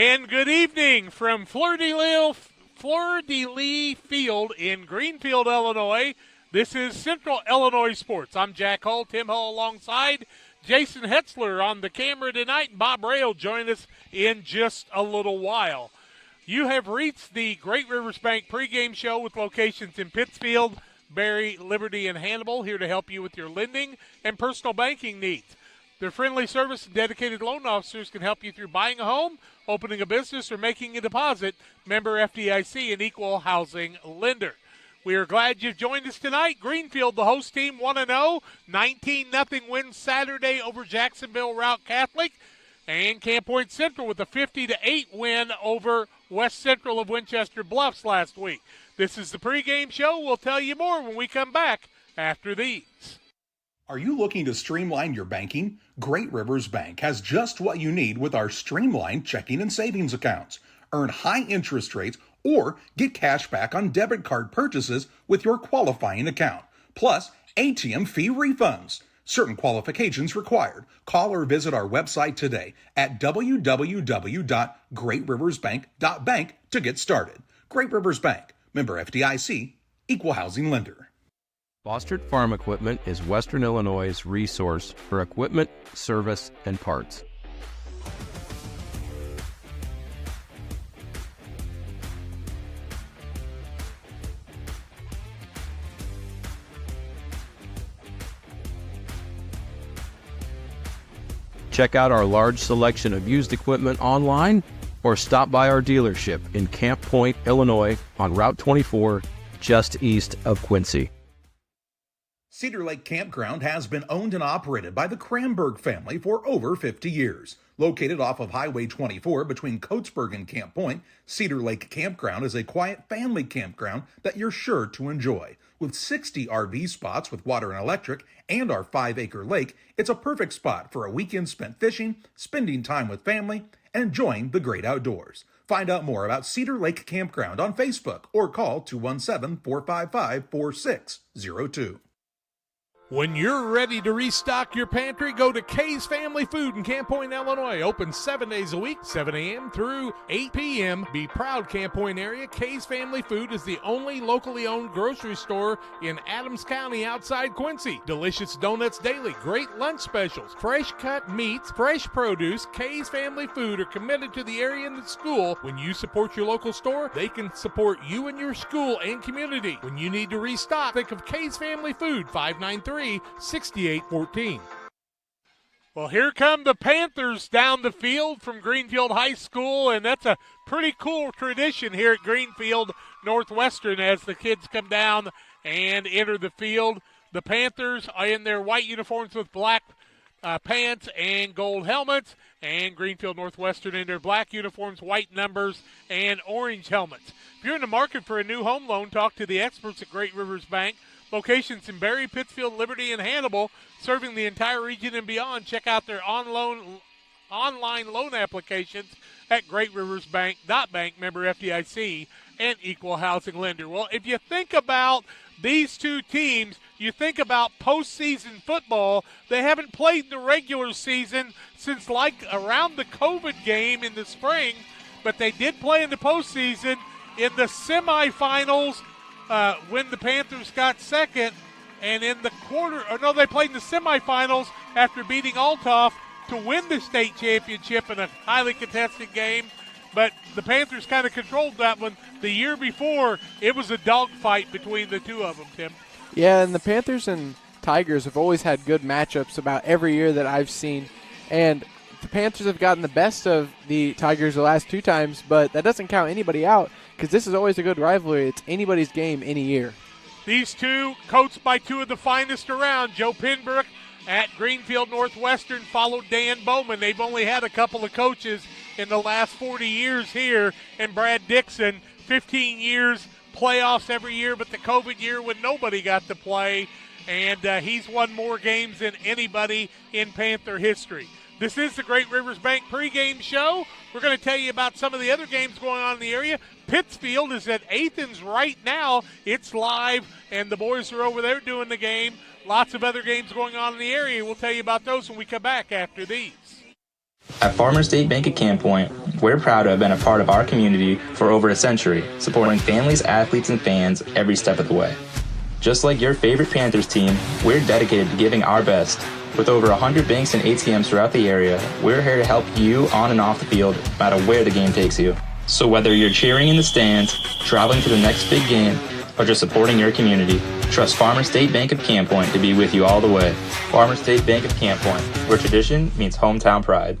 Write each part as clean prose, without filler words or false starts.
And good evening from Fleur-de-Lis Field in Greenfield, Illinois. This is Central Illinois Sports. I'm Jack Hull, Tim Hull alongside Jason Hetzler on the camera tonight. Bob Ray will join us in just a little while. You have reached the Great Rivers Bank pregame show with locations in Pittsfield, Barry, Liberty, and Hannibal, here to help you with your lending and personal banking needs. Their friendly service and dedicated loan officers can help you through buying a home, opening a business, or making a deposit. Member FDIC, an equal housing lender. We are glad you've joined us tonight. Greenfield, the host team, 1-0, 19-0 win Saturday over Jacksonville Route Catholic. And Camp Point Central with a 50-8 win over West Central of Winchester Bluffs last week. This is the pregame show. We'll tell you more when we come back after these. Are you looking to streamline your banking? Great Rivers Bank has just what you need with our streamlined checking and savings accounts. Earn high interest rates or get cash back on debit card purchases with your qualifying account. Plus, ATM fee refunds. Certain qualifications required. Call or visit our website today at www.greatriversbank.bank to get started. Great Rivers Bank, member FDIC, equal housing lender. Bostard Farm Equipment is Western Illinois' resource for equipment, service, and parts. Check out our large selection of used equipment online or stop by our dealership in Camp Point, Illinois on Route 24, just east of Quincy. Cedar Lake Campground has been owned and operated by the Kramberg family for over 50 years. Located off of Highway 24 between Coatesburg and Camp Point, Cedar Lake Campground is a quiet family campground that you're sure to enjoy. With 60 RV spots with water and electric and our 5-acre lake, it's a perfect spot for a weekend spent fishing, spending time with family, and enjoying the great outdoors. Find out more about Cedar Lake Campground on Facebook or call 217-455-4602. When you're ready to restock your pantry, go to Kay's Family Food in Camp Point, Illinois. Open 7 days a week, 7 a.m. through 8 p.m. Be proud, Camp Point area. Kay's Family Food is the only locally owned grocery store in Adams County outside Quincy. Delicious donuts daily, great lunch specials, fresh cut meats, fresh produce. Kay's Family Food are committed to the area and the school. When you support your local store, they can support you and your school and community. When you need to restock, think of Kay's Family Food, 593-6814. Well, here come the Panthers down the field from Greenfield High School, and that's a pretty cool tradition here at Greenfield Northwestern as the kids come down and enter the field. The Panthers are in their white uniforms with black pants and gold helmets, and Greenfield Northwestern in their black uniforms, white numbers, and orange helmets. If you're in the market for a new home loan, talk to the experts at Great Rivers Bank. Locations in Barry, Pittsfield, Liberty, and Hannibal, serving the entire region and beyond. Check out their online loan applications at greatriversbank.bank, member FDIC, and equal housing lender. Well, if you think about these two teams, you think about postseason football. They haven't played in the regular season since like around the COVID game in the spring, but they did play in the postseason in the semifinals. When the Panthers got second, and in the they played in the semifinals after beating Althoff to win the state championship in a highly contested game. But the Panthers kind of controlled that one. The year before, it was a dogfight between the two of them, Tim. Yeah, and the Panthers and Tigers have always had good matchups about every year that I've seen. And the Panthers have gotten the best of the Tigers the last 2 times, but that doesn't count anybody out because this is always a good rivalry. It's anybody's game any year. These two coached by two of the finest around. Joe Pinbrook at Greenfield Northwestern followed Dan Bowman. They've only had a couple of coaches in the last 40 years here, and Brad Dixon, 15 years, playoffs every year, but the COVID year when nobody got to play, and he's won more games than anybody in Panther history. This is the Great Rivers Bank pregame show. We're going to tell you about some of the other games going on in the area. Pittsfield is at Athens right now. It's live, and the boys are over there doing the game. Lots of other games going on in the area. We'll tell you about those when we come back after these. At Farmers State Bank at Camp Point, We're proud to have been a part of our community for over a century, supporting families, athletes, and fans every step of the way. Just like your favorite Panthers team, we're dedicated to giving our best. With over 100 banks and ATMs throughout the area, we're here to help you on and off the field, no matter where the game takes you. So whether you're cheering in the stands, traveling to the next big game, or just supporting your community, trust Farmers State Bank of Camp Point to be with you all the way. Farmers State Bank of Camp Point, where tradition meets hometown pride.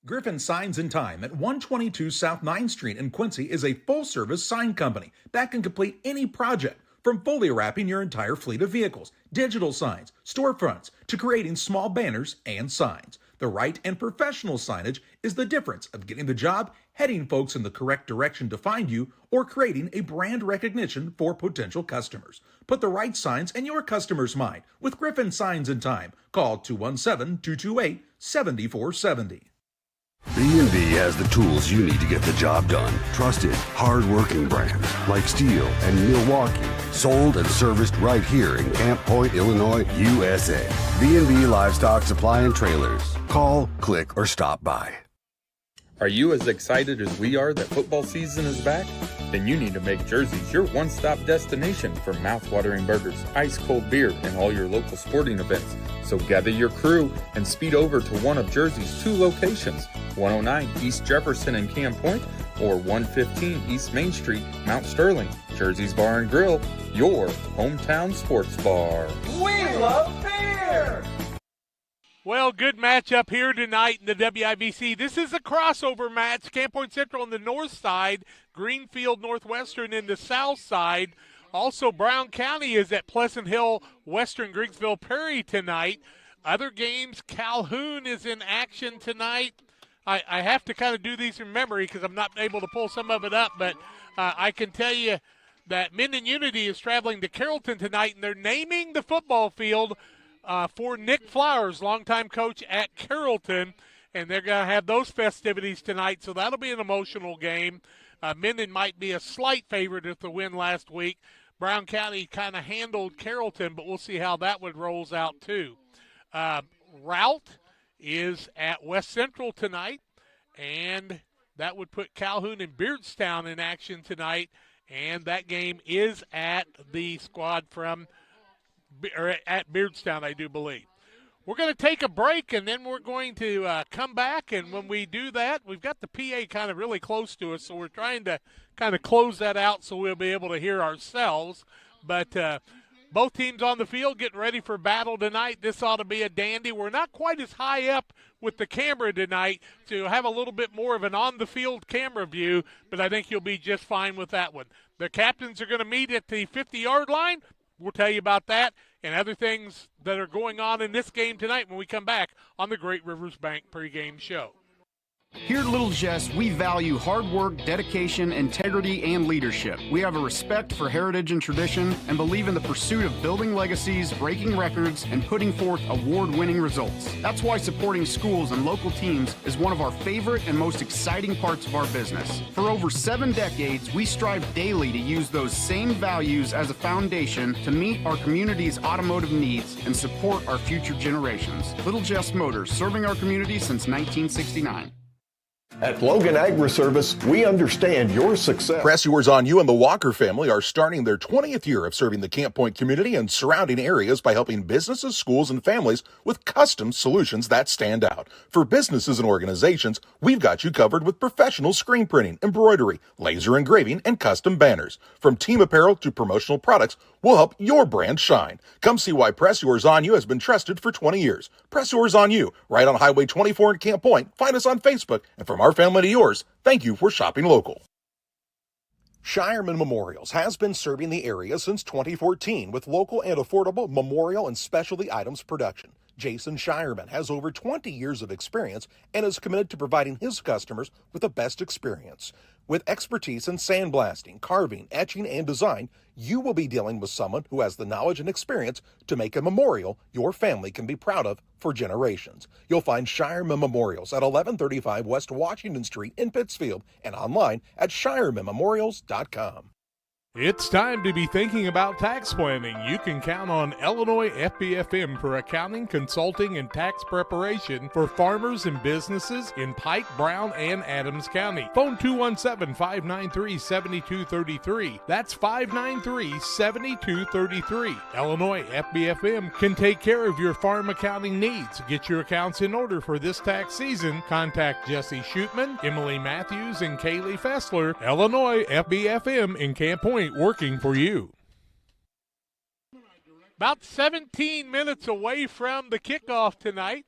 Griffin Signs and Time at 122 South 9th Street in Quincy is a full-service sign company that can complete any project, from fully wrapping your entire fleet of vehicles, digital signs, storefronts, to creating small banners and signs. The right and professional signage is the difference of getting the job, heading folks in the correct direction to find you, or creating a brand recognition for potential customers. Put the right signs in your customer's mind with Griffin Signs and Time. Call 217-228-7470. B&B has the tools you need to get the job done. Trusted, hard-working brands like Steel and Milwaukee. Sold and serviced right here in Camp Point, Illinois, USA. B&B Livestock Supply and Trailers. Call, click, or stop by. Are you as excited as we are that football season is back? Then you need to make Jersey's your one-stop destination for mouth-watering burgers, ice-cold beer, and all your local sporting events. So gather your crew and speed over to one of Jersey's 2 locations, 109 East Jefferson in Camp Point or 115 East Main Street, Mount Sterling. Jersey's Bar and Grill, your hometown sports bar. We love beer! Well, good matchup here tonight in the WIBC. This is a crossover match. Camp Point Central on the north side, Greenfield Northwestern in the south side. Also, Brown County is at Pleasant Hill, Western Griggsville Perry tonight. Other games, Calhoun is in action tonight. I have to kind of do these from memory because I'm not able to pull some of it up, but I can tell you that Minden Unity is traveling to Carrollton tonight, and they're naming the football field for Nick Flowers, longtime coach at Carrollton, and they're going to have those festivities tonight, so that'll be an emotional game. Minden might be a slight favorite at the win last week. Brown County kind of handled Carrollton, but we'll see how that one rolls out too. Route is at West Central tonight, and that would put Calhoun and Beardstown in action tonight, and that game is at the squad from at Beardstown, I do believe. We're going to take a break, and then we're going to come back, and when we do that, we've got the PA kind of really close to us, so we're trying to kind of close that out so we'll be able to hear ourselves. But both teams on the field getting ready for battle tonight. This ought to be a dandy. We're not quite as high up with the camera tonight to have a little bit more of an on-the-field camera view, but I think you'll be just fine with that one. The captains are going to meet at the 50-yard line. We'll tell you about that and other things that are going on in this game tonight when we come back on the Great Rivers Bank pregame show. Here at Little Jess, we value hard work, dedication, integrity, and leadership. We have a respect for heritage and tradition and believe in the pursuit of building legacies, breaking records, and putting forth award-winning results. That's why supporting schools and local teams is one of our favorite and most exciting parts of our business. For over 7 decades, we strive daily to use those same values as a foundation to meet our community's automotive needs and support our future generations. Little Jess Motors, serving our community since 1969. At Logan Agri-Service, we understand your success. Press Yours on You and the Walker family are starting their 20th year of serving the Camp Point community and surrounding areas by helping businesses, schools, and families with custom solutions that stand out. For businesses and organizations, we've got you covered with professional screen printing, embroidery, laser engraving, and custom banners. From team apparel to promotional products, we'll help your brand shine. Come see why Press Yours on You has been trusted for 20 years. Press Yours on You, right on Highway 24 in Camp Point. Find us on Facebook, and from our family to yours, thank you for shopping local. Shireman Memorials has been serving the area since 2014 with local and affordable memorial and specialty items production. Jason Shireman has over 20 years of experience and is committed to providing his customers with the best experience. With expertise in sandblasting, carving, etching, and design, you will be dealing with someone who has the knowledge and experience to make a memorial your family can be proud of for generations. You'll find Shireman Memorials at 1135 West Washington Street in Pittsfield and online at shiremanmemorials.com. It's time to be thinking about tax planning. You can count on Illinois FBFM for accounting, consulting, and tax preparation for farmers and businesses in Pike, Brown, and Adams County. Phone 217-593-7233. That's 593-7233. Illinois FBFM can take care of your farm accounting needs. Get your accounts in order for this tax season. Contact Jesse Shootman, Emily Matthews, and Kaylee Fessler. Illinois FBFM in Camp Point, working for you. About 17 minutes away from the kickoff tonight,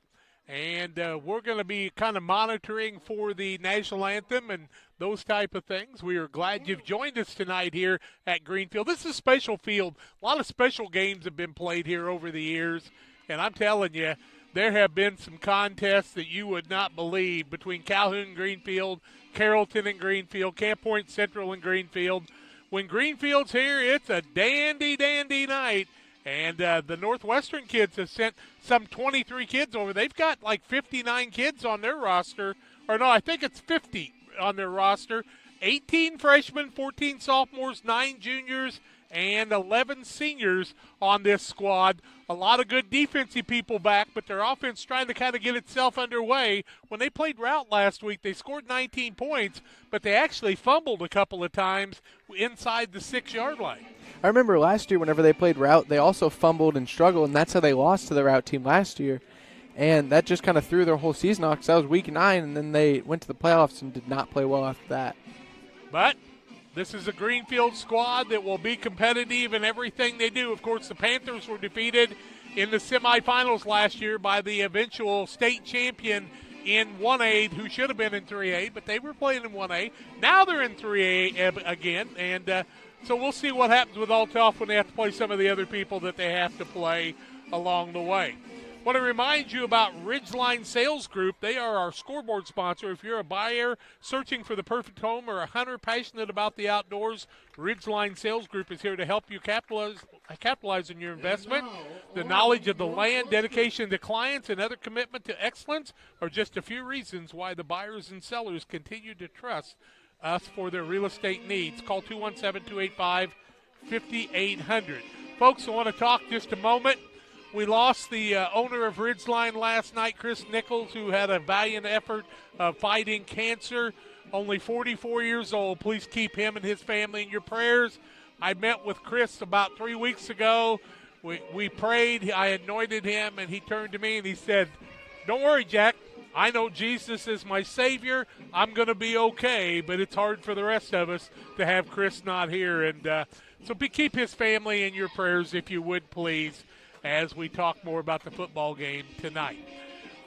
and we're going to be kind of monitoring for the national anthem and those type of things. We are glad you've joined us tonight here at Greenfield. This is a special field. A lot of special games have been played here over the years, and I'm telling you, there have been some contests that you would not believe between Calhoun and Greenfield, Carrollton and Greenfield, Camp Point Central and Greenfield. When Greenfield's here, it's a dandy night. And the Northwestern kids have sent some 23 kids over. They've got like 59 kids on their roster. Or no, I think it's 50 on their roster. 18 freshmen, 14 sophomores, 9 juniors, and 11 seniors on this squad. A lot of good defensive people back, but their offense trying to kind of get itself underway. When they played route last week, they scored 19 points, but they actually fumbled a couple of times inside the 6-yard line. I remember last year whenever they played route, they also fumbled and struggled, and that's how they lost to the route team last year. And that just kind of threw their whole season off because that was week 9, and then they went to the playoffs and did not play well after that. But this is a Greenfield squad that will be competitive in everything they do. Of course, the Panthers were defeated in the semifinals last year by the eventual state champion in 1A, who should have been in 3A, but they were playing in 1A. Now they're in 3A again, and so we'll see what happens with Althoff when they have to play some of the other people that they have to play along the way. I want to remind you about Ridgeline Sales Group. They are our scoreboard sponsor. If you're a buyer searching for the perfect home or a hunter passionate about the outdoors, Ridgeline Sales Group is here to help you capitalize on your investment. The knowledge of the land, dedication to clients, and other commitment to excellence are just a few reasons why the buyers and sellers continue to trust us for their real estate needs. Call 217-285-5800. Folks, I want to talk just a moment. We lost the owner of Ridgeline last night, Chris Nichols, who had a valiant effort of fighting cancer, only 44 years old. Please keep him and his family in your prayers. I met with Chris about 3 weeks ago. We prayed. I anointed him, and he turned to me and he said, "Don't worry, Jack. I know Jesus is my Savior. I'm going to be okay," but it's hard for the rest of us to have Chris not here. And so keep his family in your prayers, if you would, please, as we talk more about the football game tonight.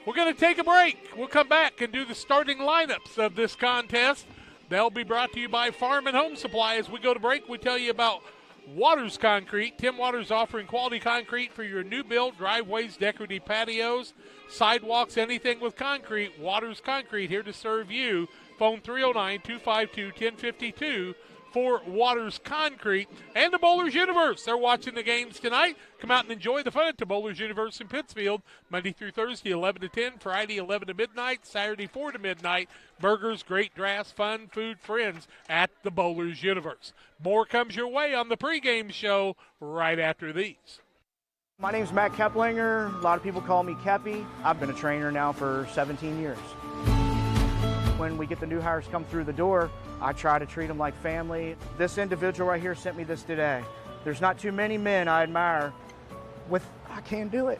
We're going to take a break. We'll come back and do the starting lineups of this contest. They'll be brought to you by Farm and Home Supply. As we go to break, we tell you about Waters Concrete. Tim Waters offering quality concrete for your new build, driveways, decorative patios, sidewalks, anything with concrete. Waters Concrete, here to serve you. Phone 309-252-1052 for Waters Concrete. And the Bowlers Universe. They're watching the games tonight. Come out and enjoy the fun at the Bowlers Universe in Pittsfield, Monday through Thursday, 11 to 10, Friday, 11 to midnight, Saturday, 4 to midnight. Burgers, great drafts, fun, food, friends at the Bowlers Universe. More comes your way on the pregame show right after these. My name's Matt Keplinger. A lot of people call me Kepi. I've been a trainer now for 17 years. When we get the new hires come through the door, I try to treat them like family. This individual right here sent me this today. There's not too many men I admire I can't do it.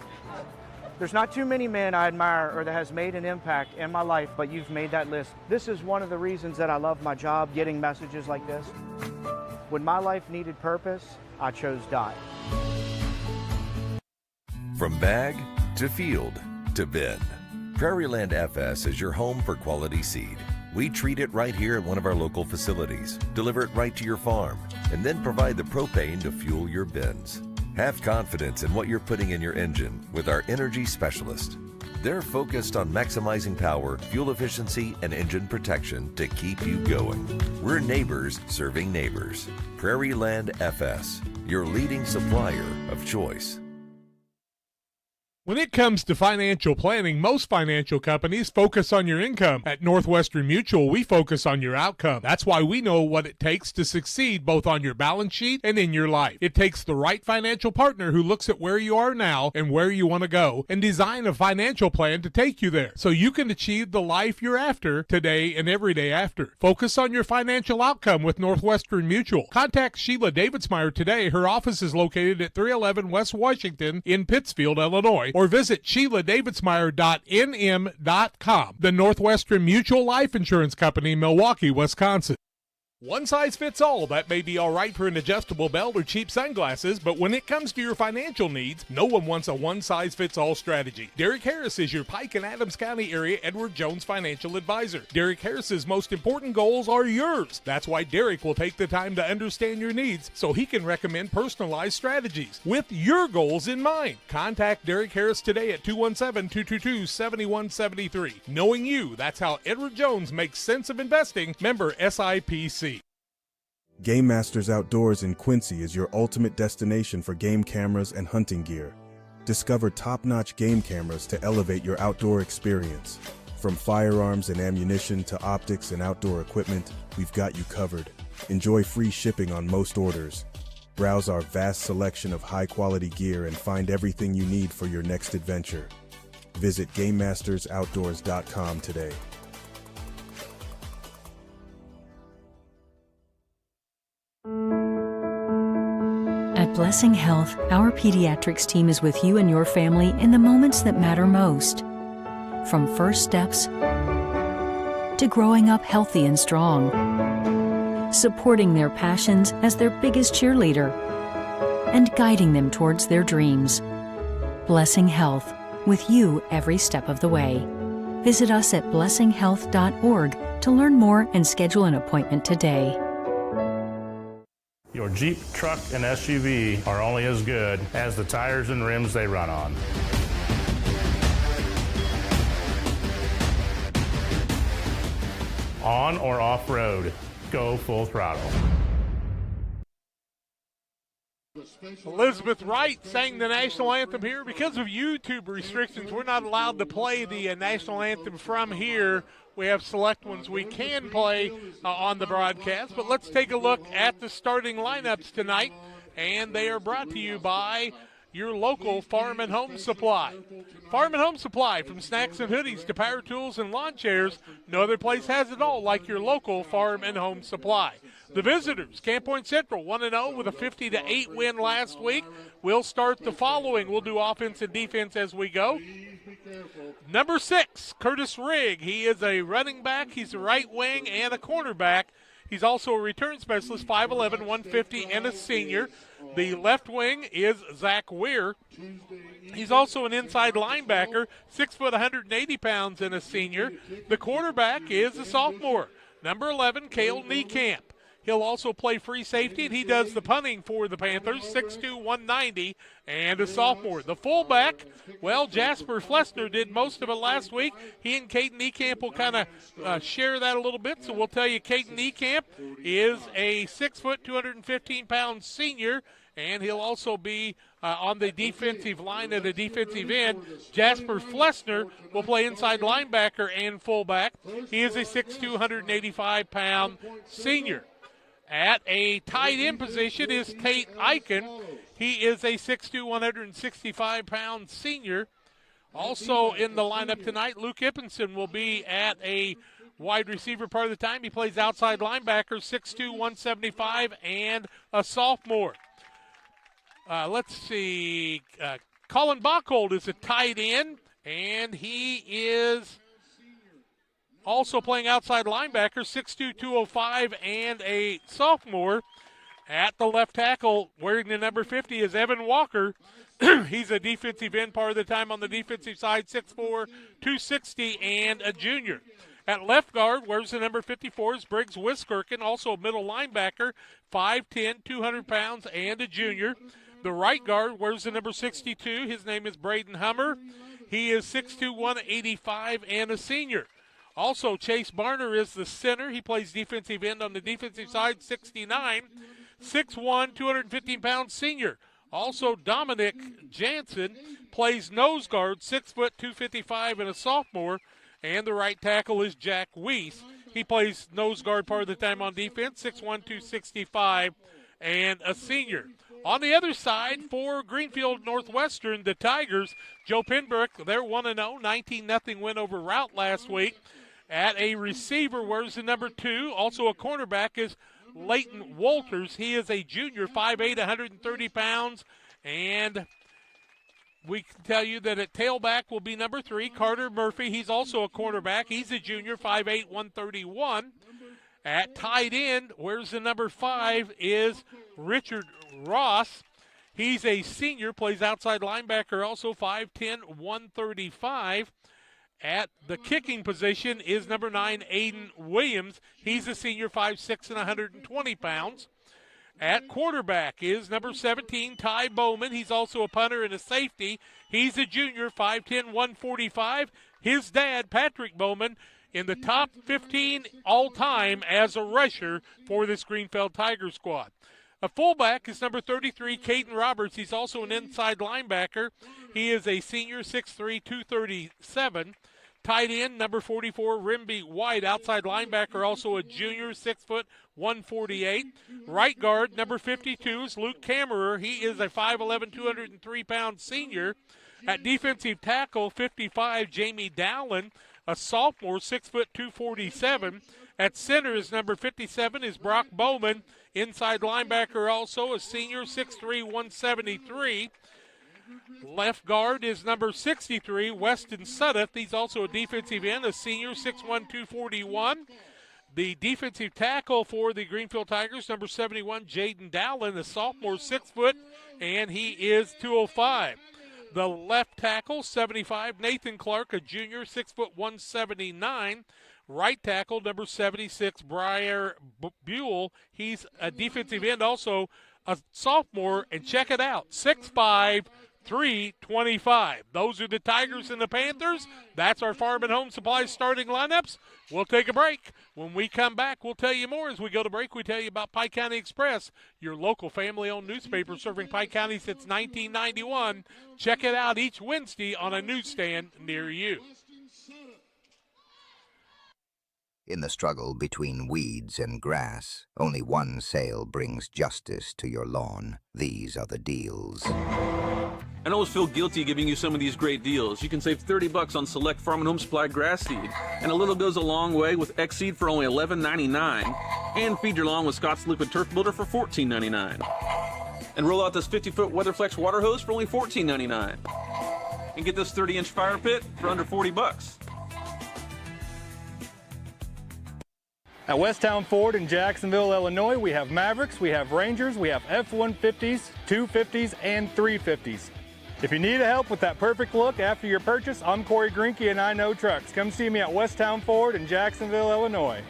There's not too many men I admire or that has made an impact in my life, but you've made that list. This is one of the reasons that I love my job, getting messages like this. When my life needed purpose, I chose Dot. From bag to field to bin, Prairieland FS is your home for quality seed. We treat it right here at one of our local facilities, deliver it right to your farm, and then provide the propane to fuel your bins. Have confidence in what you're putting in your engine with our energy specialist. They're focused on maximizing power, fuel efficiency, and engine protection to keep you going. We're neighbors serving neighbors. Prairieland FS, your leading supplier of choice. When it comes to financial planning, most financial companies focus on your income. At Northwestern Mutual, we focus on your outcome. That's why we know what it takes to succeed both on your balance sheet and in your life. It takes the right financial partner who looks at where you are now and where you want to go and design a financial plan to take you there so you can achieve the life you're after today and every day after. Focus on your financial outcome with Northwestern Mutual. Contact Sheila Davidsmeyer today. Her office is located at 311 West Washington in Pittsfield, Illinois, or visit SheilaDavidsmeyer.nm.com. The Northwestern Mutual Life Insurance Company, Milwaukee, Wisconsin. One size fits all. That may be all right for an adjustable belt or cheap sunglasses, but when it comes to your financial needs, no one wants a one-size-fits-all strategy. Derek Harris is your Pike and Adams County area Edward Jones financial advisor. Derek Harris's most important goals are yours. That's why Derek will take the time to understand your needs so he can recommend personalized strategies with your goals in mind. Contact Derek Harris today at 217-222-7173. Knowing you, that's how Edward Jones makes sense of investing. Member SIPC. Game Masters Outdoors in Quincy is your ultimate destination for game cameras and hunting gear. Discover top-notch game cameras to elevate your outdoor experience. From firearms and ammunition to optics and outdoor equipment, we've got you covered. Enjoy free shipping on most orders. Browse our vast selection of high-quality gear and find everything you need for your next adventure. Visit GameMastersOutdoors.com today. At Blessing Health, our pediatrics team is with you and your family in the moments that matter most. From first steps to growing up healthy and strong, supporting their passions as their biggest cheerleader, and guiding them towards their dreams. Blessing Health, with you every step of the way. Visit us at blessinghealth.org to learn more and schedule an appointment today. Your Jeep, truck, and SUV are only as good as the tires and rims they run on. On or off-road, go full throttle. Elizabeth Wright sang the national anthem here. Because of YouTube restrictions, we're not allowed to play the national anthem from here. We have select ones we can play on the broadcast, but let's take a look at the starting lineups tonight, and they are brought to you by your local Farm and Home Supply. Farm and Home Supply, from snacks and hoodies to power tools and lawn chairs, no other place has it all like your local Farm and Home Supply. The visitors, Camp Point Central, 1-0 with a 50-8 win last week. We'll start the following. We'll do offense and defense as we go. Number 6, Curtis Rigg. He is a running back. He's a right wing and a cornerback. He's also a return specialist, 5'11", 150, and a senior. The left wing is Zach Weir. He's also an inside linebacker, 6 foot, 180 pounds, and a senior. The quarterback is a sophomore, number 11, Cale Niekamp. He'll also play free safety, and he does the punting for the Panthers, 6'2", 190, and a sophomore. The fullback, well, Jasper Flessner did most of it last week. He and Caden Niekamp will kind of share that a little bit, so we'll tell you Caden Niekamp is a 6 foot, 215 pound senior, and he'll also be on the defensive line at the defensive end. Jasper Flessner will play inside linebacker and fullback. He is a 6'2", 185 pound senior. At a tight end position is Tate Eichen. He is a 6'2", 165-pound senior. Also in the lineup tonight, Luke Ippenson will be at a wide receiver part of the time. He plays outside linebacker, 6'2", 175, and a sophomore. Let's see. Colin Bachhold is a tight end, and he is also playing outside linebacker, 6'2", 205, and a sophomore. At the left tackle, wearing the number 50, is Evan Walker. He's a defensive end part of the time on the defensive side, 6'4", 260, and a junior. At left guard, wears the number 54, is Briggs Wiskirkin, also a middle linebacker, 5'10", 200 pounds, and a junior. The right guard wears the number 62. His name is Braden Hummer. He is 6'2", 185, and a senior. Also, Chase Barner is the center. He plays defensive end on the defensive side, 69. 6'1", 215-pound senior. Also, Dominic Jansen plays nose guard, 6 foot 255 and a sophomore. And the right tackle is Jack Weiss. He plays nose guard part of the time on defense, 6'1", 265 and a senior. On the other side, for Greenfield Northwestern, the Tigers, Joe Pinbrook, they're 1-0, 19-0 win over Route last week. At a receiver, where's the number 2? Also a cornerback is Leighton Walters. He is a junior, 5'8", 130 pounds. And we can tell you that at tailback will be number 3, Carter Murphy. He's also a cornerback. He's a junior, 5'8", 131. At tight end, where's the number 5 is Richard Ross. He's a senior, plays outside linebacker, also 5'10", 135. At the kicking position is number 9, Aiden Williams. He's a senior, 5'6", and 120 pounds. At quarterback is number 17, Ty Bowman. He's also a punter and a safety. He's a junior, 5'10", 145. His dad, Patrick Bowman, in the top 15 all-time as a rusher for this Greenfield Tiger squad. A fullback is number 33, Caden Roberts. He's also an inside linebacker. He is a senior, 6'3", 237. Tight end, number 44, Rimby White, outside linebacker, also a junior, 6 foot, 148. Right guard, number 52, is Luke Kammerer. He is a 5'11", 203-pound senior. At defensive tackle, 55, Jamie Dowland, a sophomore, 6 foot, 247. At center is number 57 is Brock Bowman. Inside linebacker also a senior, 6'3", 173. Left guard is number 63, Weston Sudduth. He's also a defensive end, a senior, 6'1", 241. The defensive tackle for the Greenfield Tigers, number 71, Jaden Dowland, a sophomore, 6 foot, and he is 205. The left tackle, 75, Nathan Clark, a junior, 6 foot, 179. Right tackle, number 76, Briar Buell. He's a defensive end, also a sophomore, and check it out, 6'5", 325. Those are the Tigers and the Panthers. That's our Farm and Home Supply starting lineups. We'll take a break. When we come back, we'll tell you more. As we go to break, we tell you about Pike County Express, your local family-owned newspaper serving Pike County since 1991. Check it out each Wednesday on a newsstand near you. In the struggle between weeds and grass, only one sale brings justice to your lawn. These are the deals. I always feel guilty giving you some of these great deals. You can save $30 on select Farm and Home Supply grass seed, and a little goes a long way with X Seed for only $11.99, and feed your lawn with Scott's Liquid Turf Builder for $14.99, and roll out this 50-foot WeatherFlex water hose for only $14.99, and get this 30-inch fire pit for under $40. At Westtown Ford in Jacksonville, Illinois, we have Mavericks, we have Rangers, we have F-150s, 250s, and 350s. If you need help with that perfect look after your purchase, I'm Corey Greinke and I Know Trucks. Come see me at Westtown Ford in Jacksonville, Illinois.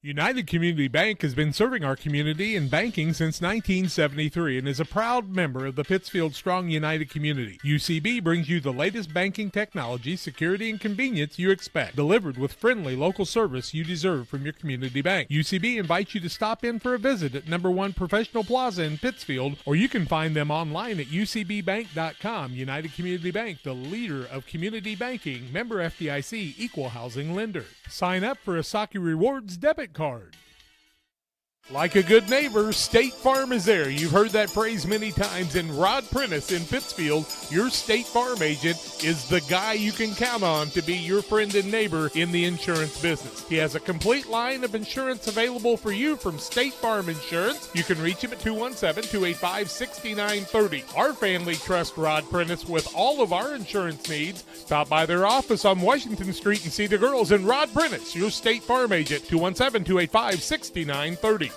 United Community Bank has been serving our community in banking since 1973 and is a proud member of the Pittsfield Strong United community. UCB brings you the latest banking technology, security, and convenience you expect, delivered with friendly local service you deserve from your community bank. UCB invites you to stop in for a visit at number 1 Professional Plaza in Pittsfield, or you can find them online at ucbbank.com. United Community Bank, the leader of community banking, member FDIC, equal housing lender. Sign up for a Saki Rewards debit card. Like a good neighbor, State Farm is there. You've heard that phrase many times, and Rod Prentice in Pittsfield, your State Farm agent, is the guy you can count on to be your friend and neighbor in the insurance business. He has a complete line of insurance available for you from State Farm Insurance. You can reach him at 217-285-6930. Our family trusts Rod Prentice with all of our insurance needs. Stop by their office on Washington Street and see the girls. And Rod Prentice, your State Farm agent, 217-285-6930.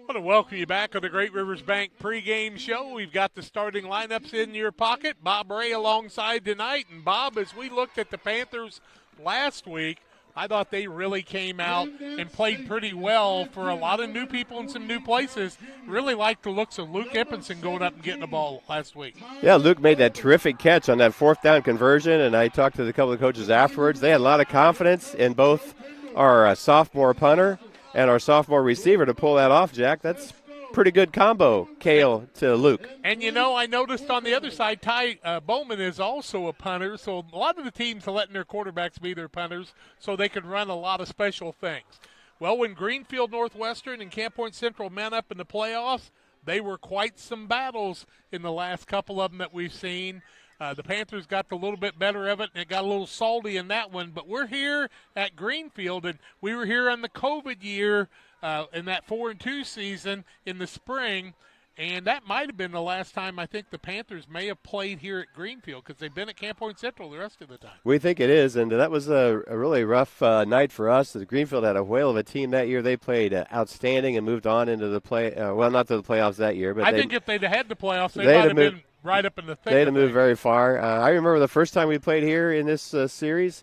I want to welcome you back on the Great Rivers Bank pregame show. We've got the starting lineups in your pocket. Bob Ray alongside tonight. And Bob, as we looked at the Panthers last week, I thought they really came out and played pretty well for a lot of new people in some new places. Really liked the looks of Luke Eppenson going up and getting the ball last week. Yeah, Luke made that terrific catch on that 4th down conversion, and I talked to a couple of coaches afterwards. They had a lot of confidence in both our sophomore punter and our sophomore receiver to pull that off, Jack. That's pretty good combo, Cale to Luke. And, I noticed on the other side, Ty Bowman is also a punter, so a lot of the teams are letting their quarterbacks be their punters so they can run a lot of special things. Well, when Greenfield, Northwestern, and Camp Point Central met up in the playoffs, they were quite some battles in the last couple of them that we've seen. The Panthers got a little bit better of it, and it got a little salty in that one. But we're here at Greenfield, and we were here on the COVID year in that 4-2 season in the spring, and that might have been the last time I think the Panthers may have played here at Greenfield because they've been at Camp Point Central the rest of the time. We think it is, and that was a really rough night for us. Greenfield had a whale of a team that year. They played outstanding and moved on into the not to the playoffs that year. But I think if they'd had the playoffs, they might have been right up in the thick. They'd have moved very far. I remember the first time we played here in this series,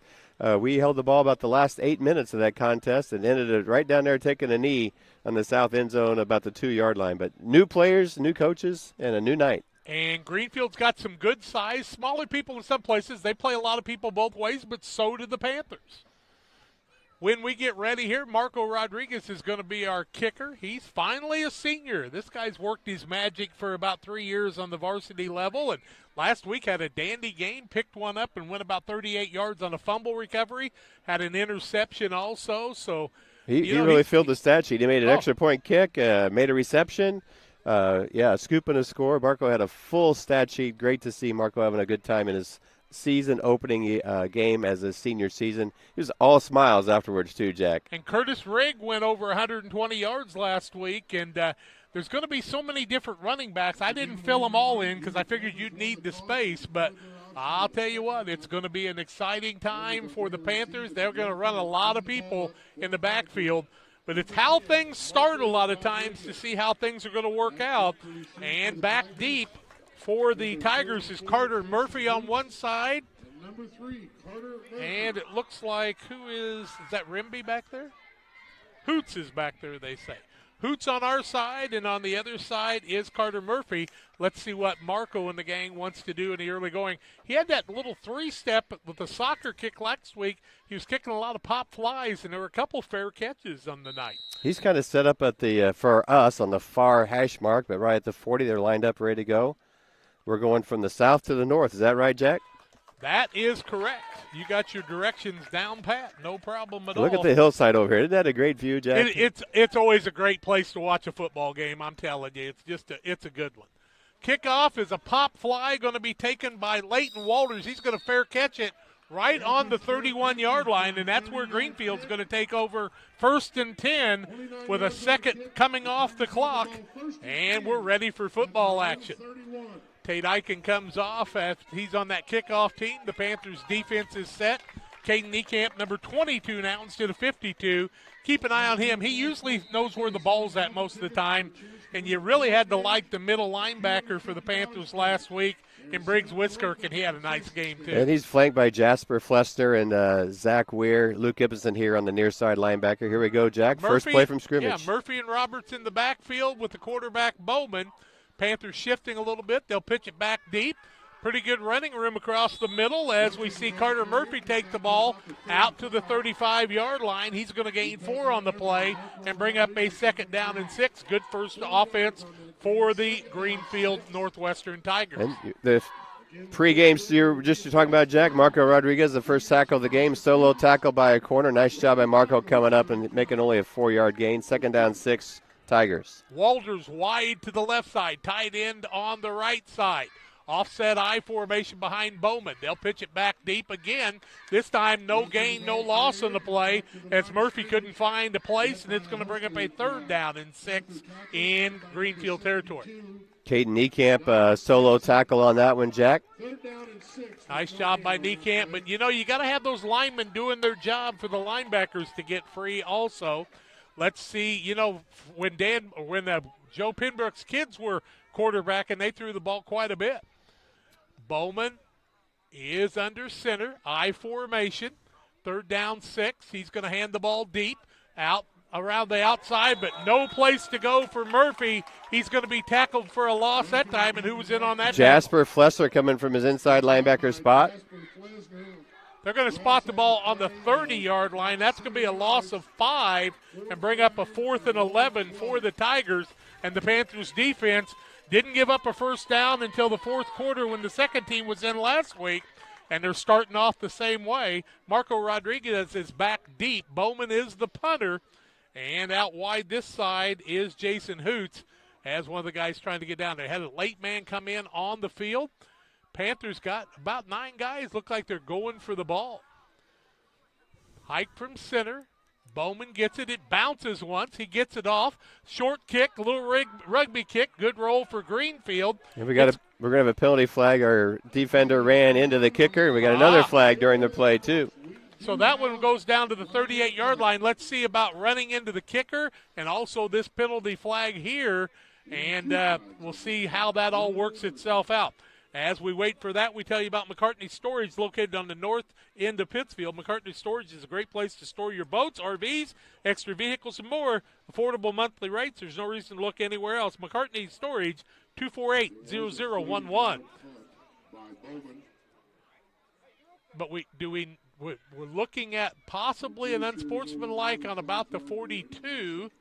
we held the ball about the last 8 minutes of that contest and ended it right down there taking a knee on the south end zone about the 2-yard line. But new players, new coaches, and a new night. And Greenfield's got some good size, smaller people in some places. They play a lot of people both ways, but so do the Panthers. When we get ready here, Marco Rodriguez is going to be our kicker. He's finally a senior. This guy's worked his magic for about 3 years on the varsity level, and last week had a dandy game, picked one up and went about 38 yards on a fumble recovery, had an interception also. So he really filled the stat sheet. He made an extra point kick, made a reception. A scoop and a score. Marco had a full stat sheet. Great to see Marco having a good time in his season opening game as a senior season. He was all smiles afterwards too, Jack. And Curtis Rigg went over 120 yards last week, and there's going to be so many different running backs. I didn't fill them all in because I figured you'd need the space, but I'll tell you what, it's going to be an exciting time for the Panthers. They're going to run a lot of people in the backfield. But it's how things start a lot of times to see how things are going to work out. And back deep for the Tigers is Carter Murphy on one side. Number 3, Carter Murphy. And it looks like is that Rimby back there? Hoots is back there, they say. Hoots on our side, and on the other side is Carter Murphy. Let's see what Marco and the gang wants to do in the early going. He had that little 3-step with the soccer kick last week. He was kicking a lot of pop flies, and there were a couple fair catches on the night. He's kind of set up at the for us on the far hash mark, but right at the 40, they're lined up, ready to go. We're going from the south to the north. Is that right, Jack? That is correct. You got your directions down pat. No problem at all. Look at the hillside over here. Isn't that a great view, Jack? It's always a great place to watch a football game, I'm telling you. It's a good one. Kickoff is a pop fly going to be taken by Leighton Walters. He's going to fair catch it right on the 31-yard line, and that's where Greenfield's going to take over 1st and 10 with a second coming off the clock, and we're ready for football action. Tate Eichen comes off as he's on that kickoff team. The Panthers' defense is set. Caden Niekamp, number 22 now instead of 52. Keep an eye on him. He usually knows where the ball's at most of the time, and you really had to like the middle linebacker for the Panthers last week in Briggs Wiskirk, and he had a nice game too. And he's flanked by Jasper Flessner and Zach Weir. Luke Gibson here on the near side linebacker. Here we go, Jack. Murphy, first play from scrimmage. Yeah, Murphy and Roberts in the backfield with the quarterback Bowman. Panthers shifting a little bit. They'll pitch it back deep. Pretty good running room across the middle as we see Carter Murphy take the ball out to the 35-yard line. He's going to gain 4 on the play and bring up a 2nd down and 6. Good first offense for the Greenfield Northwestern Tigers. And the pregame you're talking about, Jack. Marco Rodriguez, the first tackle of the game. Solo tackle by a corner. Nice job by Marco coming up and making only a 4-yard gain. 2nd down, 6. Tigers. Walters wide to the left side, tight end on the right side. Offset I formation behind Bowman. They'll pitch it back deep again. This time no gain, no loss on the play as Murphy couldn't find a place, and it's going to bring up a 3rd down and 6 in Greenfield territory. Caden Niekamp, solo tackle on that one, Jack. Nice job by Niekamp, but you got to have those linemen doing their job for the linebackers to get free also. Let's see, when Joe Pinbrook's kids were quarterbacking, they threw the ball quite a bit. Bowman is under center, I formation, 3rd down, 6. He's going to hand the ball deep out around the outside, but no place to go for Murphy. He's going to be tackled for a loss that time, and who was in on that? Jasper Flessner coming from his inside linebacker spot. They're going to spot the ball on the 30-yard line. That's going to be a loss of 5 and bring up a 4th and 11 for the Tigers And the Panthers defense didn't give up a first down until the fourth quarter when the second team was in last week, and they're starting off the same way. Marco Rodriguez is back deep. Bowman is the punter, and out wide this side is Jason Hoots as one of the guys trying to get down there. Had a late man come in on the field. Panthers got about 9 guys. Look like they're going for the ball. Hike from center. Bowman gets it. It bounces once. He gets it off. Short kick, a little rugby kick. Good roll for Greenfield. And we're going to have a penalty flag. Our defender ran into the kicker, and we got another flag during the play, too. So that one goes down to the 38-yard line. Let's see about running into the kicker and also this penalty flag here, and we'll see how that all works itself out. As we wait for that, we tell you about McCartney Storage, located on the north end of Pittsfield. McCartney Storage is a great place to store your boats, RVs, extra vehicles, and more. Affordable monthly rates. There's no reason to look anywhere else. McCartney Storage, 248-0011. But we're looking at possibly an unsportsmanlike on about the 42.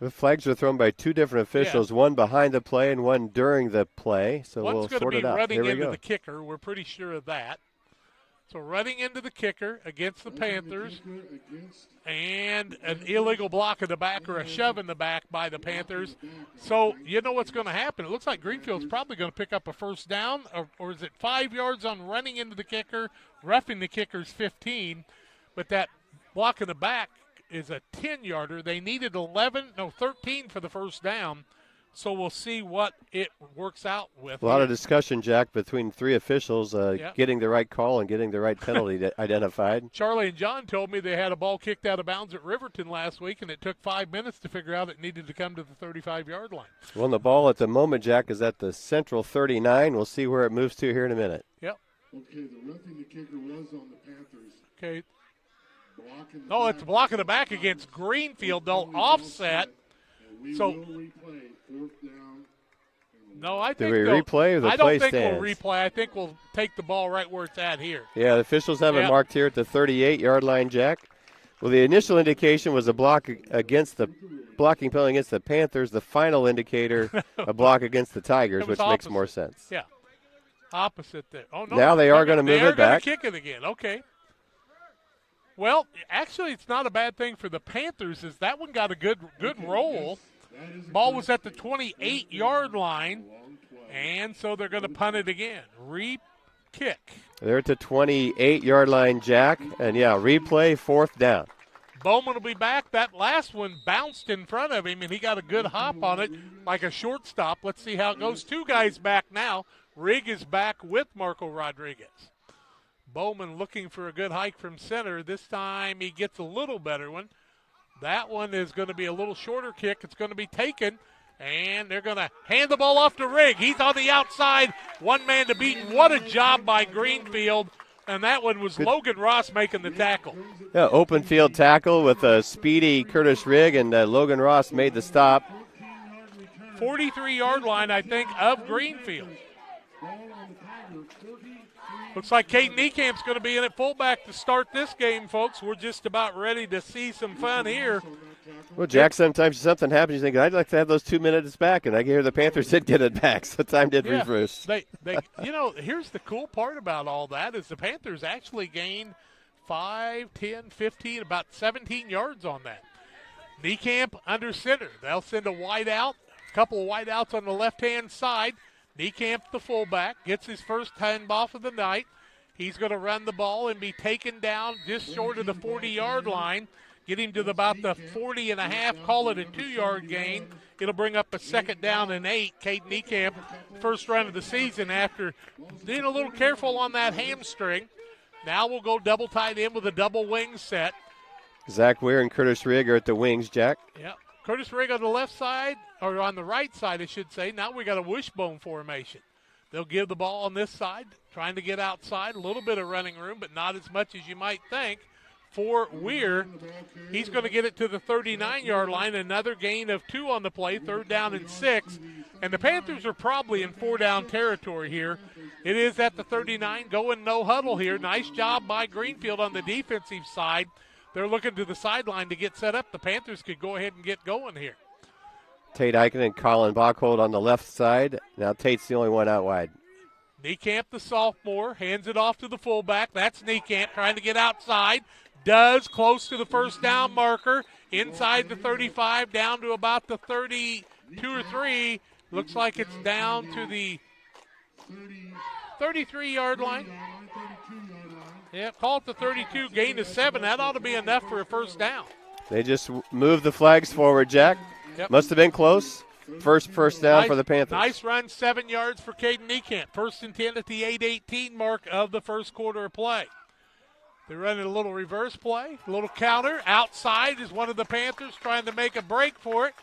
The flags are thrown by 2 different officials, one behind the play and one during the play. So we'll sort it out. One's going to be running into go. the kicker. We're pretty sure of that. So running into the kicker against the Panthers, and an illegal block in the back or a shove in the back by the Panthers. So you know what's going to happen. It looks like Greenfield's probably going to pick up a first down, or is it 5 yards on running into the kicker, roughing the kicker's 15, but that block in the back is a 10-yarder. They needed 13 for the first down, so we'll see what it works out with. A lot of discussion, Jack, between 3 officials getting the right call and getting the right penalty identified. Charlie and John told me they had a ball kicked out of bounds at Riverton last week, and it took 5 minutes to figure out it needed to come to the 35-yard line. Well, the ball at the moment, Jack, is at the central 39. We'll see where it moves to here in a minute. Yep. Okay, the roughing the kicker was on the Panthers. Okay. No, it's blocking the back against Greenfield. They'll offset. So, no, I think do we replay or the I play don't think stands? we'll replay. I think we'll take the ball right where it's at here. Yeah, the officials have it marked here at the 38-yard line, Jack. Well, the initial indication was a blocking penalty against the Panthers. The final indicator, a block against the Tigers, which makes more sense. Yeah, opposite there. Oh no! Now they are going to move it back. Kick it again. Okay. Well, actually, it's not a bad thing for the Panthers, as that one got a good roll. Ball was at the 28-yard line, and so they're going to punt it again. Re-kick. They're at the 28-yard line, Jack, and replay, 4th down. Bowman will be back. That last one bounced in front of him, and he got a good hop on it like a shortstop. Let's see how it goes. 2 guys back now. Rigg is back with Marco Rodriguez. Bowman looking for a good hike from center. This time he gets a little better one. That one is going to be a little shorter kick. It's going to be taken, and they're going to hand the ball off to Rigg. He's on the outside, 1 man to beat. What a job by Greenfield, and that one was Logan Ross making the tackle. Yeah, open field tackle with a speedy Curtis Rigg, and Logan Ross made the stop. 43-yard line, I think, of Greenfield. Looks like Caden Niecamp's going to be in at fullback to start this game, folks. We're just about ready to see some fun here. Well, Jack, sometimes something happens, you think, I'd like to have those 2 minutes back, and I hear the Panthers did get it back, so time did reverse. They here's the cool part about all that is the Panthers actually gained 5, 10, 15, about 17 yards on that. Niekamp under center. They'll send a wide out, a couple of wide outs on the left-hand side. Niekamp, the fullback, gets his first handoff of the night. He's going to run the ball and be taken down just short of the 40-yard line. Get him to about the 40.5, call it a 2-yard gain. It'll bring up a 2nd down and 8. Caden Niekamp, first run of the season after being a little careful on that hamstring. Now we'll go double tight end with a double wing set. Zach Weir and Curtis Rigg are at the wings, Jack. Yeah. Curtis Rigg on the left side, or on the right side, I should say. Now we got a wishbone formation. They'll give the ball on this side, trying to get outside. A little bit of running room, but not as much as you might think. For Weir, he's going to get it to the 39-yard line. Another gain of 2 on the play, 3rd down and 6. And the Panthers are probably in 4-down territory here. It is at the 39, going no huddle here. Nice job by Greenfield on the defensive side. They're looking to the sideline to get set up. The Panthers could go ahead and get going here. Tate Eichen and Colin Bachhold on the left side. Now Tate's the only one out wide. Niekamp, the sophomore, hands it off to the fullback. That's Niekamp trying to get outside. Does, close to the first down marker. Inside the 35, down to about the 32 or 3. Looks like it's down to the 33-yard line. Yeah, call it the 32, gain of 7. That ought to be enough for a first down. They just moved the flags forward, Jack. Yep. Must have been close. First down for the Panthers. Nice run, 7 yards for Caden Niekamp. First and 10 at the 8:18 mark of the first quarter of play. They're running a little reverse play, a little counter. Outside is one of the Panthers trying to make a break for it.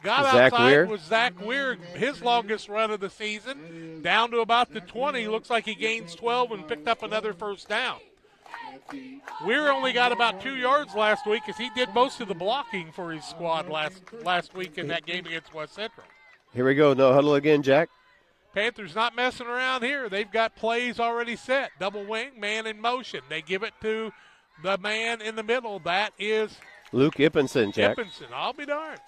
Got Zach outside Weir. was Zach Weir, his longest run of the season. Down to about the 20. Looks like he gains 12 and picked up another first down. Weir only got about 2 yards last week as he did most of the blocking for his squad last week in that game against West Central. Here we go. No huddle again, Jack. Panthers not messing around here. They've got plays already set. Double wing, man in motion. They give it to the man in the middle. That is Luke Ippenson, Jack. Ippenson. I'll be darned.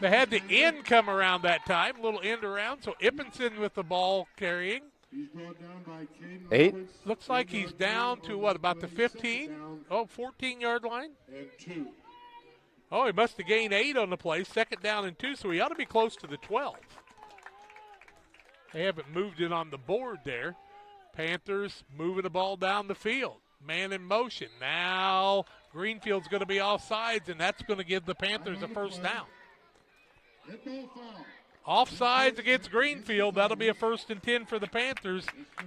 They had the end come around that time, a little end around. So Ippenson with the ball carrying. 8. Looks like he's down to what, about the 15? 14-yard line? Oh, he must have gained 8 on the play. Second down and 2, so he ought to be close to the 12. They haven't moved it on the board there. Panthers moving the ball down the field. Man in motion. Now Greenfield's going to be off sides, and that's going to give the Panthers a first down. Offsides against Greenfield. That'll be a first and 10 for the Panthers.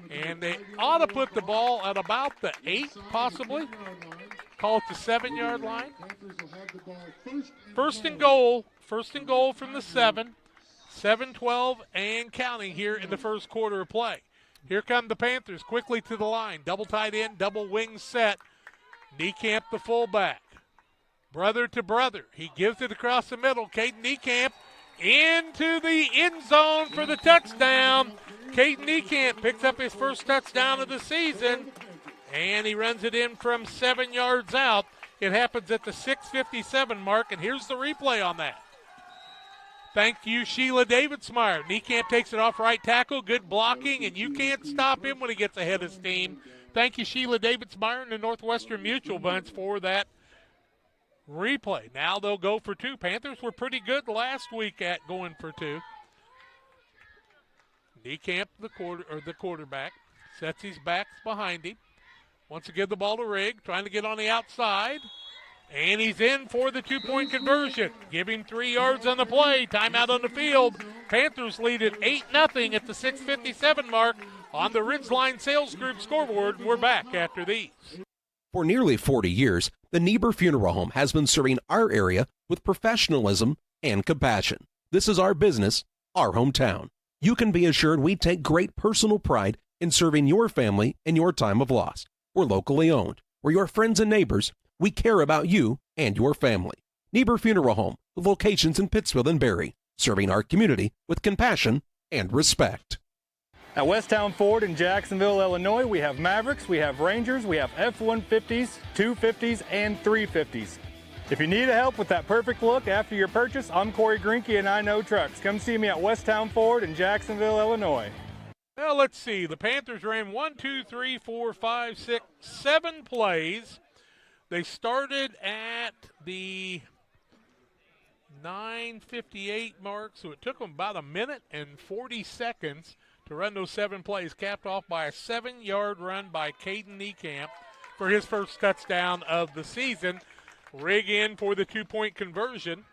And they ought to put the ball at about the 8, possibly. Call it the 7-yard line. First and goal. First and goal from the 7. 7-12 and counting here in the first quarter of play. Here come the Panthers quickly to the line. Double tight end, double wing set. Niekamp the fullback. Brother to brother. He gives it across the middle. Caden Niekamp into the end zone for the touchdown. Caden Niekamp picks up his first touchdown of the season, and he runs it in from 7 yards out. It happens at the 6:57 mark, and here's the replay on that. Thank you, Sheila Davidsmeyer. Niekamp takes it off right tackle. Good blocking, and you can't stop him when he gets ahead of steam. Thank you, Sheila Davidsmeyer and the Northwestern Mutual Bunch for that replay. Now they'll go for 2. Panthers were pretty good last week at going for 2. Niekamp, the quarterback, sets his backs behind him. Wants to give the ball to Rigg, trying to get on the outside. And he's in for the 2-point conversion. Give him 3 yards on the play. Timeout on the field. Panthers lead at 8-0 at the 6:57 mark on the Ridgeline Sales Group scoreboard. We're back after these. For nearly 40 years, the Niebuhr Funeral Home has been serving our area with professionalism and compassion. This is our business, our hometown. You can be assured we take great personal pride in serving your family in your time of loss. We're locally owned. We're your friends and neighbors. We care about you and your family. Niebuhr Funeral Home, with locations in Pittsfield and Barry, serving our community with compassion and respect. At Westtown Ford in Jacksonville, Illinois, we have Mavericks, we have Rangers, we have F-150s, 250s, and 350s. If you need help with that perfect look after your purchase, I'm Corey Grinke and I Know Trucks. Come see me at Westtown Ford in Jacksonville, Illinois. Well, let's see. The Panthers ran 7 plays. They started at the 9:58 mark, so it took them about a minute and 40 seconds to run those 7 plays, capped off by a 7-yard run by Caden Niekamp for his first touchdown of the season. Rigg in for the 2-point conversion.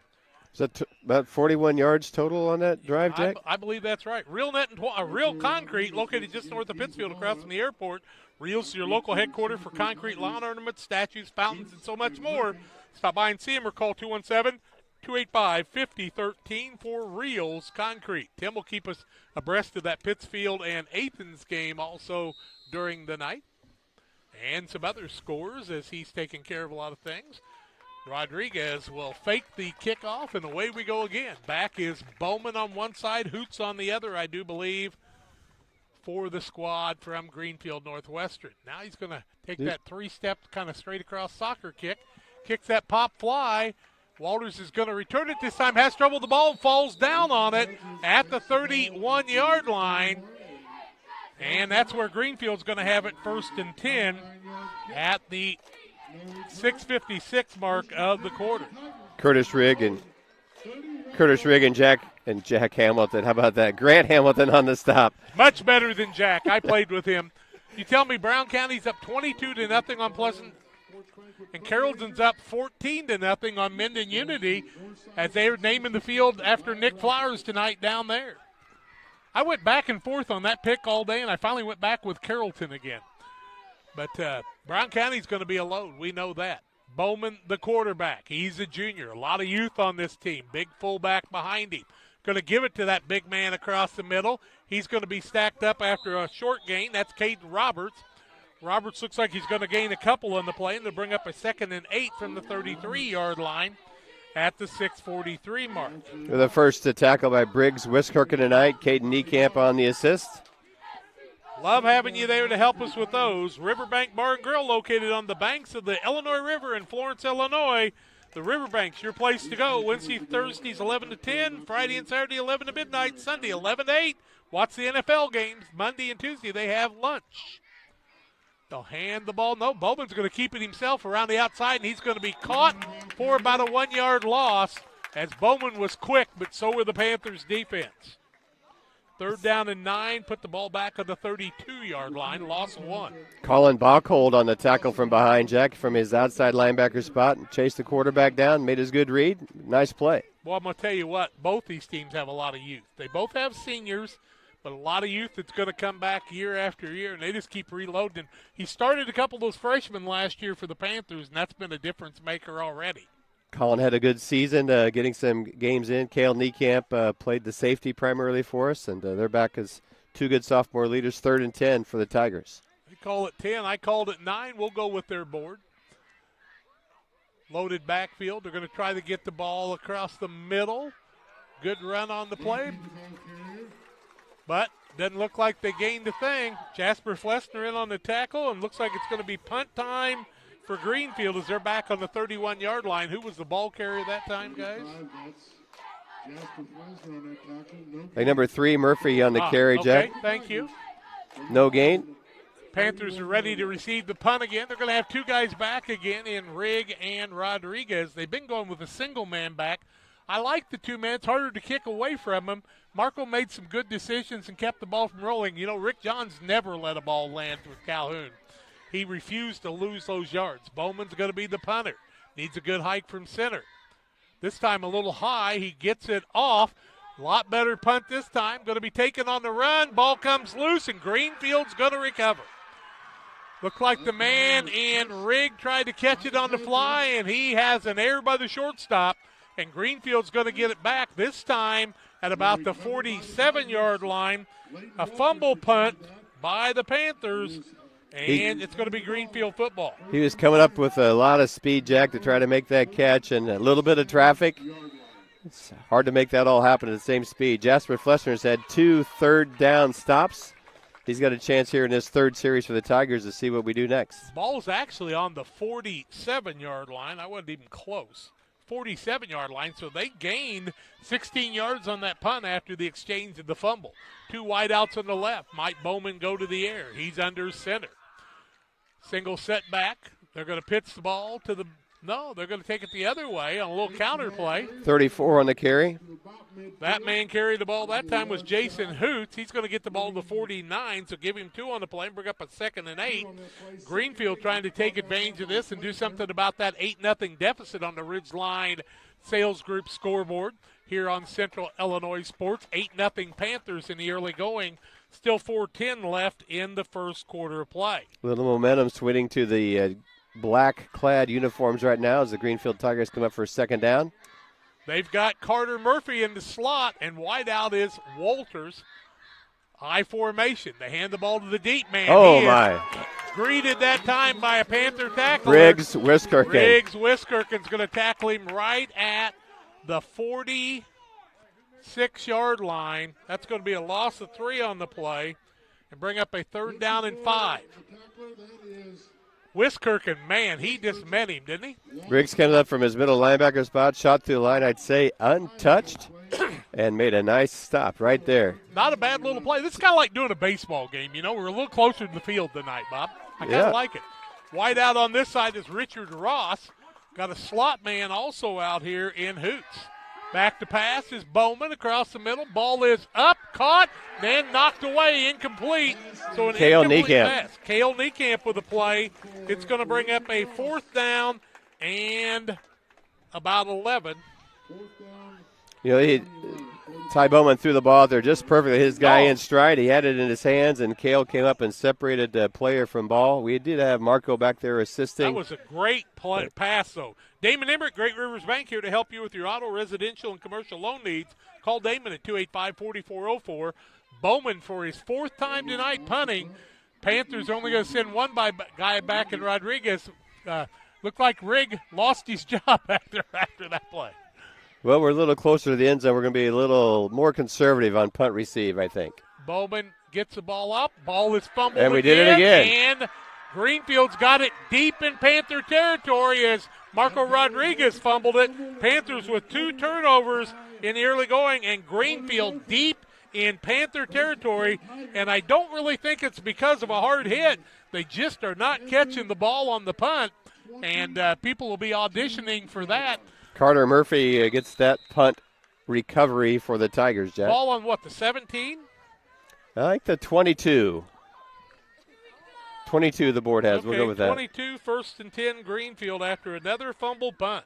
Is that about 41 yards total on that drive, Jack? I believe that's right. Real Concrete, located just north of Pittsfield across from the airport. Reel's your local headquarters for concrete lawn ornaments, statues, fountains, and so much more. Stop by and see him or call 217-285-5013 for Reel's Concrete. Tim will keep us abreast of that Pittsfield and Athens game also during the night. And some other scores as he's taking care of a lot of things. Rodriguez will fake the kickoff, and away we go again. Back is Bowman on one side, Hoots on the other, I do believe, for the squad from Greenfield Northwestern. Now he's going to take that 3-step kind of straight across soccer kick, kicks that pop fly Walters is going to return it this time, has trouble. The ball falls down on it at the 31-yard line. And that's where Greenfield's going to have it 1st and 10 at the 6:56 mark of the quarter. Curtis Rigg and Jack Hamilton. How about that? Grant Hamilton on the stop. Much better than Jack. I played with him. You tell me Brown County's up 22-0 on Pleasant, and Carrollton's up 14-0 on Minden Unity as they are naming the field after Nick Flowers tonight down there. I went back and forth on that pick all day, and I finally went back with Carrollton again. But Brown County's going to be a load. We know that. Bowman, the quarterback. He's a junior. A lot of youth on this team. Big fullback behind him. Going to give it to that big man across the middle. He's going to be stacked up after a short gain. That's Caden Roberts. Roberts looks like he's going to gain a couple on the play, and they'll bring up a 2nd and 8 from the 33-yard line at the 6:43 mark. The first to tackle by Briggs Wiskirken tonight. Caden Niekamp on the assist. Love having you there to help us with those. Riverbank Bar and Grill, located on the banks of the Illinois River in Florence, Illinois. The Riverbank's your place to go. Wednesday, Thursdays 11 to 10, Friday and Saturday 11 to midnight, Sunday 11 to 8. Watch the NFL games. Monday and Tuesday they have lunch. They'll hand the ball. No, Bowman's going to keep it himself around the outside, and he's going to be caught for about a 1-yard loss as Bowman was quick, but so were the Panthers' defense. 3rd down and 9, put the ball back on the 32-yard line, loss of 1. Colin Bachhold on the tackle from behind Jack from his outside linebacker spot and chased the quarterback down, made his good read. Nice play. Well, I'm going to tell you what, both these teams have a lot of youth. They both have seniors, but a lot of youth that's going to come back year after year, and they just keep reloading. He started a couple of those freshmen last year for the Panthers, and that's been a difference maker already. Colin had a good season, getting some games in. Cale Niekamp played the safety primarily for us, and they're back as 2 good sophomore leaders. 3rd and 10 for the Tigers. They call it 10. I called it 9. We'll go with their board. Loaded backfield. They're going to try to get the ball across the middle. Good run on the play. But doesn't look like they gained a thing. Jasper Flessner in on the tackle, and looks like it's going to be punt time for Greenfield as they're back on the 31-yard line. Who was the ball carrier that time, guys? Like number 3, Murphy on the carry, Jack. Okay, thank you. No gain. Panthers are ready to receive the punt again. They're going to have 2 guys back again in Rigg and Rodriguez. They've been going with a single man back. I like the 2 men. It's harder to kick away from them. Marco made some good decisions and kept the ball from rolling. You know, Rick Johns never let a ball land with Calhoun. He refused to lose those yards. Bowman's going to be the punter. Needs a good hike from center. This time a little high. He gets it off. A lot better punt this time. Going to be taken on the run. Ball comes loose, and Greenfield's going to recover. Looked like the man in Rigg tried to catch it on the fly, and he has an error by the shortstop, and Greenfield's going to get it back this time at about the 47-yard line. A fumble punt by the Panthers. And it's going to be Greenfield football. He was coming up with a lot of speed, Jack, to try to make that catch, and a little bit of traffic. It's hard to make that all happen at the same speed. Jasper Flessner's had 2 third down stops. He's got a chance here in this 3rd series for the Tigers to see what we do next. Ball's actually on the 47-yard line. I wasn't even close. 47-yard line, so they gained 16 yards on that punt after the exchange of the fumble. 2 wideouts on the left. Mike Bowman go to the air. He's under center. Single setback. They're going to pitch the ball to the – no, they're going to take it the other way on a little counter play. 34 on the carry. That man carried the ball. That time was Jason Hoots. He's going to get the ball to 49, so give him 2 on the play and bring up a 2nd and 8. Greenfield trying to take advantage of this and do something about that 8-0 deficit on the Ridgeline Sales Group scoreboard here on Central Illinois Sports. 8-0 Panthers in the early going. Still 4:10 left in the first quarter of play. Little momentum swinging to the black-clad uniforms right now as the Greenfield Tigers come up for a 2nd down. They've got Carter Murphy in the slot, and wideout is Walters. High formation. They hand the ball to the deep man. Oh, my. Greeted that time by a Panther tackler. Briggs Wiskirken. Briggs Wiskirken's going to tackle him right at the 46-yard line. That's going to be a loss of 3 on the play and bring up a 3rd down and 5. Wiskirk, and man, he just met him, didn't he? Briggs comes up from his middle linebacker spot, shot through the line, I'd say untouched, and made a nice stop right there. Not a bad little play. This is kind of like doing a baseball game, you know. We're a little closer to the field tonight, Bob. I kind of like it. Wide out on this side is Richard Ross. Got a slot man also out here in Hoots. Back to pass is Bowman across the middle. Ball is up, caught, then knocked away, incomplete. So an Cale incomplete Niekamp. pass. Cale Niekamp with a play. It's going to bring up a 4th down and about 11. You know, Ty Bowman threw the ball out there just perfectly. His guy in stride. He had it in his hands, and Cale came up and separated the player from ball. We did have Marco back there assisting. That was a great pass, though. Damon Emmerich, Great Rivers Bank, here to help you with your auto, residential, and commercial loan needs. Call Damon at 285-4404. Bowman for his 4th time tonight punting. Panthers only going to send one guy back in Rodriguez. Looked like Rigg lost his job after that play. Well, we're a little closer to the end zone. We're going to be a little more conservative on punt receive, I think. Bowman gets the ball up. Ball is fumbled And we did it again. And Greenfield's got it deep in Panther territory as Marco Rodriguez fumbled it. Panthers with 2 turnovers in the early going, and Greenfield deep in Panther territory. And I don't really think it's because of a hard hit. They just are not catching the ball on the punt, and people will be auditioning for that. Carter Murphy gets that punt recovery for the Tigers, Jack. Ball on what, the 17? I like the 22. 22 the board has. Okay, We'll go with that. 22, 1st and 10, Greenfield after another fumble punt.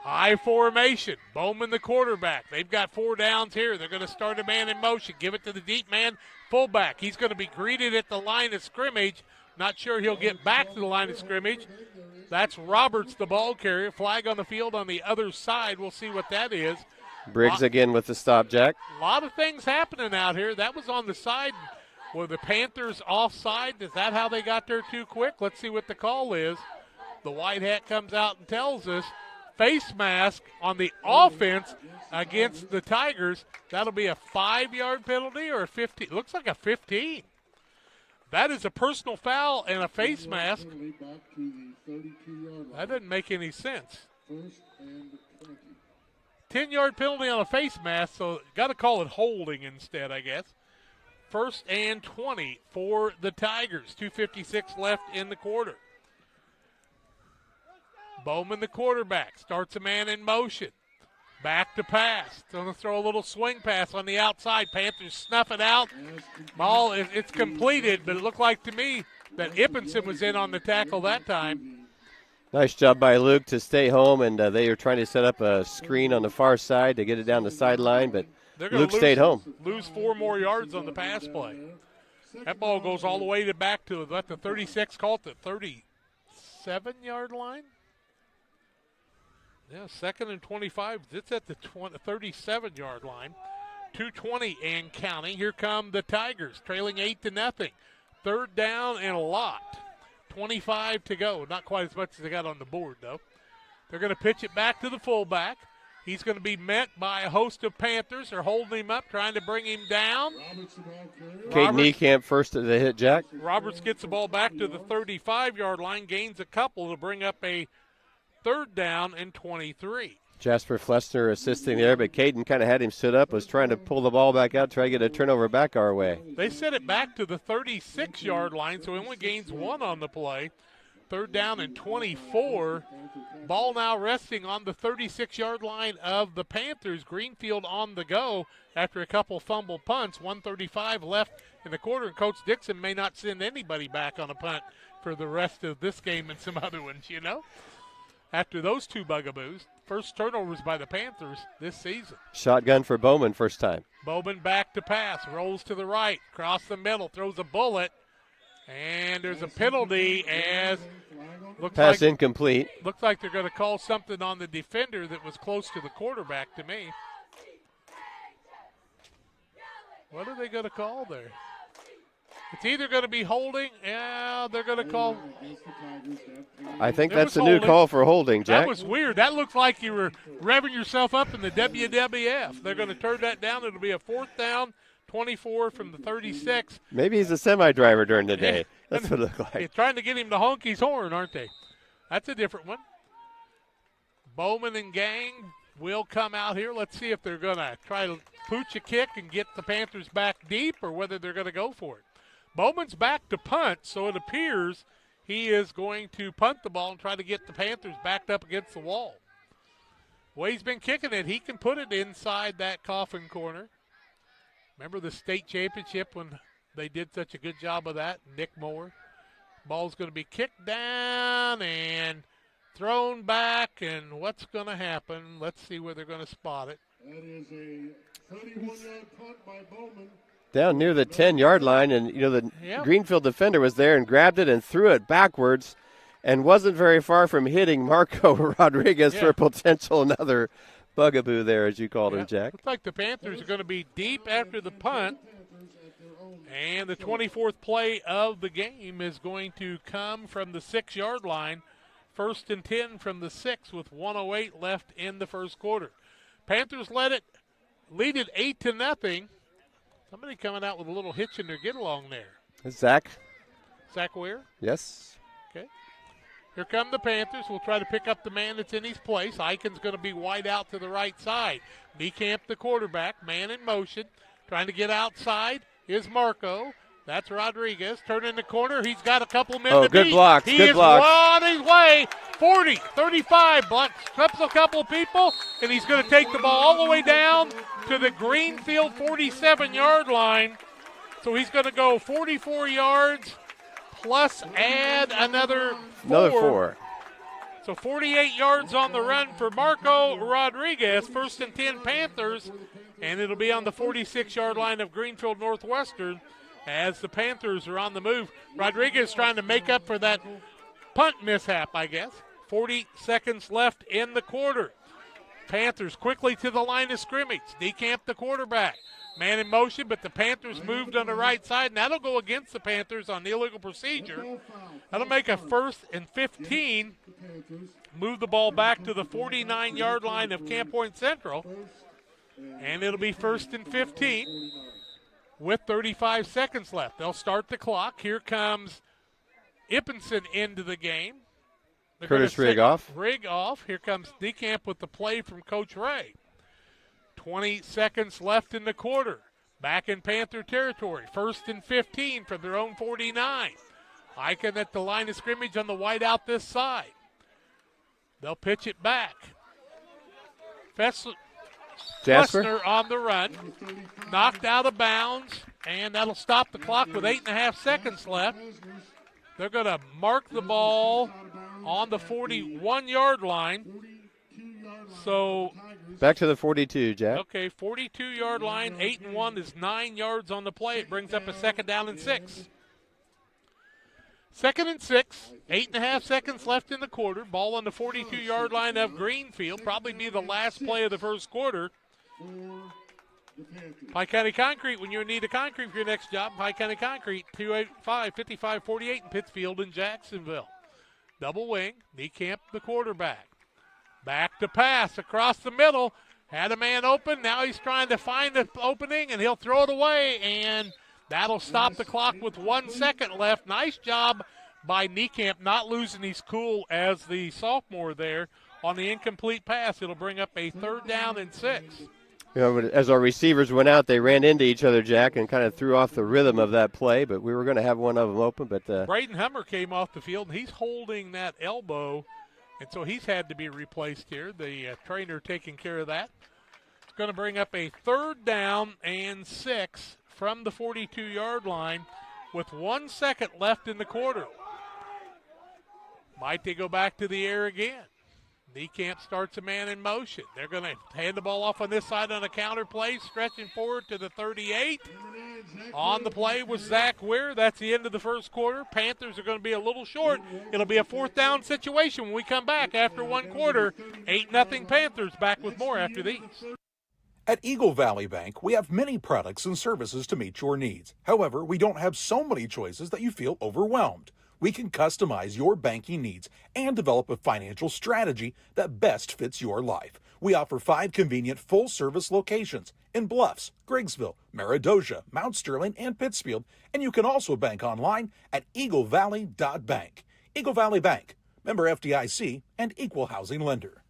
High formation. Bowman the quarterback. They've got 4 downs here. They're going to start a man in motion. Give it to the deep man, fullback. He's going to be greeted at the line of scrimmage. Not sure he'll get back to the line of scrimmage. That's Roberts, the ball carrier. Flag on the field on the other side. We'll see what that is. Briggs again with the stop, Jack. A lot of things happening out here. That was on the side. Were the Panthers offside? Is that how they got there too quick? Let's see what the call is. The white hat comes out and tells us face mask on the offense against the Tigers. That'll be a 5-yard penalty or a 15. Looks like a 15. That is a personal foul and a face mask. That doesn't make any sense. 10-yard penalty on a face mask, so got to call it holding instead, I guess. 1st and 20 for the Tigers. 2:56 left in the quarter. Bowman, the quarterback, starts a man in motion. Back to pass. Going to throw a little swing pass on the outside. Panthers snuff it out. Ball, it's completed, but it looked like to me that Ippenson was in on the tackle that time. Nice job by Luke to stay home, and they are trying to set up a screen on the far side to get it down the sideline, but Luke stayed home. Lose 4 more yards on the pass play. That ball goes all the way back to the 36, call it the 37-yard line. Yeah, 2nd and 25. It's at the 37-yard line. 2:20 and counting. Here come the Tigers, trailing 8-0. 3rd down and a lot. 25 to go. Not quite as much as they got on the board, though. They're going to pitch it back to the fullback. He's going to be met by a host of Panthers. They're holding him up, trying to bring him down. Kate Niekamp first to the hit, Jack. Roberts gets the ball back to the 35-yard line, gains a couple to bring up a 3rd down and 23. Jasper Flessner assisting there, but Caden kind of had him stood up, was trying to pull the ball back out, try to get a turnover back our way. They set it back to the 36-yard line, so he only gains 1 on the play. 3rd down and 24. Ball now resting on the 36-yard line of the Panthers. Greenfield on the go after a couple fumble punts. 1:35 left in the quarter, and Coach Dixon may not send anybody back on a punt for the rest of this game and some other ones, you know. After those 2 bugaboos, first turnovers by the Panthers this season. Shotgun for Bowman first time. Bowman back to pass, rolls to the right, across the middle, throws a bullet, and there's a penalty as pass incomplete. Looks like they're going to call something on the defender that was close to the quarterback to me. What are they going to call there? It's either going to be holding. Yeah, they're going to call. I think that's a new call for holding, Jack. That was weird. That looked like you were revving yourself up in the WWF. They're going to turn that down. It'll be a 4th down 24 from the 36. Maybe he's a semi-driver during the day. That's what it looked like. They're trying to get him to honk his horn, aren't they? That's a different one. Bowman and gang will come out here. Let's see if they're going to try to pooch a kick and get the Panthers back deep or whether they're going to go for it. Bowman's back to punt, so it appears he is going to punt the ball and try to get the Panthers backed up against the wall. The way he's been kicking it, he can put it inside that coffin corner. Remember the state championship when they did such a good job of that? Nick Moore. Ball's going to be kicked down and thrown back, and what's going to happen? Let's see where they're going to spot it. That is a 31-yard punt by Bowman. Down near the 10-yard line, and the Greenfield defender was there and grabbed it and threw it backwards and wasn't very far from hitting Marco Rodriguez for potential another bugaboo there, as you called him, Jack. Looks like the Panthers are going to be deep after the punt, and the 24th play of the game is going to come from the 6-yard line. 1st and 10 from the 6 with 1:08 left in the first quarter. Panthers lead it 8-0. Somebody coming out with a little hitch in their get-along there. Zach Weir? Yes. Okay. Here come the Panthers. We'll try to pick up the man that's in his place. Eichen's going to be wide out to the right side. Niekamp, the quarterback, man in motion. Trying to get outside is Marco. That's Rodriguez. Turning the corner. He's got a couple men to good beat. blocks. He good is blocks. on his way. 40, 35, clips a couple of people, and he's going to take the ball all the way down to the Greenfield 47-yard line. So he's going to go 44 yards plus add another 4. So 48 yards on the run for Marco Rodriguez. 1st and 10 Panthers, and it'll be on the 46-yard line of Greenfield Northwestern as the Panthers are on the move. Rodriguez trying to make up for that punt mishap, I guess. 40 seconds left in the quarter. Panthers quickly to the line of scrimmage. Niekamp, the quarterback. Man in motion, but the Panthers moved on the right side, and that'll go against the Panthers on the illegal procedure. That'll make a 1st and 15. Move the ball back to the 49-yard line of Camp Point Central, and it'll be 1st and 15 with 35 seconds left. They'll start the clock. Here comes Ippenson into the game. Curtis Rigg off. Rigg off. Here comes Niekamp with the play from Coach Ray. 20 seconds left in the quarter. Back in Panther territory. 1st and 15 from their own 49. Eichen at the line of scrimmage on the wide out this side. They'll pitch it back. Fessler on the run. Knocked out of bounds, and that'll stop the clock with 8.5 seconds left. They're going to mark the ball on the 41-yard line. So back to the 42, Jack. Okay, 42-yard line, 8-1 is 9 yards on the play. It brings up a 2nd down and 6. 2nd and 6, 8.5 seconds left in the quarter. Ball on the 42-yard line of Greenfield. Probably be the last play of the first quarter. Pike County Concrete, when you need a concrete for your next job, Pike County Concrete, 285-5548 in Pittsfield and Jacksonville. Double wing, Niekamp, the quarterback. Back to pass across the middle. Had a man open. Now he's trying to find the opening, and he'll throw it away, and that'll stop the clock with 1 second left. Nice job by Niekamp, not losing his cool as the sophomore there on the incomplete pass. It'll bring up a 3rd down and 6. As our receivers went out, they ran into each other, Jack, and kind of threw off the rhythm of that play, but we were going to have one of them open. But Braden Hummer came off the field, and he's holding that elbow, and so he's had to be replaced here. The trainer taking care of that. It's going to bring up a 3rd down and 6 from the 42-yard line with 1 second left in the quarter. Might they go back to the air again? Niekamp starts a man in motion. They're going to hand the ball off on this side on a counter play, stretching forward to the 38. On the play was Zach Weir. That's the end of the first quarter. Panthers are going to be a little short. It'll be a 4th down situation when we come back after 1 quarter. 8-0 Panthers. Back with more after these. At Eagle Valley Bank, we have many products and services to meet your needs. However, we don't have so many choices that you feel overwhelmed. We can customize your banking needs and develop a financial strategy that best fits your life. We offer 5 convenient full-service locations in Bluffs, Griggsville, Maridosia, Mount Sterling, and Pittsfield, and you can also bank online at eaglevalley.bank. Eagle Valley Bank, member FDIC, and equal housing lender.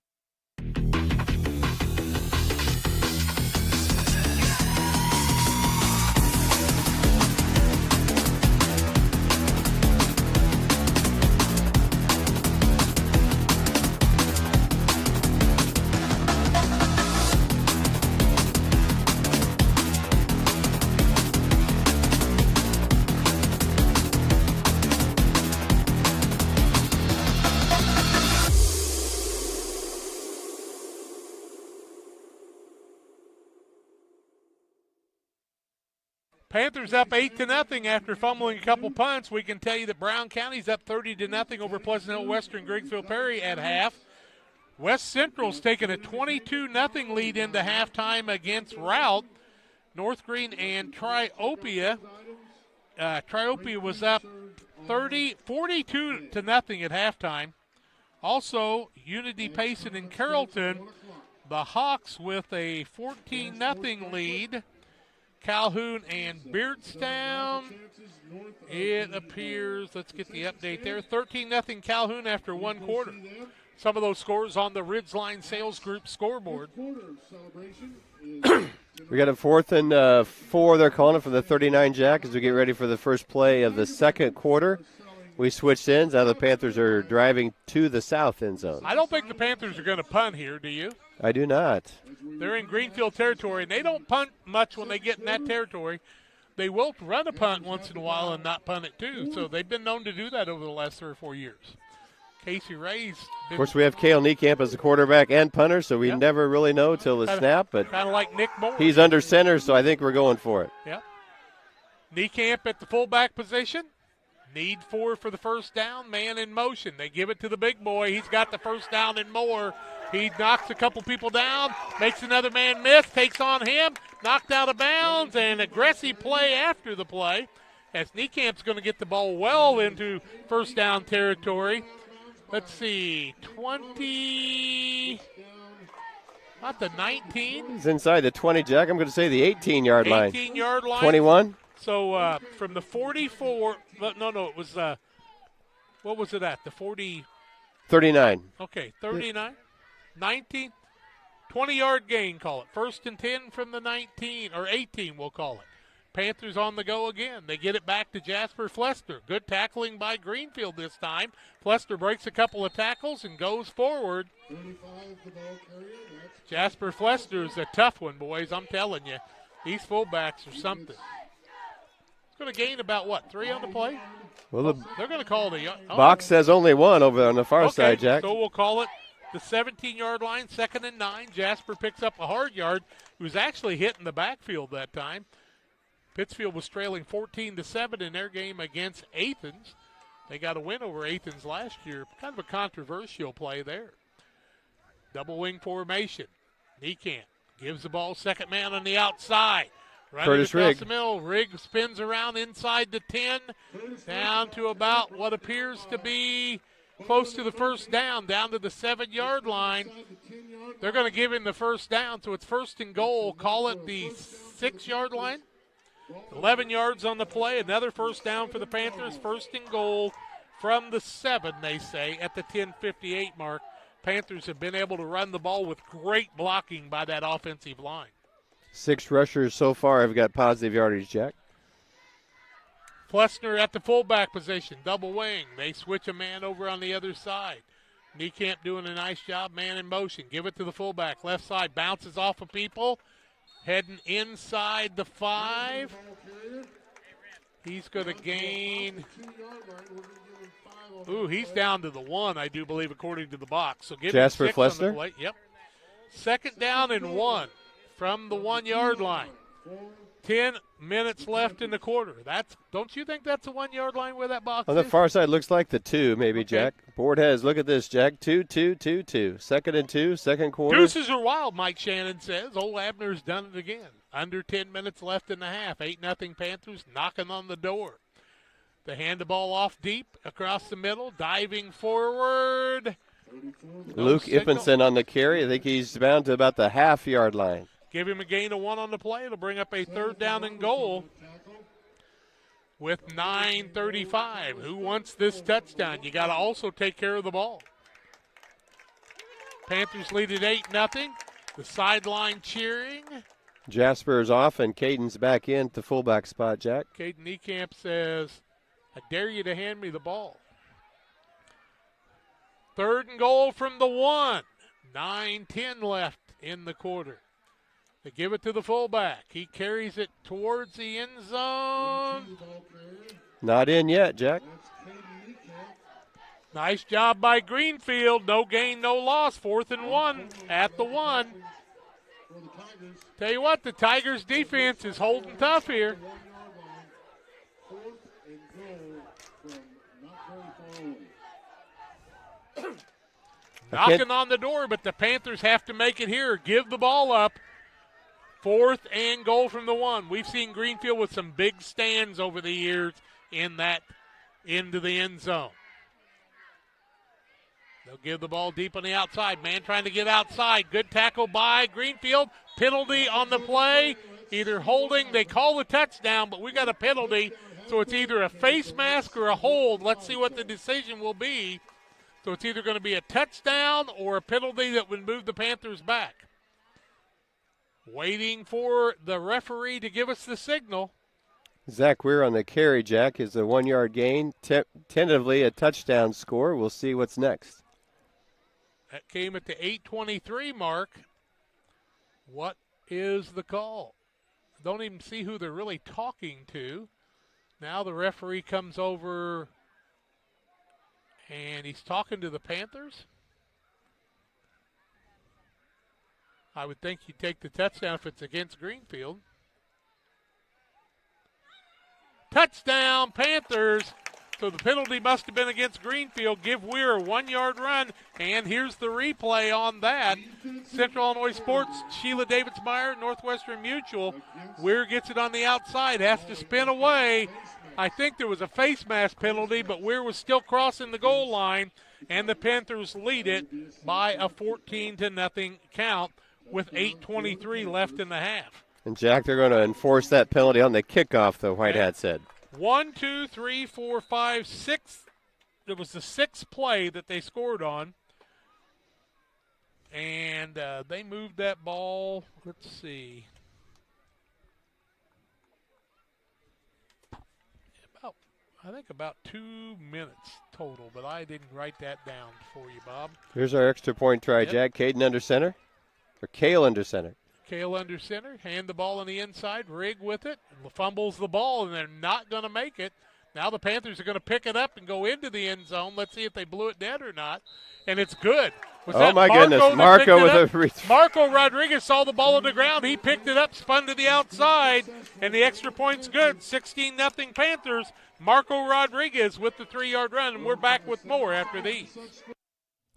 Panthers up 8-0 after fumbling a couple punts. We can tell you that Brown County's up 30-0 over Pleasant Hill Western Griggsville Perry at half. West Central's taken a 22-0 lead into halftime against Route. North Green and Triopia. Triopia was up 42-0 at halftime. Also, Unity Payson and Carrollton, the Hawks with a 14-0 lead. Calhoun and Beardstown, it appears, let's get the update there, 13-0 Calhoun after one quarter. Some of those scores on the Ridgeline Sales Group scoreboard. We got a 4th and 4, they're calling it, from the 39 Jack as we get ready for the first play of the second quarter. We switched ends. Now the Panthers are driving to the south end zone. I don't think the Panthers are going to punt here, do you? I do not. They're in Greenfield territory, and they don't punt much when they get in that territory. They will run a punt once in a while and not punt it too, so they've been known to do that over the last 3 or 4 years. Casey Ray's been, of course, we have Cale Niekamp as the quarterback and punter, so we never really know till the snap, but kind of like Nick Moore. He's under center, so I think we're going for it. Yep. Niekamp at the fullback position. Need for the first down. Man in motion. They give it to the big boy. He's got the first down and more. He knocks a couple people down, makes another man miss, takes on him, knocked out of bounds, and aggressive play after the play as Niekamp's going to get the ball well into first down territory. Let's see, 20, not the 19. He's inside the 20, Jack. I'm going to say the 18-yard line. 18-yard line. 21. So from the 44, no, it was, what was it at? The 40. 39. Okay, 39. 19, 20-yard gain, call it. 1st and 10 from the 19, or 18 we'll call it. Panthers on the go again. They get it back to Jasper Flester. Good tackling by Greenfield this time. Flester breaks a couple of tackles and goes forward. Jasper Flester is a tough one, boys. I'm telling you. These fullbacks are something. It's going to gain about, 3 on the play? Well, they're going to call it a box says only 1 over on the far side, Jack. So we'll call it the 17-yard line, 2nd and 9. Jasper picks up a hard yard. He was actually hitting the backfield that time. Pittsfield was trailing 14-7 in their game against Athens. They got a win over Athens last year. Kind of a controversial play there. Double wing formation. Niekamp gives the ball, second man on the outside. Running Curtis across Rigg. the middle. Rigg spins around inside the 10, down to about what appears to be close to the first down to the 7-yard line. They're going to give him the first down, so it's 1st and goal. Call it the 6-yard line. 11 yards on the play. Another first down for the Panthers. 1st and goal from the 7, they say, at the 10:58 mark. Panthers have been able to run the ball with great blocking by that offensive line. 6 rushers so far have got positive yardage, Jack. Flessner at the fullback position, double wing. They switch a man over on the other side. Niekamp doing a nice job, man in motion. Give it to the fullback, left side, bounces off of people. Heading inside the 5. He's going to gain. He's down to the 1, I do believe, according to the box. So give Jasper him 6 on the Flessner? play. Yep. 2nd down and 1 from the 1-yard line. 10 minutes left in the quarter. Don't you think that's a 1-yard line where that box On the is? far side, looks like the 2, maybe, Jack. Board has, look at this, Jack. 2, 2, 2, 2. 2nd and 2, second quarter. Deuces are wild, Mike Shannon says. Old Abner's done it again. Under 10 minutes left in the half. 8-0 Panthers knocking on the door. They hand the ball off deep across the middle, diving forward. Luke Ippenson on the carry. I think he's bound to about the half-yard line. Give him a gain of 1 on the play. It'll bring up a 3rd down and goal with 9:35. Who wants this touchdown? You got to also take care of the ball. Panthers lead at 8-0. The sideline cheering. Jasper's off and Caden's back in to fullback spot, Jack. Caden Niekamp says, I dare you to hand me the ball. 3rd and goal from the 1. 9:10 left in the quarter. They give it to the fullback. He carries it towards the end zone. Not in yet, Jack. Nice job by Greenfield. No gain, no loss. 4th and 1 at the 1. Tell you what, the Tigers defense is holding tough here. Knocking on the door, but the Panthers have to make it here. Give the ball up. 4th and goal from the 1. We've seen Greenfield with some big stands over the years in that into the end zone. They'll give the ball deep on the outside. Man trying to get outside. Good tackle by Greenfield. Penalty on the play. Either holding, they call the touchdown, but we got a penalty. So it's either a face mask or a hold. Let's see what the decision will be. So it's either going to be a touchdown or a penalty that would move the Panthers back. Waiting for the referee to give us the signal. Zach Weir on the carry, Jack, is a 1-yard gain. Tentatively a touchdown score. We'll see what's next. That came at the 8:23 mark. What is the call? Don't even see who they're really talking to. Now the referee comes over and he's talking to the Panthers. I would think you take the touchdown if it's against Greenfield. Touchdown, Panthers. So the penalty must have been against Greenfield. Give Weir a 1-yard run, and here's the replay on that. Central Illinois Sports, Sheila Davids-Meyer, Northwestern Mutual. Weir gets it on the outside, has to spin away. I think there was a face mask penalty, but Weir was still crossing the goal line, and the Panthers lead it by a 14-0 count with 8:23 left in the half. And, Jack, they're going to enforce that penalty on the kickoff, the Whitehat said. 1, 2, 3, 4, 5, 6. It was the 6th play that they scored on. And they moved that ball, let's see, about 2 minutes total, but I didn't write that down for you, Bob. Here's our extra point try, Jack. Caden under center, or Cale under center. Cale under center, hand the ball on the inside, Rig with it, fumbles the ball, and they're not going to make it. Now the Panthers are going to pick it up and go into the end zone. Let's see if they blew it dead or not. And it's good. Oh, my goodness. Marco with a reach. Marco Rodriguez saw the ball on the ground. He picked it up, spun to the outside, and the extra point's good. 16-0 Panthers. Marco Rodriguez with the 3-yard run, and we're back with more after these.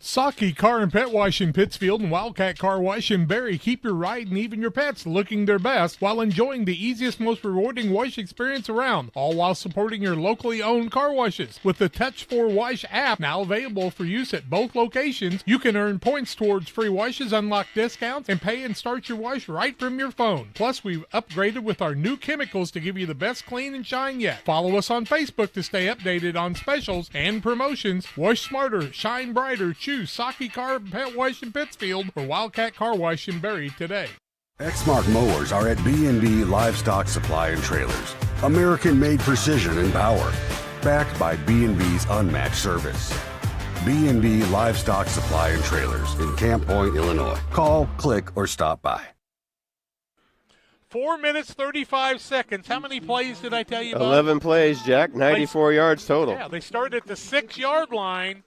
Saki Car and Pet Wash in Pittsfield and Wildcat Car Wash in Barry keep your ride and even your pets looking their best while enjoying the easiest, most rewarding wash experience around, all while supporting your locally owned car washes. With the Touch4 Wash app now available for use at both locations, you can earn points towards free washes, unlock discounts, and pay and start your wash right from your phone. Plus, we've upgraded with our new chemicals to give you the best clean and shine yet. Follow us on Facebook to stay updated on specials and promotions. Wash smarter, shine brighter, choose Saki Car and Pet Wash in Pittsfield or Wildcat Car Wash in Barry today. Exmark mowers are at B&B Livestock Supply and Trailers. American-made precision and power. Backed by B&B's unmatched service. B&B Livestock Supply and Trailers in Camp Point, Illinois. Call, click, or stop by. 4 minutes, 35 seconds. How many plays did I tell you about? 11 plays, Jack. 94 yards total. Yeah, they started at the 6-yard line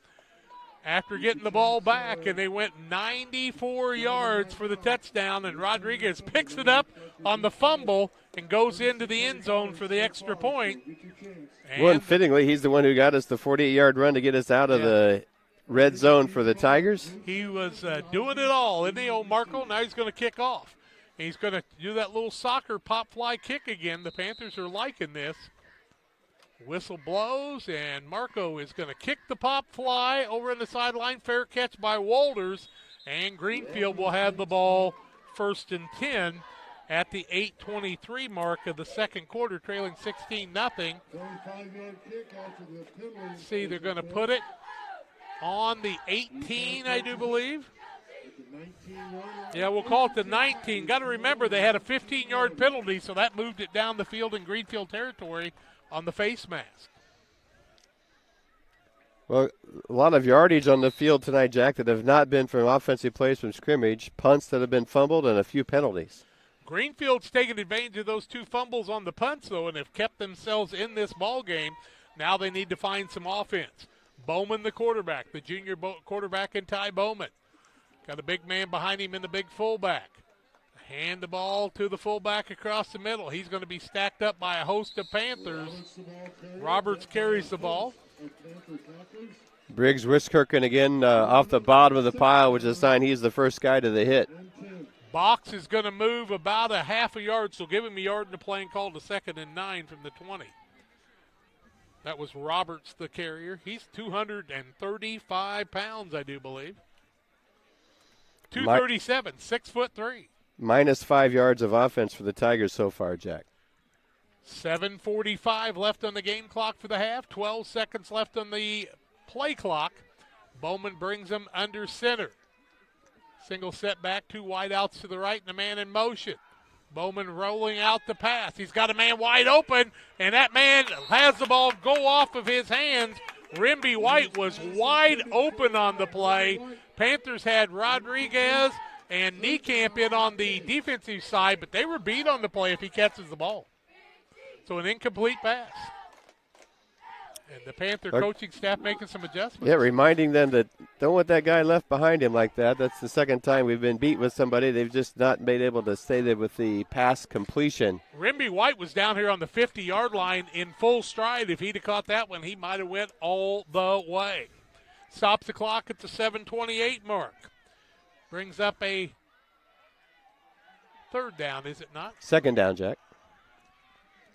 after getting the ball back, and they went 94 yards for the touchdown, and Rodriguez picks it up on the fumble and goes into the end zone for the extra point. Well, fittingly, he's the one who got us the 48-yard run to get us out of the red zone for the Tigers. He was doing it all, isn't he, old Marco? Now he's going to kick off. He's going to do that little soccer pop-fly kick again. The Panthers are liking this. Whistle blows, and Marco is going to kick the pop fly over in the sideline. Fair catch by Walters, and Greenfield will have the ball first and 10 at the 8:23 mark of the second quarter, trailing 16-0. See, they're going to put it on the 18, I do believe. Yeah, we'll call it the 19. Got to remember they had a 15-yard penalty, so that moved it down the field in Greenfield territory on the face mask. Well, a lot of yardage on the field tonight, Jack, that have not been from offensive plays from scrimmage, punts that have been fumbled, and a few penalties. Greenfield's taken advantage of those 2 fumbles on the punts, though, and have kept themselves in this ball game. Now they need to find some offense. Bowman, the quarterback, the junior quarterback in Ty Bowman. Got a big man behind him in the big fullback. Hand the ball to the fullback across the middle. He's going to be stacked up by a host of Panthers. Roberts carries the ball. Briggs Wiskirchen again off the bottom of the pile, which is a sign he's the first guy to the hit. Box is going to move about a half a yard, so give him a yard in the play and call it a 2nd and 9 from the 20. That was Roberts, the carrier. He's 235 pounds, I do believe. 237, 6'3". Minus 5 yards of offense for the Tigers so far, Jack. 7:45 left on the game clock for the half. 12 seconds left on the play clock. Bowman brings them under center. Single setback, 2 wideouts to the right, and a man in motion. Bowman rolling out the pass. He's got a man wide open, and that man has the ball go off of his hands. Rimby White was wide open on the play. Panthers had Rodriguez and Niekamp in on the defensive side, but they were beat on the play if he catches the ball. So an incomplete pass. And the Panther coaching staff making some adjustments. Yeah, reminding them that don't want that guy left behind him like that. That's the second time we've been beat with somebody. They've just not been able to stay there with the pass completion. Rimby White was down here on the 50-yard line in full stride. If he'd have caught that one, he might have went all the way. Stops the clock at the 7:28 mark. Brings up a 3rd down, is it not? 2nd down, Jack.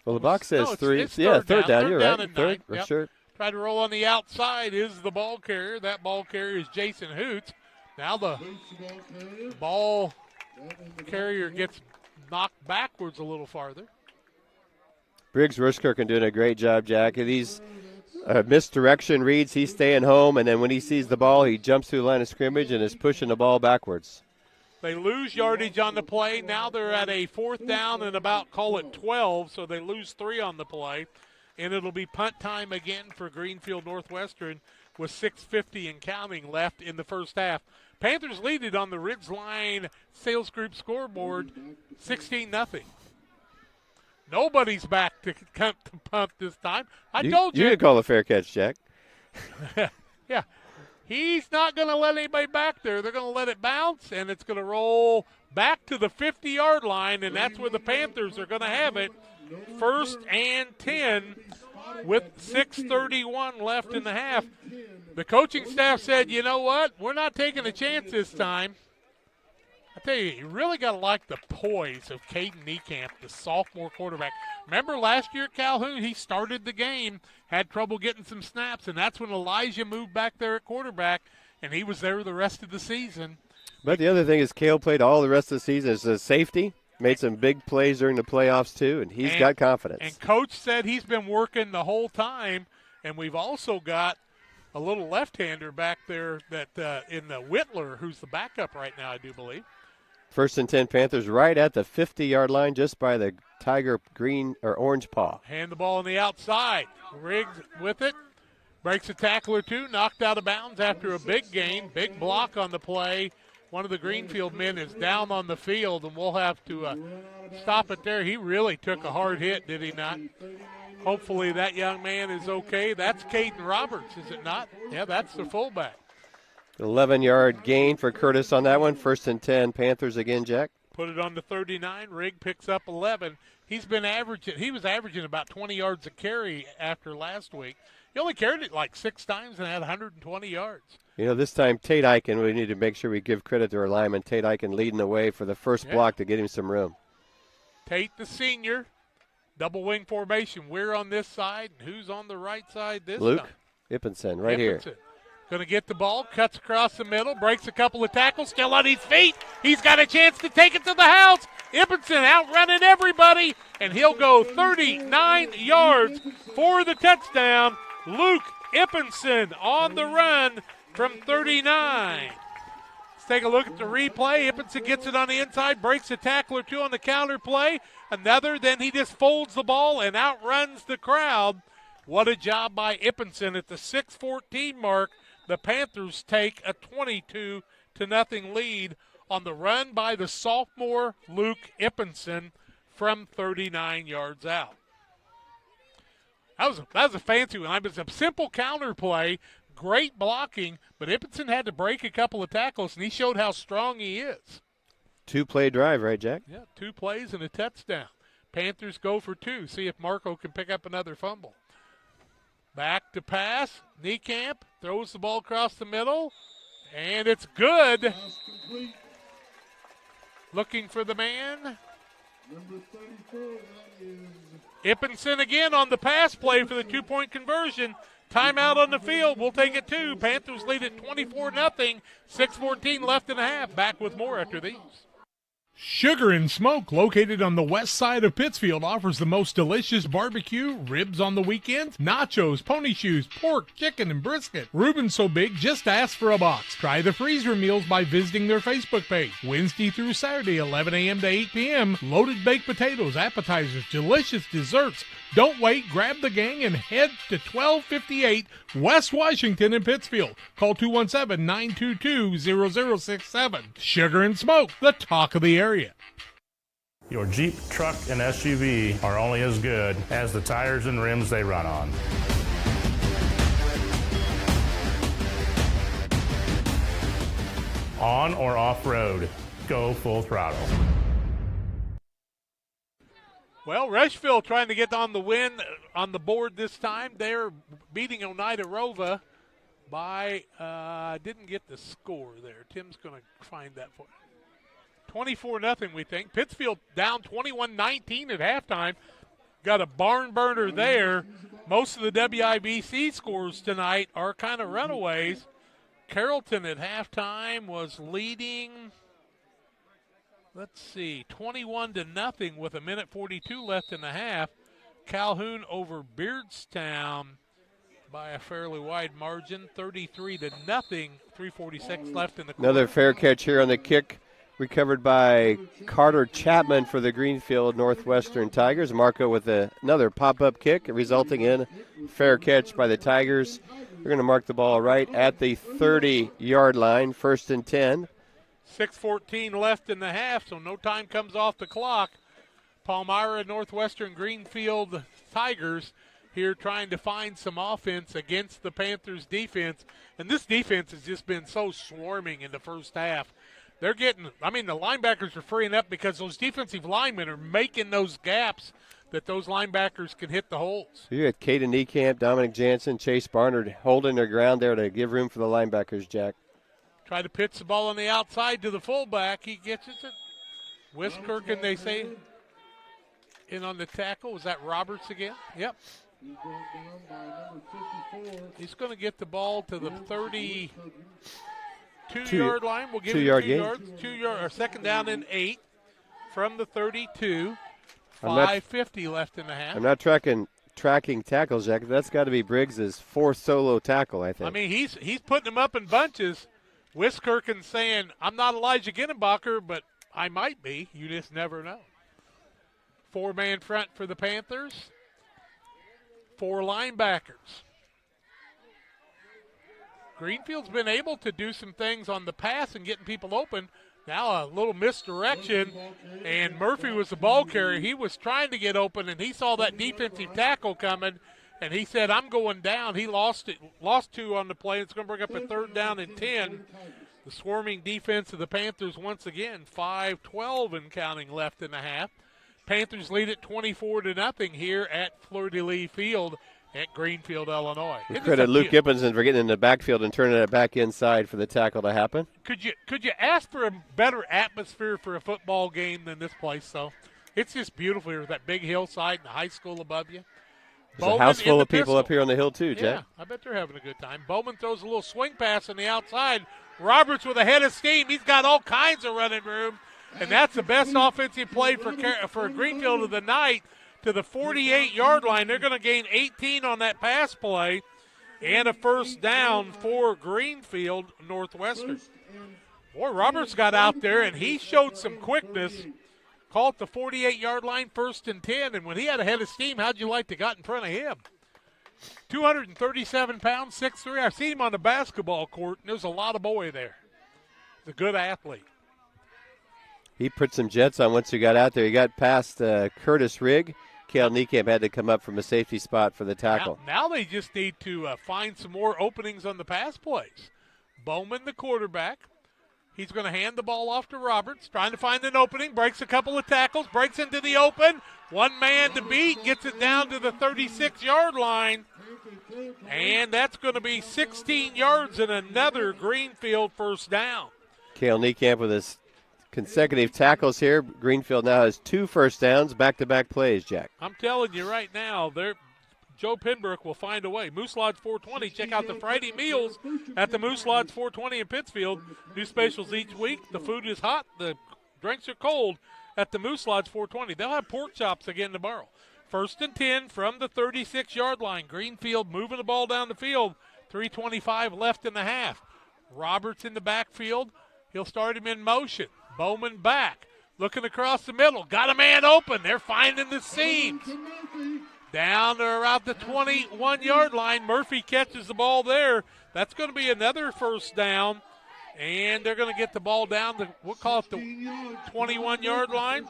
Well, the box says no, 3. It's yeah, third down. Third You're down right. and 3rd, 9. Yep. sure. Try to roll on the outside is the ball carrier. That ball carrier is Jason Hoots. Now the ball carrier gets knocked backwards a little farther. Briggs Rushkirk doing a great job, Jack. These misdirection reads, he's staying home, and then when he sees the ball, he jumps through the line of scrimmage and is pushing the ball backwards. They lose yardage on the play. Now they're at a 4th down and about, call it 12, so they lose 3 on the play. And it'll be punt time again for Greenfield Northwestern with 6:50 and counting left in the first half. Panthers lead it on the Ridgeline Sales Group scoreboard, 16-0. Nobody's back to punt this time. I told you. You could call a fair catch, Jack. Yeah. He's not going to let anybody back there. They're going to let it bounce, and it's going to roll back to the 50-yard line, and that's where the Panthers are going to have it. 1st and 10 with 6:31 left in the half. The coaching staff said, you know what, we're not taking a chance this time. I tell you really got to like the poise of Caden Niekamp, the sophomore quarterback. Remember last year at Calhoun, he started the game, had trouble getting some snaps, and that's when Elijah moved back there at quarterback, and he was there the rest of the season. But the other thing is Cale played all the rest of the season as a safety, made some big plays during the playoffs too, and he's got confidence. And Coach said he's been working the whole time, and we've also got a little left-hander back there that in the Whitler, who's the backup right now, I do believe. 1st and 10 Panthers right at the 50-yard line just by the Tiger green or orange paw. Hand the ball on the outside. Riggs with it. Breaks a tackle or two. Knocked out of bounds after a big gain. Big block on the play. One of the Greenfield men is down on the field, and we'll have to stop it there. He really took a hard hit, did he not? Hopefully that young man is okay. That's Caden Roberts, is it not? Yeah, that's the fullback. 11-yard gain for Curtis on that one. 1st and 10 Panthers again, Jack. Put it on the 39. Rigg picks up 11. He was averaging about 20 yards a carry after last week. He only carried it like 6 times and had 120 yards. You know, this time Tate Eichen, we need to make sure we give credit to our lineman. Tate Eichen leading the way for the first block to get him some room. Tate, the senior, double wing formation. We're on this side, and who's on the right side this Luke time? Ippenson right here. Going to get the ball, cuts across the middle, breaks a couple of tackles, still on his feet. He's got a chance to take it to the house. Ippenson outrunning everybody, and he'll go 39 yards for the touchdown. Luke Ippenson on the run from 39. Let's take a look at the replay. Ippenson gets it on the inside, breaks a tackle or two on the counter play. Another, then he just folds the ball and outruns the crowd. What a job by Ippenson at the 6:14 mark. The Panthers take a 22-0 lead on the run by the sophomore Luke Ippenson from 39 yards out. That was a fancy one. It was a simple counter play, great blocking, but Ippenson had to break a couple of tackles, and he showed how strong he is. 2-play drive, right, Jack? Yeah, 2 plays and a touchdown. Panthers go for 2. See if Marco can pick up another fumble. Back to pass. Niekamp throws the ball across the middle, and it's good. Looking for the man. Number 34, that is Ippenson again on the pass play for the 2-point conversion. Timeout on the field. We'll take it 2. Panthers lead at 24-0. 6:14 left in the half. Back with more after these. Sugar and Smoke, located on the west side of Pittsfield, offers the most delicious barbecue, ribs on the weekends, nachos, pony shoes, pork, chicken, and brisket. Reuben's so big, just ask for a box. Try the freezer meals by visiting their Facebook page. Wednesday through Saturday, 11 a.m. to 8 p.m. Loaded baked potatoes, appetizers, delicious desserts. Don't wait, grab the gang and head to 1258 West Washington in Pittsfield. Call 217-922-0067. Sugar and Smoke, the talk of the area. Your Jeep, truck, and SUV are only as good as the tires and rims they run on. On or off-road, go full throttle. Well, Rushville trying to get on the win on the board this time. They're beating Oneida Rova by, didn't get the score there. Tim's going to find that for you. 24-0, we think. Pittsfield down 21-19 at halftime. Got a barn burner there. Most of the WIBC scores tonight are kind of runaways. Carrollton at halftime was leading, let's see, 21-0 with 1:42 left in the half. Calhoun over Beardstown by a fairly wide margin, 33-0, 3:46 left in the quarter. Another fair catch here on the kick, recovered by Carter Chapman for the Greenfield Northwestern Tigers. Marco with another pop-up kick, resulting in fair catch by the Tigers. They're going to mark the ball right at the 30-yard line, 1st and 10. 6:14 left in the half, so no time comes off the clock. Palmyra, Northwestern, Greenfield Tigers here trying to find some offense against the Panthers' defense. And this defense has just been so swarming in the first half. They're getting, the linebackers are freeing up because those defensive linemen are making those gaps that those linebackers can hit the holes. So you had Caden Niekamp, Dominic Jansen, Chase Barnard holding their ground there to give room for the linebackers, Jack. Try to pitch the ball on the outside to the fullback. He gets it. Wiskirk, they say, in on the tackle. Was that Roberts again? Yep. He's going to get the ball to the 32-yard line. We'll give him 2 yards. 2 yard, or 2nd down and 8 from the 32. 5:50 left in the half. I'm not tracking tackles, Jack. That's got to be Briggs' 4th solo tackle, I think. He's putting them up in bunches. Wiskirk saying, I'm not Elijah Ginnenbacher, but I might be. You just never know. 4-man front for the Panthers. 4 linebackers. Greenfield's been able to do some things on the pass and getting people open. Now a little misdirection, and Murphy was the ball carrier. He was trying to get open, and he saw that defensive tackle coming, and he said, I'm going down. He lost 2 on the play. It's going to bring up a 3rd down and 10. The swarming defense of the Panthers once again, 5:12 and counting left in the half. Panthers lead at 24-0 here at Fleur-de-Lis Field at Greenfield, Illinois. Credit Luke Ippenson for getting in the backfield and turning it back inside for the tackle to happen. Could you ask for a better atmosphere for a football game than this place, though? It's just beautiful here with that big hillside and the high school above you. There's a house full of people up here on the hill, too, Jack. Yeah, I bet they're having a good time. Bowman throws a little swing pass on the outside. Roberts with a head of steam. He's got all kinds of running room, and that's the best offensive play for Greenfield of the night to the 48-yard line. They're going to gain 18 on that pass play and a first down for Greenfield Northwestern. Boy, Roberts got out there, and he showed some quickness. Called the 48-yard line, 1st and 10, and when he had a head of steam, how'd you like to got in front of him? 237 pounds, 6'3". I've seen him on the basketball court, and there's a lot of boy there. He's a good athlete. He put some jets on once he got out there. He got past Curtis Rigg. Cale Niekamp had to come up from a safety spot for the tackle. Now they just need to find some more openings on the pass plays. Bowman, the quarterback. He's going to hand the ball off to Roberts, trying to find an opening, breaks a couple of tackles, breaks into the open. One man to beat, gets it down to the 36-yard line. And that's going to be 16 yards and another Greenfield first down. Cale Niekamp with his consecutive tackles here. Greenfield now has 2 first downs, back-to-back plays, Jack. I'm telling you right now, Joe Pinbrook will find a way. Moose Lodge 420. Check out the Friday meals at the Moose Lodge 420 in Pittsfield. New specials each week. The food is hot. The drinks are cold at the Moose Lodge 420. They'll have pork chops again tomorrow. 1st and 10 from the 36-yard line. Greenfield moving the ball down the field. 3:25 left in the half. Roberts in the backfield. He'll start him in motion. Bowman back. Looking across the middle. Got a man open. They're finding the seams. Down to around the 21-yard line. Murphy catches the ball there. That's going to be another first down. And they're going to get the ball down to, we'll call it the 21-yard line.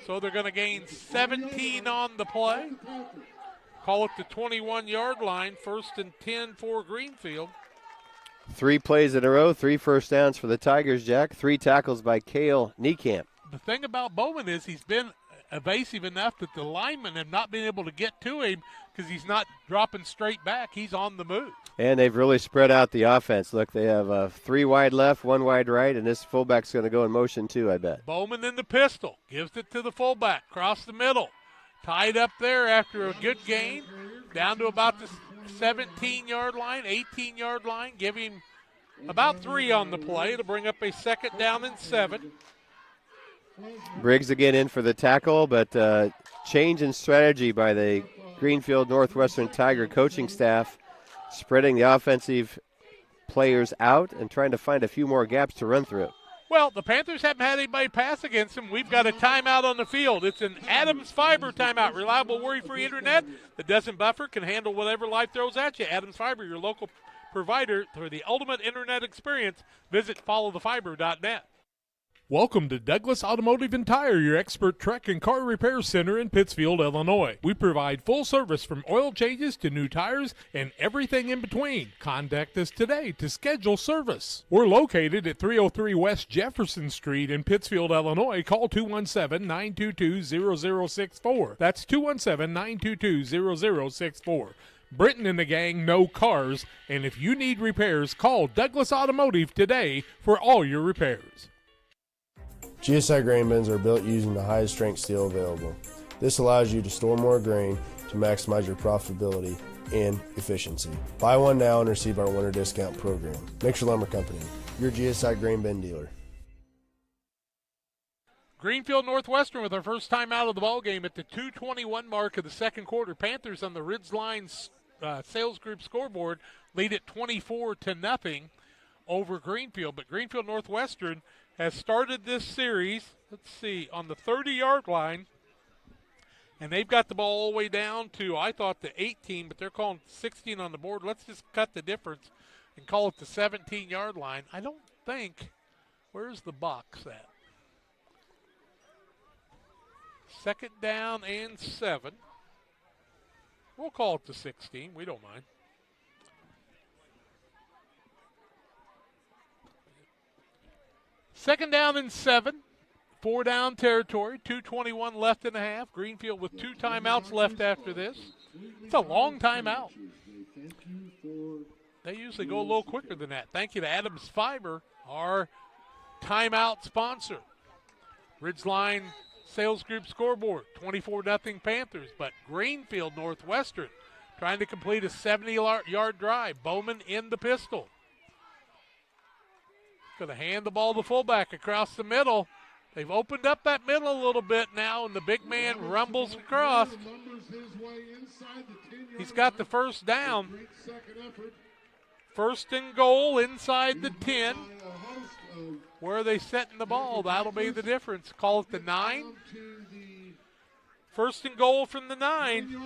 So they're going to gain 17 on the play. Call it the 21-yard line. 1st and 10 for Greenfield. 3 plays in a row, 3 first downs for the Tigers, Jack. 3 tackles by Cale Niekamp. The thing about Bowman is he's been evasive enough that the linemen have not been able to get to him because he's not dropping straight back. He's on the move. And they've really spread out the offense. Look, they have 3 wide left, 1 wide right, and this fullback's going to go in motion too, I bet. Bowman in the pistol. Gives it to the fullback. Cross the middle. Tied up there after a good gain. Down to about the 17-yard line, 18-yard line. Give him about 3 on the play to bring up a 2nd down and 7. Briggs again in for the tackle, but change in strategy by the Greenfield Northwestern Tiger coaching staff, spreading the offensive players out and trying to find a few more gaps to run through. Well, the Panthers haven't had anybody pass against them. We've got a timeout on the field. It's an Adams Fiber timeout. Reliable, worry-free internet that doesn't buffer, can handle whatever life throws at you. Adams Fiber, your local provider for the ultimate internet experience. Visit followthefiber.net. Welcome to Douglas Automotive and Tire, your expert truck and car repair center in Pittsfield, Illinois. We provide full service from oil changes to new tires and everything in between. Contact us today to schedule service. We're located at 303 West Jefferson Street in Pittsfield, Illinois. Call 217-922-0064. That's 217-922-0064. Britton and the gang know cars, and if you need repairs, call Douglas Automotive today for all your repairs. GSI grain bins are built using the highest strength steel available. This allows you to store more grain to maximize your profitability and efficiency. Buy one now and receive our winter discount program. Mixer Lumber Company, your GSI grain bin dealer. Greenfield Northwestern with our first time out of the ball game at the 2:21 mark of the second quarter. Panthers on the Ridgeline Sales Group scoreboard lead at 24-0 over Greenfield. But Greenfield Northwestern has started this series, let's see, on the 30-yard line. And they've got the ball all the way down to, I thought, the 18, but they're calling 16 on the board. Let's just cut the difference and call it the 17-yard line. I don't think, where's the box at? 2nd down and 7. We'll call it the 16. We don't mind. Second down and 7. 4 down territory. 2:21 left in the half. Greenfield with 2 timeouts left after this. It's a long timeout. They usually go a little quicker than that. Thank you to Adams Fiber, our timeout sponsor. Ridgeline Sales Group scoreboard, 24-0 Panthers, but Greenfield Northwestern trying to complete a 70-yard drive. Bowman in the pistol. Going to hand the ball to fullback across the middle. They've opened up that middle a little bit now, and the big man rumbles across. He's got the first down. First and goal inside the 10. Where are they setting the ball? That'll be the difference. Call it the 9. First and goal from the 9.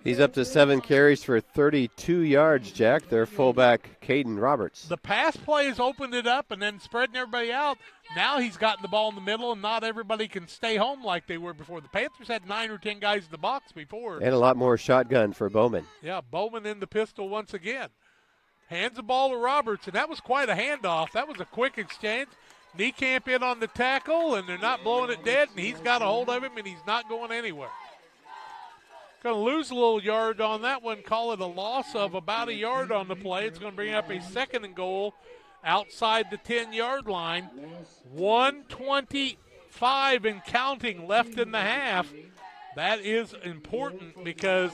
He's up to 7 carries for 32 yards, Jack. Their fullback, Caden Roberts. The pass play has opened it up and then spreading everybody out. Now he's gotten the ball in the middle, and not everybody can stay home like they were before. The Panthers had 9 or 10 guys in the box before. And a lot more shotgun for Bowman. Yeah, Bowman in the pistol once again. Hands the ball to Roberts, and that was quite a handoff. That was a quick exchange. Niekamp in on the tackle, and they're not blowing it dead, and he's got a hold of him, and he's not going anywhere. Going to lose a little yard on that one. Call it a loss of about a yard on the play. It's going to bring up a second and goal outside the 10-yard line. 1:25 and counting left in the half. That is important because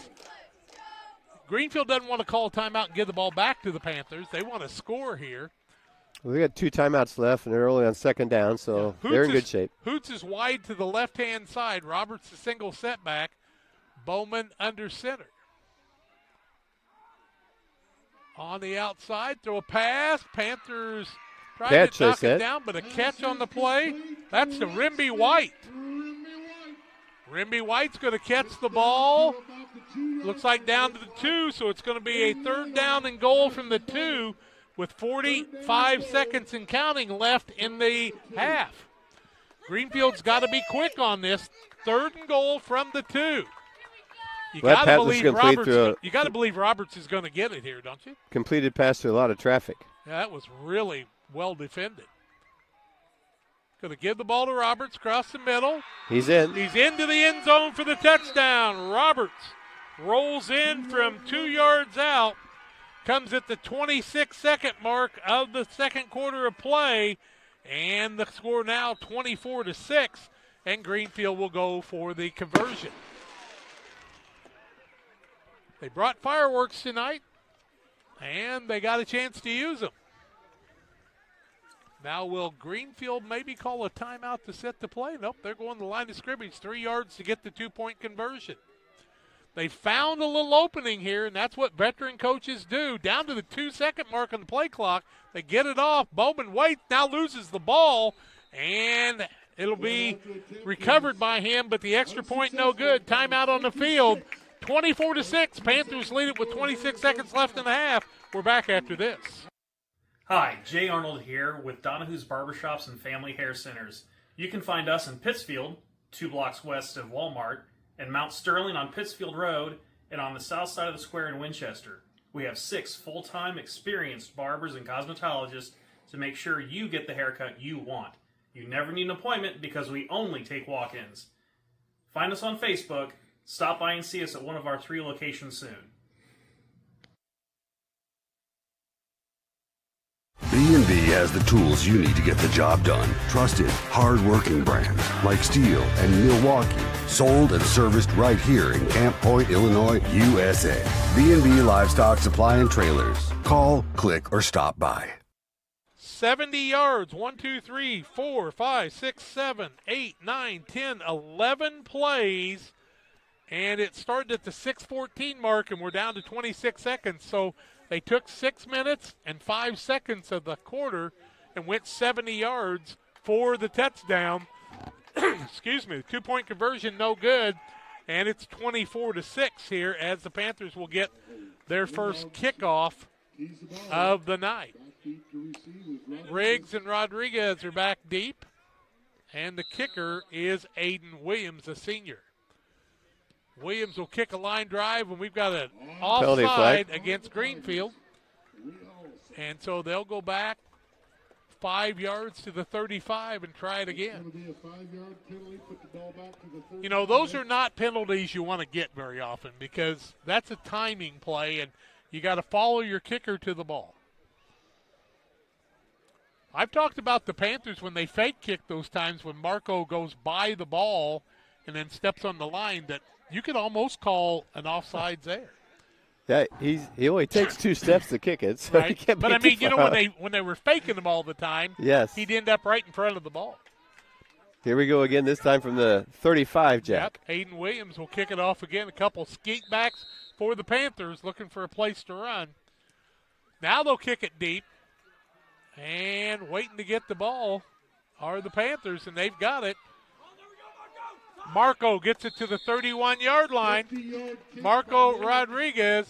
Greenfield doesn't want to call a timeout and give the ball back to the Panthers. They want to score here. Well, we got 2 timeouts left, and they're only on second down, so they're in good shape. Hoots is wide to the left-hand side. Roberts a single setback. Bowman under center. On the outside, throw a pass. Panthers trying to knock it down, but a catch on the play. That's to Rimby White. Rimby White's going to catch the ball. Looks like down to the 2, so it's going to be a third down and goal from the 2 with 45 seconds and counting left in the half. Greenfield's got to be quick on this. Third and goal from the 2. You got to believe Roberts is going to get it here, don't you? Completed pass through a lot of traffic. Yeah, that was really well defended. Going to give the ball to Roberts across the middle. He's in. He's into the end zone for the touchdown. Roberts rolls in from 2 yards out. Comes at the 26-second mark of the second quarter of play. And the score now 24-6. And Greenfield will go for the conversion. They brought fireworks tonight, and they got a chance to use them. Now will Greenfield maybe call a timeout to set the play? Nope, they're going to the line of scrimmage, 3 yards to get the 2-point conversion. They found a little opening here, and that's what veteran coaches do. Down to the 2-second mark on the play clock, they get it off. Bowman waits, now loses the ball, and it'll be recovered by him, but the extra point no good. Timeout on the field. 24-6. Panthers lead it with 26 seconds left in the half. We're back after this. Hi, Jay Arnold here with Donahue's Barbershops and Family Hair Centers. You can find us in Pittsfield, 2 blocks west of Walmart, and Mount Sterling on Pittsfield Road, and on the south side of the square in Winchester. We have 6 full-time experienced barbers and cosmetologists to make sure you get the haircut you want. You never need an appointment because we only take walk-ins. Find us on Facebook. Stop by and see us at one of our 3 locations soon. B&B has the tools you need to get the job done. Trusted, hard-working brands like Steel and Milwaukee. Sold and serviced right here in Camp Point, Illinois, USA. B&B Livestock Supply and Trailers. Call, click, or stop by. 70 yards, 1, 2, 3, 4, 5, 6, 7, 8, 9, 10, 11 plays. And it started at the 6:14 mark, and we're down to 26 seconds. So they took 6 minutes and 5 seconds of the quarter and went 70 yards for the touchdown. Excuse me, the 2-point conversion no good, and it's 24-6 here as the Panthers will get their first kickoff of the night. Riggs and Rodriguez are back deep, and the kicker is Aiden Williams, a senior. Williams will kick a line drive, and we've got an offside against Greenfield. And so they'll go back 5 yards to the 35 and try it again. You know, those are not penalties you want to get very often because that's a timing play, and you got to follow your kicker to the ball. I've talked about the Panthers when they fake kick those times when Marco goes by the ball and then steps on the line that you could almost call an offsides there. Yeah, he only takes 2 steps to kick it, so right. he can't But, be too far. when they were faking them all the time, yes, he'd end up right in front of the ball. Here we go again, this time from the 35, Jack. Yep, Hayden Williams will kick it off again. A couple skeet backs for the Panthers looking for a place to run. Now they'll kick it deep. And waiting to get the ball are the Panthers, and they've got it. Marco gets it to the 31-yard line. Marco Rodriguez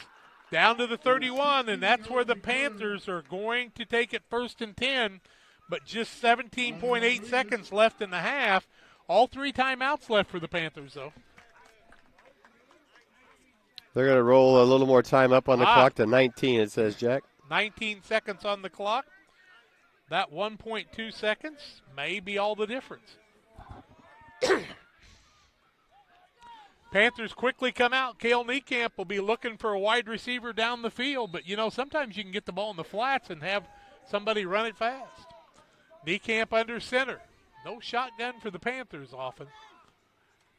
down to the 31, and that's where the Panthers are going to take it 1st and 10, but just 17.8 seconds left in the half. All 3 timeouts left for the Panthers, though. They're going to roll a little more time up on the clock to 19, it says, Jack. 19 seconds on the clock. That 1.2 seconds may be all the difference. Panthers quickly come out. Cale Niekamp will be looking for a wide receiver down the field, but, sometimes you can get the ball in the flats and have somebody run it fast. Niekamp under center. No shotgun for the Panthers often.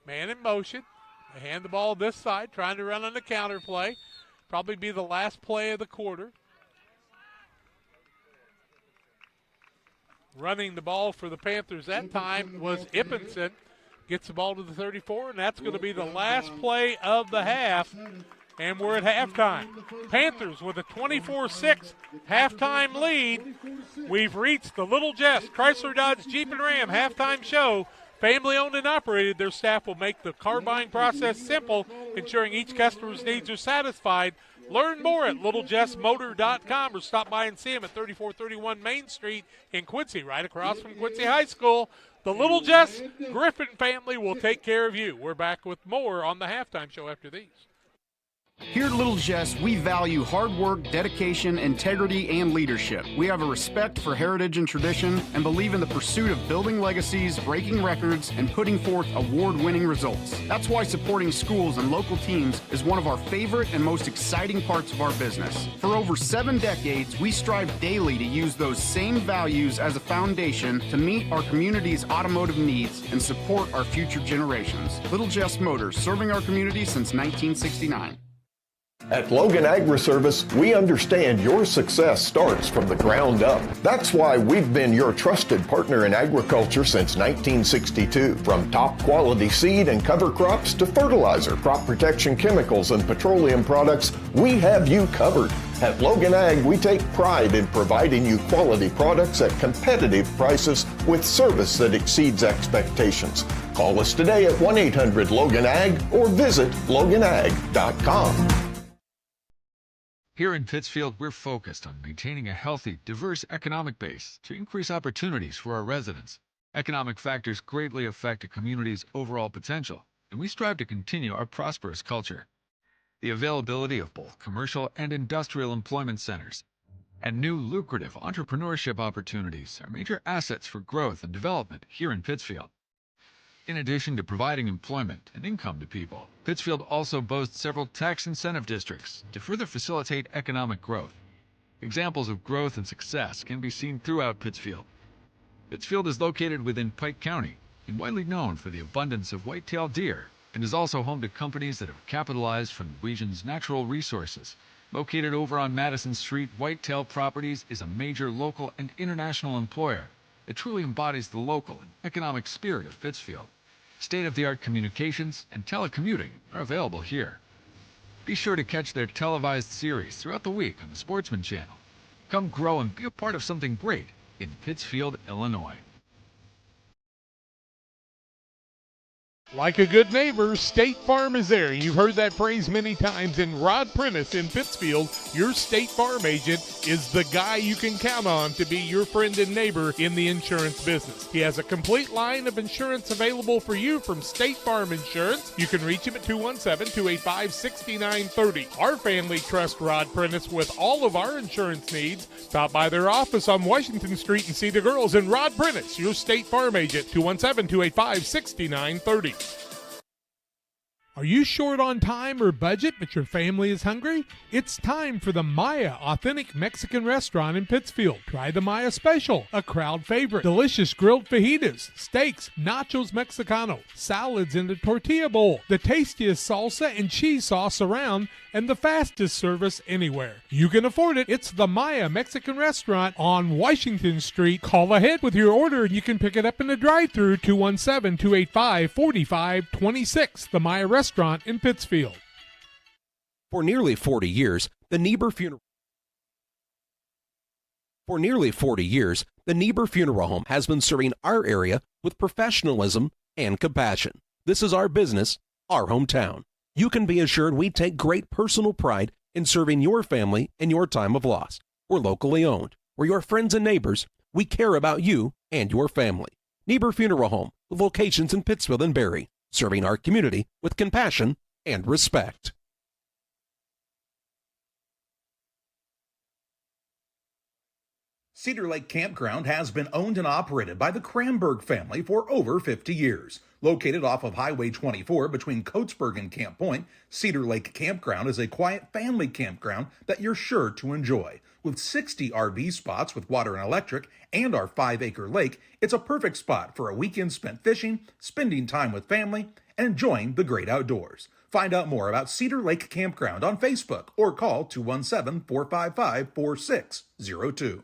Man in motion. They hand the ball this side, trying to run on the counter play. Probably be the last play of the quarter. Running the ball for the Panthers that time was Ippenson. Gets the ball to the 34, and that's going to be the last play of the half. And we're at halftime. Panthers with a 24-6 halftime lead. We've reached the Little Jess Chrysler Dodge Jeep and Ram halftime show. Family owned and operated, their staff will make the car buying process simple, ensuring each customer's needs are satisfied. Learn more at littlejessmotor.com or stop by and see them at 3431 Main Street in Quincy, right across from Quincy High School. The Little Jess Griffin family will take care of you. We're back with more on the halftime show after these. Here at Little Jess, we value hard work, dedication, integrity, and leadership. We have a respect for heritage and tradition and believe in the pursuit of building legacies, breaking records, and putting forth award-winning results. That's why supporting schools and local teams is one of our favorite and most exciting parts of our business. For over 7 decades, we strive daily to use those same values as a foundation to meet our community's automotive needs and support our future generations. Little Jess Motors, serving our community since 1969. At Logan Agri-Service, we understand your success starts from the ground up. That's why we've been your trusted partner in agriculture since 1962. From top quality seed and cover crops to fertilizer, crop protection chemicals, and petroleum products, we have you covered. At Logan Ag, we take pride in providing you quality products at competitive prices with service that exceeds expectations. Call us today at 1-800-LOGAN-AG or visit loganag.com. Here in Pittsfield, we're focused on maintaining a healthy, diverse economic base to increase opportunities for our residents. Economic factors greatly affect a community's overall potential, and we strive to continue our prosperous culture. The availability of both commercial and industrial employment centers and new lucrative entrepreneurship opportunities are major assets for growth and development here in Pittsfield. In addition to providing employment and income to people, Pittsfield also boasts several tax incentive districts to further facilitate economic growth. Examples of growth and success can be seen throughout Pittsfield. Pittsfield is located within Pike County and widely known for the abundance of white-tailed deer, and is also home to companies that have capitalized from the region's natural resources. Located over on Madison Street, Whitetail Properties is a major local and international employer. It truly embodies the local and economic spirit of Pittsfield. State-of-the-art communications and telecommuting are available here. Be sure to catch their televised series throughout the week on the Sportsman Channel. Come grow and be a part of something great in Pittsfield, Illinois. Like a good neighbor, State Farm is there. You've heard that phrase many times. And Rod Prentice in Pittsfield, your State Farm agent, is the guy you can count on to be your friend and neighbor in the insurance business. He has a complete line of insurance available for you from State Farm Insurance. You can reach him at 217-285-6930. Our family trusts Rod Prentice with all of our insurance needs. Stop by their office on Washington Street and see the girls. And Rod Prentice, your State Farm agent, 217-285-6930. Are you short on time or budget, but your family is hungry? It's time for the Maya Authentic Mexican Restaurant in Pittsfield. Try the Maya Special, a crowd favorite. Delicious grilled fajitas, steaks, nachos Mexicano, salads in the tortilla bowl, the tastiest salsa and cheese sauce around, and the fastest service anywhere. You can afford it. It's the Maya Mexican Restaurant on Washington Street. Call ahead with your order and you can pick it up in the drive-thru 217-285-4526. The Maya Restaurant in Pittsfield. For nearly 40 years, the Niebuhr Funeral Home has been serving our area with professionalism and compassion. This is our business, our hometown. You can be assured we take great personal pride in serving your family in your time of loss. We're locally owned. We're your friends and neighbors. We care about you and your family. Niebuhr Funeral Home, with locations in Pittsfield and Barry, serving our community with compassion and respect. Cedar Lake Campground has been owned and operated by the Cranberg family for over 50 years. Located off of Highway 24 between Coatesburg and Camp Point, Cedar Lake Campground is a quiet family campground that you're sure to enjoy. With 60 RV spots with water and electric and our 5-acre lake, it's a perfect spot for a weekend spent fishing, spending time with family, and enjoying the great outdoors. Find out more about Cedar Lake Campground on Facebook or call 217-455-4602.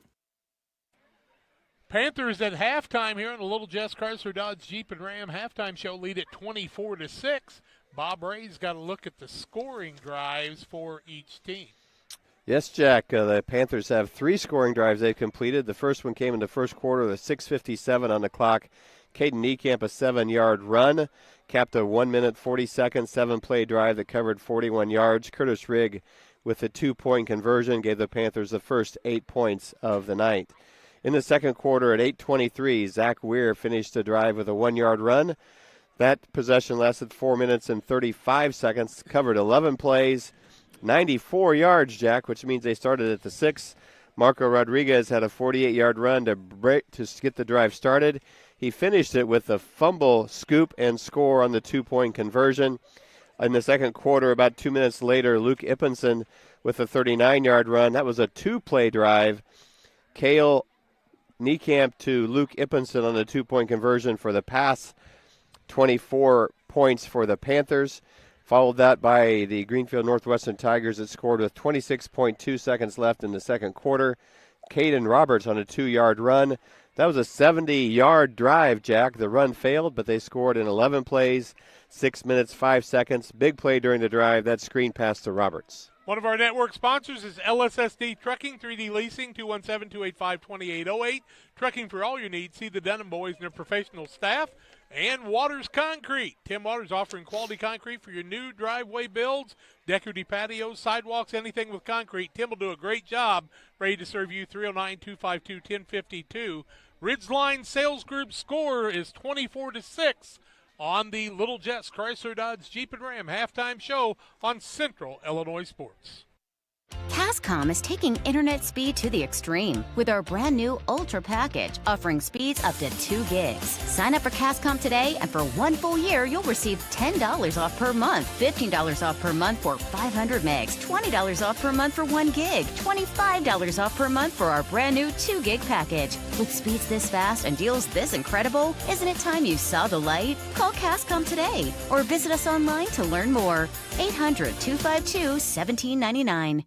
Panthers at halftime here on the Little Jess Chrysler Dodge Jeep and Ram halftime show lead at 24-6. Bob Ray's got to look at the scoring drives for each team. Yes, Jack. The Panthers have 3 scoring drives they've completed. The first one came in the first quarter with 6:57 on the clock. Caden Niekamp, a 7-yard run, capped a 1-minute 40-second 7-play drive that covered 41 yards. Curtis Rigg with a 2-point conversion gave the Panthers the first 8 points of the night. In the second quarter at 8:23, Zach Weir finished the drive with a 1-yard run. That possession lasted 4 minutes and 35 seconds, covered 11 plays, 94 yards, Jack, which means they started at the 6. Marco Rodriguez had a 48-yard run to get the drive started. He finished it with a fumble, scoop, and score on the 2-point conversion. In the second quarter, about 2 minutes later, Luke Ippenson with a 39-yard run. That was a 2-play drive. Cale Niekamp to Luke Ippenson on the 2-point conversion for the pass. 24 points for the Panthers. Followed that by the Greenfield Northwestern Tigers that scored with 26.2 seconds left in the second quarter. Caden Roberts on a 2-yard run. That was a 70-yard drive, Jack. The run failed, but they scored in 11 plays, 6 minutes, 5 seconds. Big play during the drive. That screen pass to Roberts. One of our network sponsors is LSSD Trucking, 3D Leasing, 217-285-2808. Trucking for all your needs. See the Dunham boys and their professional staff. And Waters Concrete. Tim Waters offering quality concrete for your new driveway builds, decorative patios, sidewalks, anything with concrete. Tim will do a great job. Ready to serve you. 309-252-1052. Ridgeline Sales Group score is 24-6. On the Little Jess Chrysler Dodge Jeep and Ram halftime show on Central Illinois Sports. Cascom is taking internet speed to the extreme with our brand new Ultra package, offering speeds up to 2 gigs. Sign up for Cascom today, and for 1 full year, you'll receive $10 off per month, $15 off per month for 500 megs, $20 off per month for 1 gig, $25 off per month for our brand new 2 gig package. With speeds this fast and deals this incredible, isn't it time you saw the light? Call Cascom today or visit us online to learn more. 800-252-1799.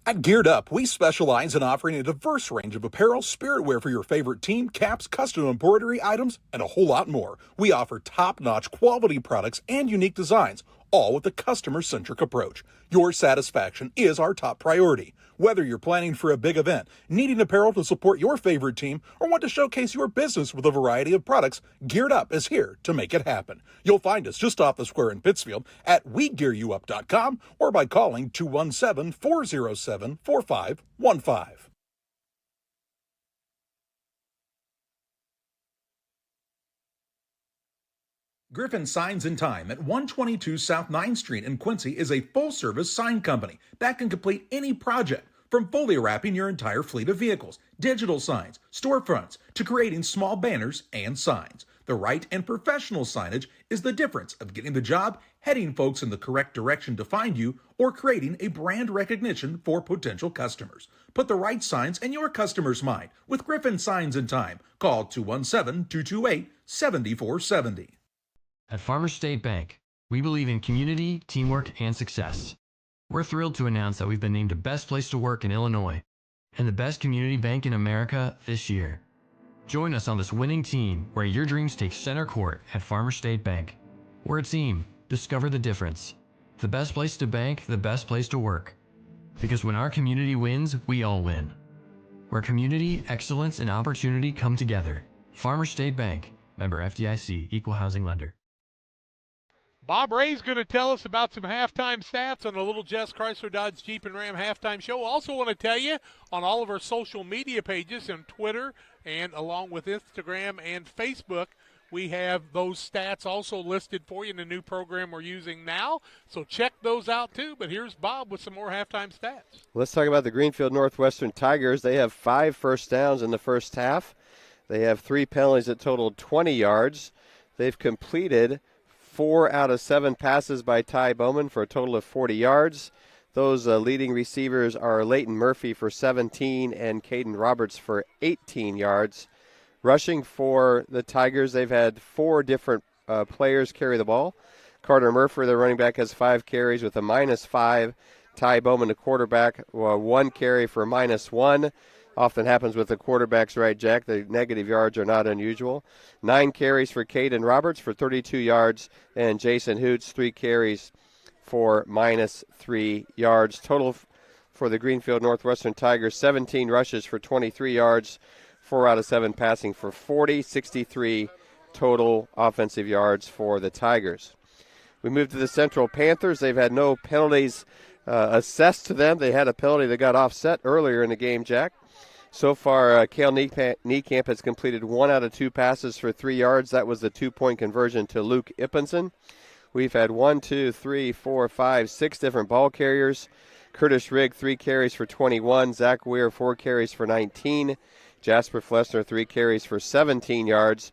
At Geared Up, we specialize in offering a diverse range of apparel, spiritwear for your favorite team, caps, custom embroidery items, and a whole lot more. We offer top-notch quality products and unique designs, all with a customer-centric approach. Your satisfaction is our top priority. Whether you're planning for a big event, needing apparel to support your favorite team, or want to showcase your business with a variety of products, Geared Up is here to make it happen. You'll find us just off the square in Pittsfield at WeGearYouUp.com or by calling 217-407-4515. Griffin Signs and Time at 122 South 9th Street in Quincy is a full-service sign company that can complete any project, from fully wrapping your entire fleet of vehicles, digital signs, storefronts, to creating small banners and signs. The right and professional signage is the difference of getting the job, heading folks in the correct direction to find you, or creating a brand recognition for potential customers. Put the right signs in your customer's mind with Griffin Signs and Time. Call 217-228-7470. At Farmers State Bank, we believe in community, teamwork, and success. We're thrilled to announce that we've been named the best place to work in Illinois and the best community bank in America this year. Join us on this winning team where your dreams take center court at Farmers State Bank. We're a team. Discover the difference. The best place to bank, the best place to work. Because when our community wins, we all win. Where community, excellence, and opportunity come together. Farmers State Bank. Member FDIC. Equal housing lender. Bob Ray's going to tell us about some halftime stats on the Little Jess Chrysler Dodge Jeep and Ram halftime show. Also want to tell you on all of our social media pages on Twitter and along with Instagram and Facebook, we have those stats also listed for you in the new program we're using now. So check those out too. But here's Bob with some more halftime stats. Let's talk about the Greenfield Northwestern Tigers. They have 5 first downs in the first half. They have 3 penalties that totaled 20 yards. They've completed 4 out of 7 passes by Ty Bowman for a total of 40 yards. Those leading receivers are Leighton Murphy for 17 and Caden Roberts for 18 yards. Rushing for the Tigers, they've had 4 different players carry the ball. Carter Murphy, the running back, has 5 carries with a -5. Ty Bowman, the quarterback, 1 carry for -1. Often happens with the quarterbacks, right, Jack? The negative yards are not unusual. 9 carries for Caden Roberts for 32 yards, and Jason Hoots, 3 carries for -3 yards. Total for the Greenfield Northwestern Tigers, 17 rushes for 23 yards, 4 out of 7 passing for 40, 63 total offensive yards for the Tigers. We move to the Central Panthers. They've had no penalties assessed to them. They had a penalty that got offset earlier in the game, Jack. So far, Cale Niekamp has completed 1 out of 2 passes for 3 yards. That was the 2-point conversion to Luke Ippenson. We've had 6 different ball carriers. Curtis Rigg, 3 carries for 21. Zach Weir, 4 carries for 19. Jasper Flessner, 3 carries for 17 yards.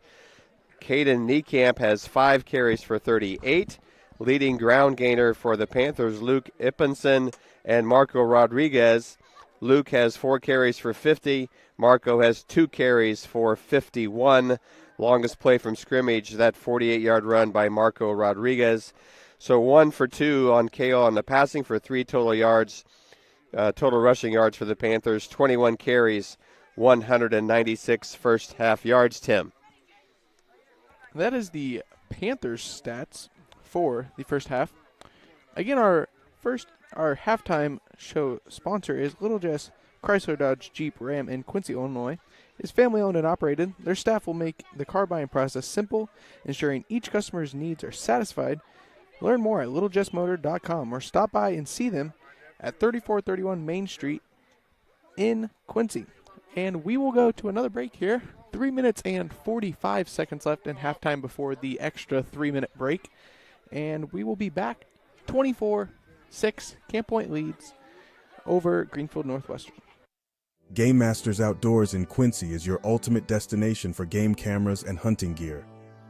Caden Niekamp has 5 carries for 38. Leading ground gainer for the Panthers, Luke Ippenson and Marco Rodriguez. Luke has 4 carries for 50. Marco has 2 carries for 51. Longest play from scrimmage, that 48-yard run by Marco Rodriguez. So 1 for 2 on KO on the passing for 3 total yards. Total rushing yards for the Panthers, 21 carries, 196 first half yards, Tim. That is the Panthers stats for the first half. Again, our halftime show sponsor is Little Jess Chrysler Dodge Jeep Ram in Quincy, Illinois. It's family owned and operated. Their staff will make the car buying process simple, ensuring each customer's needs are satisfied. Learn more at littlejessmotor.com or stop by and see them at 3431 Main Street in Quincy. And we will go to another break here. 3 minutes and 45 seconds left in halftime before the extra 3-minute break. And we will be back 24-6. Camp Point leads over Greenfield Northwestern. Game Masters Outdoors in Quincy is your ultimate destination for game cameras and hunting gear.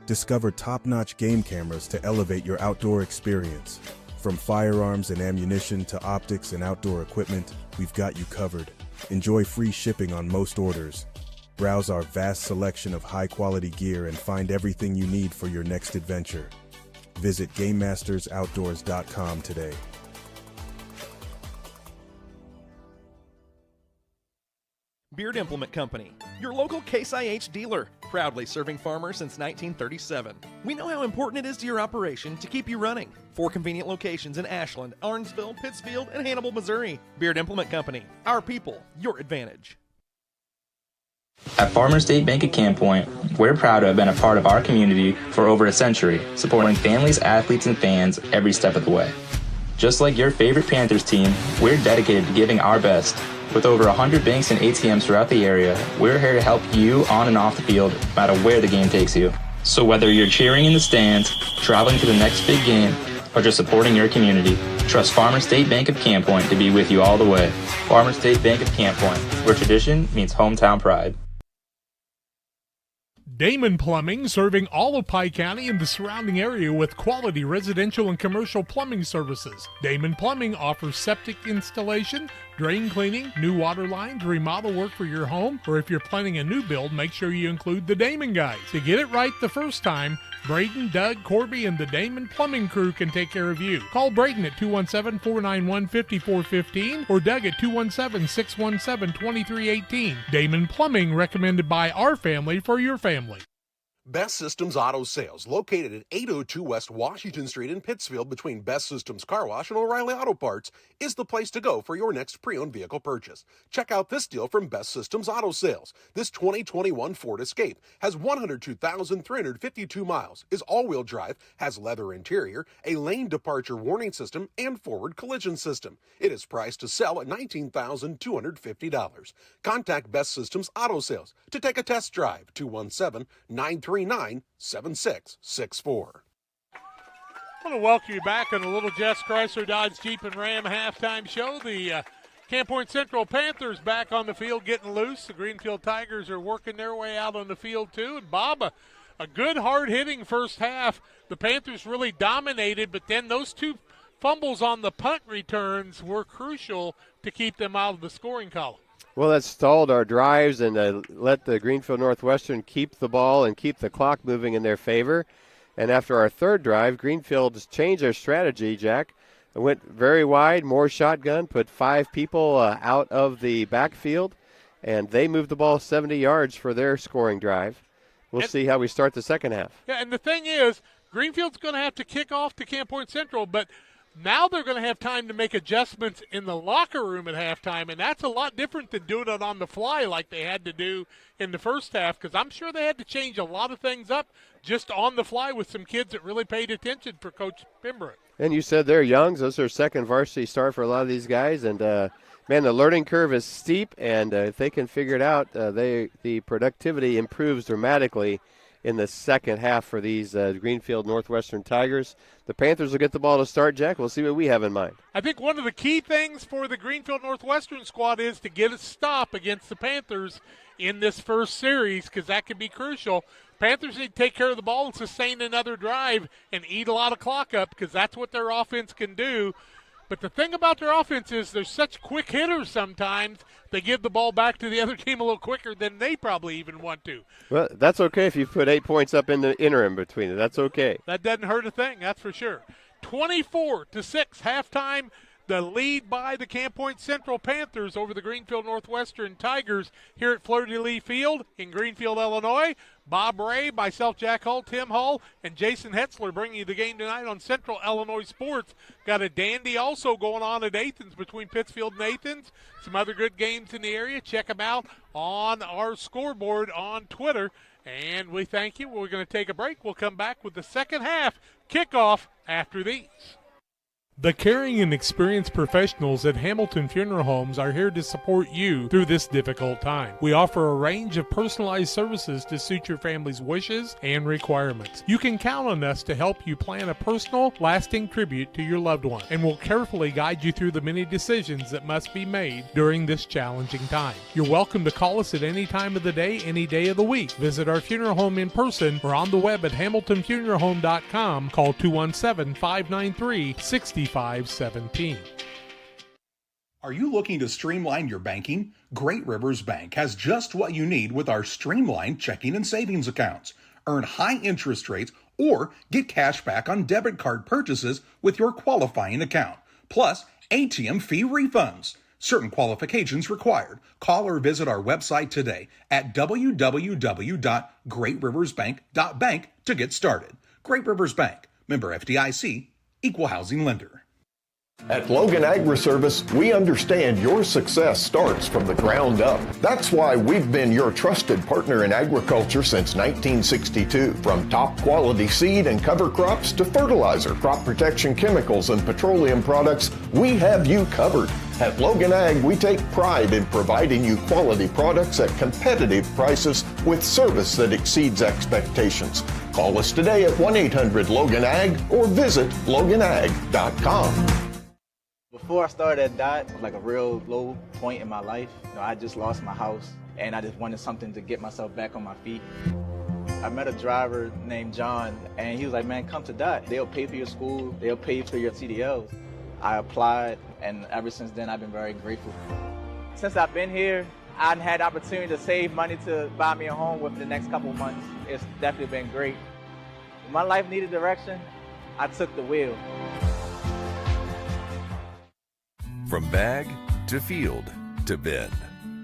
Discover top-notch game cameras to elevate your outdoor experience. From firearms and ammunition to optics and outdoor equipment, we've got you covered. Enjoy free shipping on most orders. Browse our vast selection of high-quality gear and find everything you need for your next adventure. Visit GameMastersOutdoors.com today. Beard Implement Company, your local Case IH dealer, proudly serving farmers since 1937. We know how important it is to your operation to keep you running. 4 convenient locations in Ashland, Arnsville, Pittsfield, and Hannibal, Missouri. Beard Implement Company, our people, your advantage. At Farmers State Bank at Camp Point, we're proud to have been a part of our community for over a century, supporting families, athletes, and fans every step of the way. Just like your favorite Panthers team, we're dedicated to giving our best. With over 100 banks and ATMs throughout the area, we're here to help you on and off the field, no matter where the game takes you. So whether you're cheering in the stands, traveling to the next big game, or just supporting your community, trust Farmers State Bank of Camp Point to be with you all the way. Farmers State Bank of Camp Point, where tradition meets hometown pride. Damon Plumbing, serving all of Pike County and the surrounding area with quality residential and commercial plumbing services. Damon Plumbing offers septic installation, drain cleaning, new water lines, remodel work for your home, or if you're planning a new build, make sure you include the Damon guys. To get it right the first time, Braden, Doug, Corby, and the Damon Plumbing crew can take care of you. Call Braden at 217-491-5415 or Doug at 217-617-2318. Damon Plumbing, recommended by our family for your family. Best Systems Auto Sales, located at 802 West Washington Street in Pittsfield between Best Systems Car Wash and O'Reilly Auto Parts, is the place to go for your next pre-owned vehicle purchase. Check out this deal from Best Systems Auto Sales. This 2021 Ford Escape has 102,352 miles, is all-wheel drive, has leather interior, a lane departure warning system, and forward collision system. It is priced to sell at $19,250. Contact Best Systems Auto Sales to take a test drive. 217-939-7664. I want to welcome you back on the Little Jess Chrysler Dodge Jeep and Ram halftime show. The Camp Point Central Panthers back on the field getting loose. The Greenfield Tigers are working their way out on the field too. And Bob, a good hard-hitting first half. The Panthers really dominated, but then those two fumbles on the punt returns were crucial to keep them out of the scoring column. Well, that stalled our drives and let the Greenfield Northwestern keep the ball and keep the clock moving in their favor. And after our third drive, Greenfield changed their strategy, Jack. It went very wide, more shotgun, put 5 people out of the backfield, and they moved the ball 70 yards for their scoring drive. We'll see how we start the second half. Yeah, and the thing is, Greenfield's going to have to kick off to Camp Point Central, but now they're going to have time to make adjustments in the locker room at halftime, and that's a lot different than doing it on the fly like they had to do in the first half, because I'm sure they had to change a lot of things up just on the fly with some kids that really paid attention for Coach Pembroke. And you said they're young. Those are second varsity start for a lot of these guys, and man, the learning curve is steep, and if they can figure it out, the productivity improves dramatically in the second half for these Greenfield Northwestern Tigers. The Panthers will get the ball to start, Jack. We'll see what we have in mind. I think one of the key things for the Greenfield Northwestern squad is to get a stop against the Panthers in this first series, because that could be crucial. Panthers need to take care of the ball and sustain another drive and eat a lot of clock up, because that's what their offense can do. But the thing about their offense is they're such quick hitters sometimes, they give the ball back to the other team a little quicker than they probably even want to. Well, that's okay if you put 8 points up in the interim between it. That's okay. That doesn't hurt a thing, that's for sure. 24-6 halftime. The lead by the Camp Point Central Panthers over the Greenfield Northwestern Tigers here at Fleur-de-Lis Field in Greenfield, Illinois. Bob Ray, myself, Jack Hull, Tim Hull, and Jason Hetzler bringing you the game tonight on Central Illinois Sports. Got a dandy also going on at Athens between Pittsfield and Athens. Some other good games in the area. Check them out on our scoreboard on Twitter. And we thank you. We're going to take a break. We'll come back with the second half kickoff after these. The caring and experienced professionals at Hamilton Funeral Homes are here to support you through this difficult time. We offer a range of personalized services to suit your family's wishes and requirements. You can count on us to help you plan a personal, lasting tribute to your loved one, and we'll carefully guide you through the many decisions that must be made during this challenging time. You're welcome to call us at any time of the day, any day of the week. Visit our funeral home in person or on the web at hamiltonfuneralhome.com. Call 217-593-6517. Are you looking to streamline your banking? Great Rivers Bank has just what you need with our streamlined checking and savings accounts. Earn high interest rates or get cash back on debit card purchases with your qualifying account. Plus, ATM fee refunds. Certain qualifications required. Call or visit our website today at www.greatriversbank.bank to get started. Great Rivers Bank, member FDIC, equal housing lender. At Logan Agri-Service, we understand your success starts from the ground up. That's why we've been your trusted partner in agriculture since 1962. From top quality seed and cover crops to fertilizer, crop protection chemicals, and petroleum products, we have you covered. At Logan Ag, we take pride in providing you quality products at competitive prices with service that exceeds expectations. Call us today at 1-800-LOGAN-AG or visit loganag.com. Before I started at DOT, it was like a real low point in my life. I just lost my house, and I just wanted something to get myself back on my feet. I met a driver named John, and he was like, man, come to Dot. They'll pay for your school. They'll pay for your CDLs. I applied, and ever since then, I've been very grateful. Since I've been here, I've had the opportunity to save money to buy me a home within the next couple of months. It's definitely been great. When my life needed direction, I took the wheel. From bag to field to bin,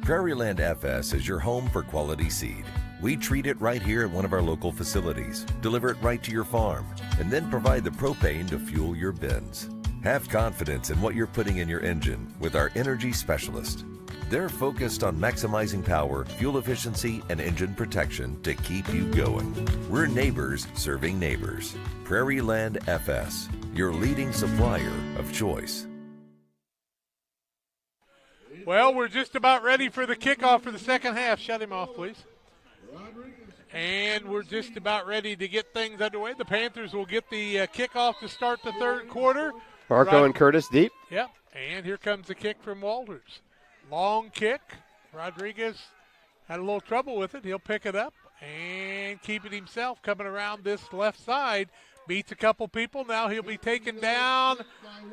Prairieland FS is your home for quality seed. We treat it right here at one of our local facilities, deliver it right to your farm, and then provide the propane to fuel your bins. Have confidence in what you're putting in your engine with our energy specialist. They're focused on maximizing power, fuel efficiency, and engine protection to keep you going. We're neighbors serving neighbors. Prairieland FS, your leading supplier of choice. Well, we're just about ready for the kickoff for the second half. Shut him off, please. And we're just about ready to get things underway. The Panthers will get the kickoff to start the third quarter. Marco and Curtis deep. Yep, and here comes the kick from Walters. Long kick. Rodriguez had a little trouble with it. He'll pick it up and keep it himself. Coming around this left side. Beats a couple people. Now he'll be taken down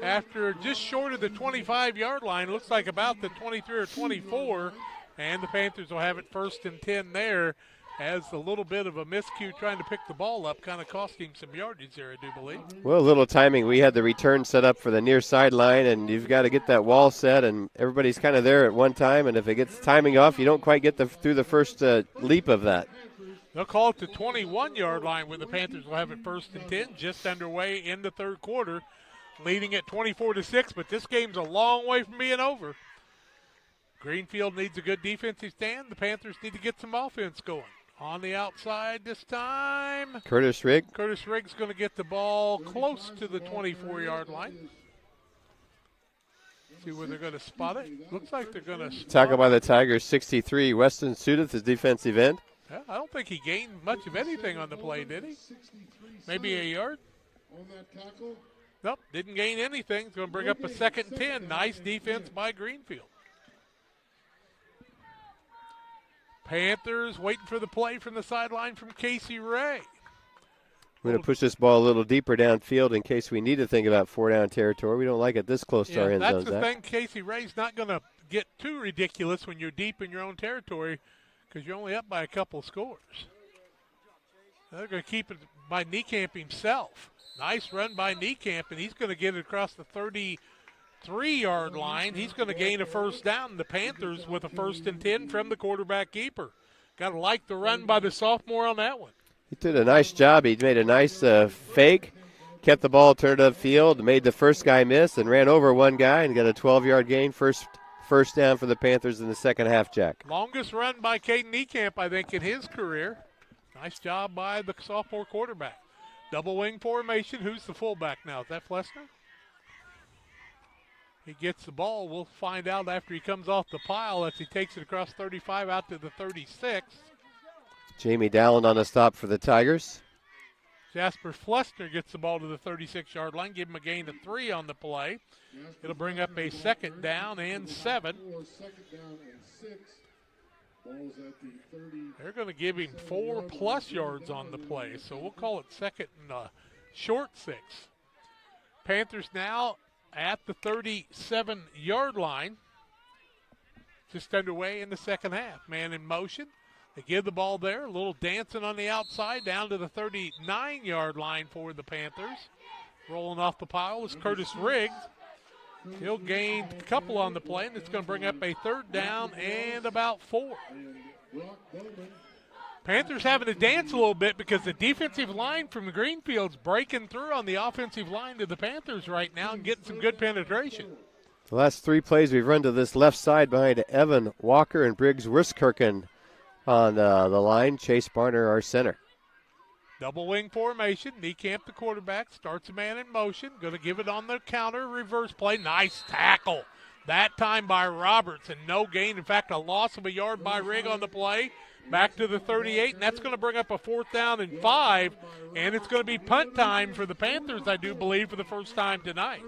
after just short of the 25-yard line. Looks like about the 23 or 24. And the Panthers will have it 1st and 10 there, as a little bit of a miscue trying to pick the ball up kind of cost him some yardage there, I do believe. Well, a little timing. We had the return set up for the near sideline, and you've got to get that wall set, and everybody's kind of there at one time, and if it gets timing off, you don't quite get through the first leap of that. They'll call it the 21-yard line where the Panthers will have it 1st and 10, just underway in the third quarter, leading at 24-6, but this game's a long way from being over. Greenfield needs a good defensive stand. The Panthers need to get some offense going. On the outside this time, Curtis Rigg. Curtis Rigg's going to get the ball close to the 24-yard line. See where they're going to spot it. Looks like they're going to spot Tackle by the Tigers, 63. Weston Sudeth is defensive end. Yeah, I don't think he gained much of anything on the play, did he? Maybe a yard? Nope, didn't gain anything. It's going to bring up a 2nd and 10. Nice defense by Greenfield. Panthers waiting for the play from the sideline from Casey Ray. We're going to push this ball a little deeper downfield in case we need to think about 4-down territory. We don't like it this close to our end zone. That's the thing. Casey Ray's not going to get too ridiculous when you're deep in your own territory because you're only up by a couple scores. They're going to keep it by Niekamp himself. Nice run by Niekamp, and he's going to get it across the 33-yard line. He's going to gain a 1st down. The Panthers with a 1st and 10 from the quarterback keeper. Got to like the run by the sophomore on that one. He did a nice job. He made a nice fake, kept the ball turned upfield, made the first guy miss, and ran over one guy and got a 12-yard gain. First down for the Panthers in the second half, Jack. Longest run by Caden Niekamp, I think, in his career. Nice job by the sophomore quarterback. Double wing formation. Who's the fullback now? Is that Flessner? He gets the ball. We'll find out after he comes off the pile as he takes it across 35 out to the 36. Jamie Dowland on the stop for the Tigers. Jasper Flessner gets the ball to the 36-yard line. Give him a gain of 3 on the play. It'll bring up a 2nd down and 7. They're going to give him 4+ yards on the play, so we'll call it 2nd and short 6. Panthers now at the 37-yard line. Just underway in the second half. Man in motion. They give the ball there. A little dancing on the outside down to the 39-yard line for the Panthers. Rolling off the pile is Curtis Riggs. He'll gain a couple on the play, and it's going to bring up a 3rd down and about 4. Panthers having to dance a little bit because the defensive line from Greenfield's breaking through on the offensive line to the Panthers right now and getting some good penetration. The last 3 plays we've run to this left side behind Evan Walker and Briggs Wiskirchen on the line. Chase Barner, our center. Double wing formation. Niekamp, the quarterback, starts a man in motion. Going to give it on the counter. Reverse play. Nice tackle. That time by Roberts and no gain. In fact, a loss of a yard by Rigg on the play. Back to the 38, and that's going to bring up a 4th down and 5. And it's going to be punt time for the Panthers, I do believe, for the first time tonight.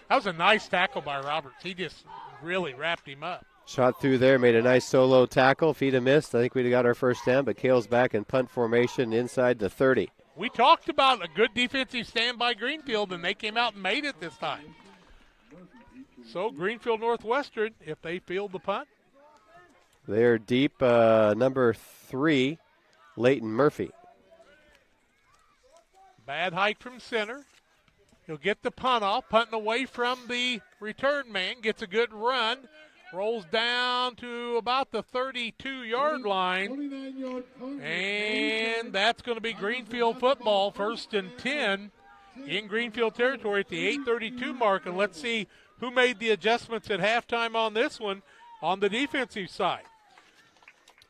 That was a nice tackle by Roberts. He just really wrapped him up. Shot through there, made a nice solo tackle. Feet have missed. I think we'd have got our first down, but Kale's back in punt formation inside the 30. We talked about a good defensive stand by Greenfield, and they came out and made it this time. So Greenfield Northwestern, if they field the punt. They're deep, number 3, Leighton Murphy. Bad hike from center. He'll get the punt off, punting away from the return man, gets a good run, rolls down to about the 32-yard line, and that's going to be Greenfield football, 1st and 10 in Greenfield territory at the 8:32 mark, and let's see who made the adjustments at halftime on this one on the defensive side.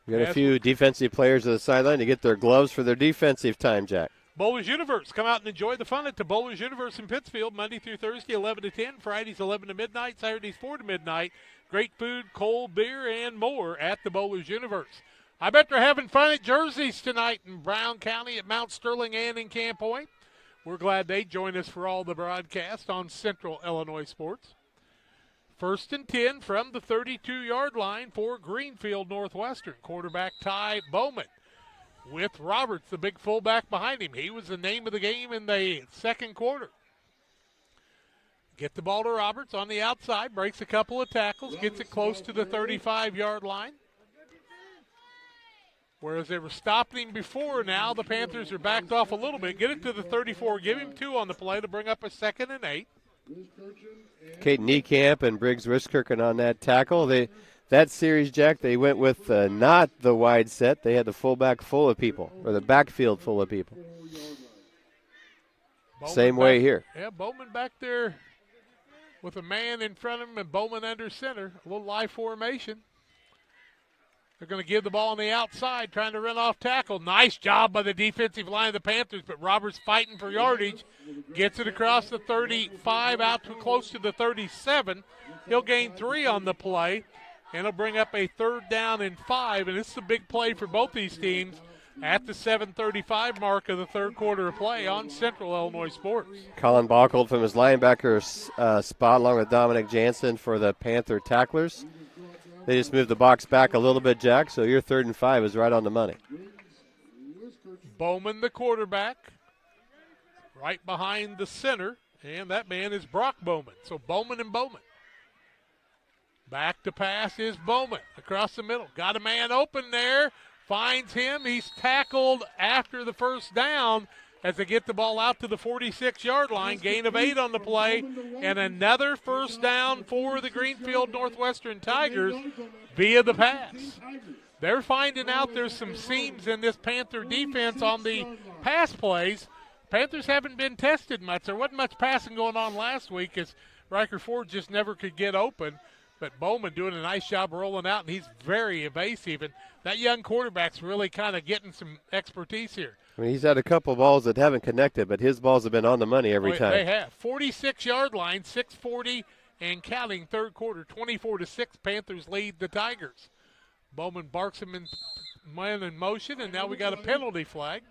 We got a few defensive players at the sideline to get their gloves for their defensive time, Jack. Bowlers Universe, come out and enjoy the fun at the Bowlers Universe in Pittsfield, Monday through Thursday, 11 to 10, Fridays, 11 to midnight, Saturdays, 4 to midnight. Great food, cold beer, and more at the Bowlers Universe. I bet they're having fun at Jerseys tonight in Brown County at Mount Sterling and in Camp Point. We're glad they join us for all the broadcast on Central Illinois Sports. 1st and 10 from the 32-yard line for Greenfield Northwestern. Quarterback Ty Bowman with Roberts, the big fullback behind him. He was the name of the game in the second quarter. Get the ball to Roberts on the outside, breaks a couple of tackles, gets it close to the 35-yard line. Whereas they were stopping him before, now the Panthers are backed off a little bit. Get it to the 34, give him 2 on the play to bring up a 2nd and 8. Caden Niekamp and Briggs Riskirchen on that tackle. That series, Jack, they went with not the wide set. They had the fullback full of people, or the backfield full of people. Bowman Same way back, here. Yeah, Bowman back there with a man in front of him and Bowman under center. A little live formation. They're going to give the ball on the outside, trying to run off tackle. Nice job by the defensive line of the Panthers, but Roberts fighting for yardage. Gets it across the 35 out to close to the 37. He'll gain 3 on the play, and he'll bring up a 3rd down and 5. And this is a big play for both these teams at the 7:35 mark of the third quarter of play on Central Illinois Sports. Colin Bockel from his linebacker spot along with Dominic Jansen for the Panther tacklers. They just moved the box back a little bit, Jack, so your 3rd and 5 is right on the money. Bowman, the quarterback, right behind the center, and that man is Brock Bowman. So Bowman and Bowman. Back to pass is Bowman across the middle. Got a man open there, finds him. He's tackled after the first down as they get the ball out to the 46-yard line. Gain of 8 on the play, and another first down for the Greenfield Northwestern Tigers via the pass. They're finding out there's some seams in this Panther defense on the pass plays. Panthers haven't been tested much. There wasn't much passing going on last week as Riker Ford just never could get open. But Bowman doing a nice job rolling out, and he's very evasive. And that young quarterback's really kind of getting some expertise here. I mean, he's had a couple balls that haven't connected, but his balls have been on the money every time. They have. 46-yard line, 6:40 and counting, third quarter, 24-6. Panthers lead the Tigers. Bowman barks him in man in motion, and now we got a penalty flag.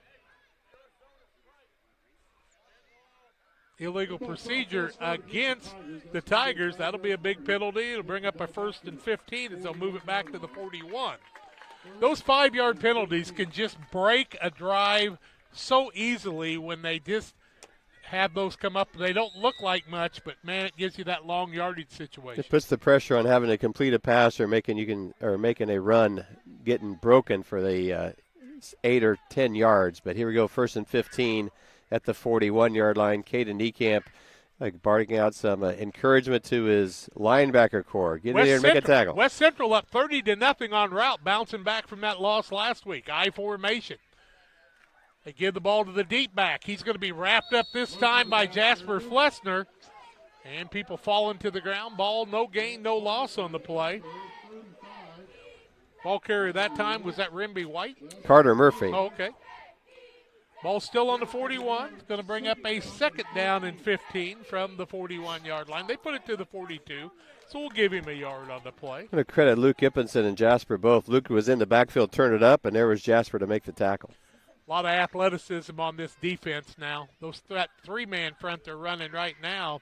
Illegal procedure against the Tigers. That'll be a big penalty. It'll bring up a 1st and 15 as they'll move it back to the 41. Those 5-yard penalties can just break a drive so easily when they just have those come up. They don't look like much, but, man, it gives you that long yardage situation. It puts the pressure on having to complete a pass or making a run getting broken for the 8 or 10 yards. But here we go, 1st and 15 at the 41-yard line. Caden Niekamp barking out some encouragement to his linebacker core. Get in there and make a tackle. West Central up 30-0 on route, bouncing back from that loss last week. I formation. They give the ball to the deep back. He's going to be wrapped up this time by Jasper Flessner. And people falling to the ground. Ball, no gain, no loss on the play. Ball carrier that time, was that Rimby White? Carter Murphy. Oh, okay. Ball still on the 41. It's going to bring up a 2nd down and 15 from the 41-yard line. They put it to the 42, so we'll give him a yard on the play. I'm going to credit Luke Ippenson and Jasper both. Luke was in the backfield, turned it up, and there was Jasper to make the tackle. A lot of athleticism on this defense now. that 3-man front they're running right now,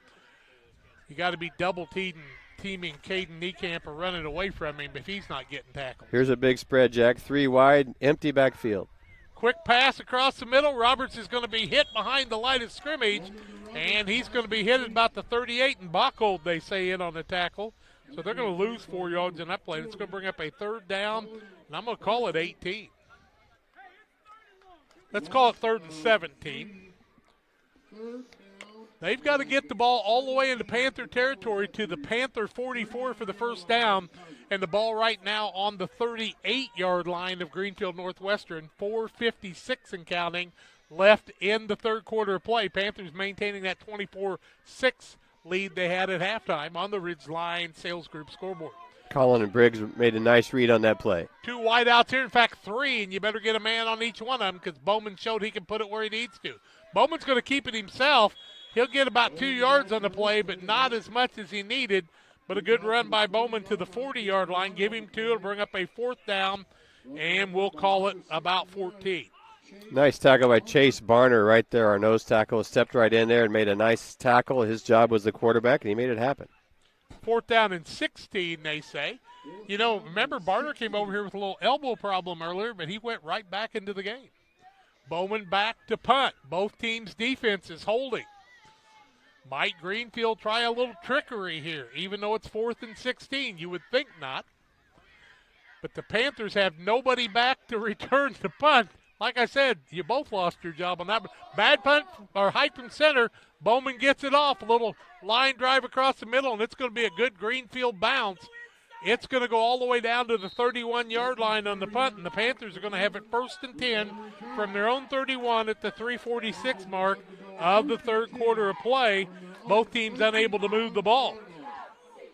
you got to be double-teeding Teamy and Caden Niekamp are running away from him if he's not getting tackled. Here's a big spread, Jack. 3 wide, empty backfield. Quick pass across the middle. Roberts is going to be hit behind the line of scrimmage, and he's going to be hit at about the 38, and Bachold, they say, in on the tackle. So they're going to lose 4 yards in that play. It's going to bring up a 3rd down, and I'm going to call it 18. Let's call it 3rd and 17. They've got to get the ball all the way into Panther territory to the Panther 44 for the 1st down, and the ball right now on the 38-yard line of Greenfield Northwestern. 4:56 and counting left in the 3rd quarter of play. Panthers maintaining that 24-6 lead they had at halftime on the Ridgeline Sales Group scoreboard. Collin and Briggs made a nice read on that play. 2 wideouts here, in fact 3, and you better get a man on each one of them because Bowman showed he can put it where he needs to. Bowman's going to keep it himself. He'll get about 2 yards on the play, but not as much as he needed. But a good run by Bowman to the 40-yard line. Give him 2. It'll bring up a 4th down, and we'll call it about 14. Nice tackle by Chase Barner right there. Our nose tackle stepped right in there and made a nice tackle. His job was the quarterback, and he made it happen. 4th down and 16, they say. You know, remember Barner came over here with a little elbow problem earlier, but he went right back into the game. Bowman back to punt. Both teams' defenses holding. Might Greenfield try a little trickery here, even though it's 4th and 16? You would think not. But the Panthers have nobody back to return the punt. Like I said, you both lost your job on that. Bad punt or height from center. Bowman gets it off. A little line drive across the middle, and it's going to be a good Greenfield bounce. It's going to go all the way down to the 31-yard line on the punt, and the Panthers are going to have it 1st and 10 from their own 31 at the 3:46 mark of the 3rd quarter of play. Both teams unable to move the ball.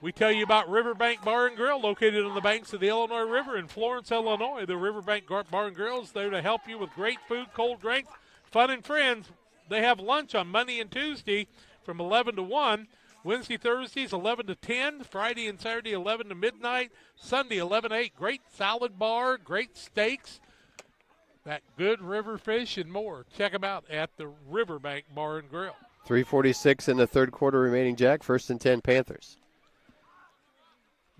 We tell you about Riverbank Bar and Grill, located on the banks of the Illinois River in Florence, Illinois. The Riverbank Bar and Grill is there to help you with great food, cold drinks, fun, and friends. They have lunch on Monday and Tuesday from 11 to 1. Wednesday, Thursdays, 11 to 10. Friday and Saturday, 11 to midnight. Sunday, 11 to 8. Great salad bar, great steaks, that good river fish, and more. Check them out at the Riverbank Bar and Grill. 3:46 in the 3rd quarter remaining, Jack. 1st and 10 Panthers.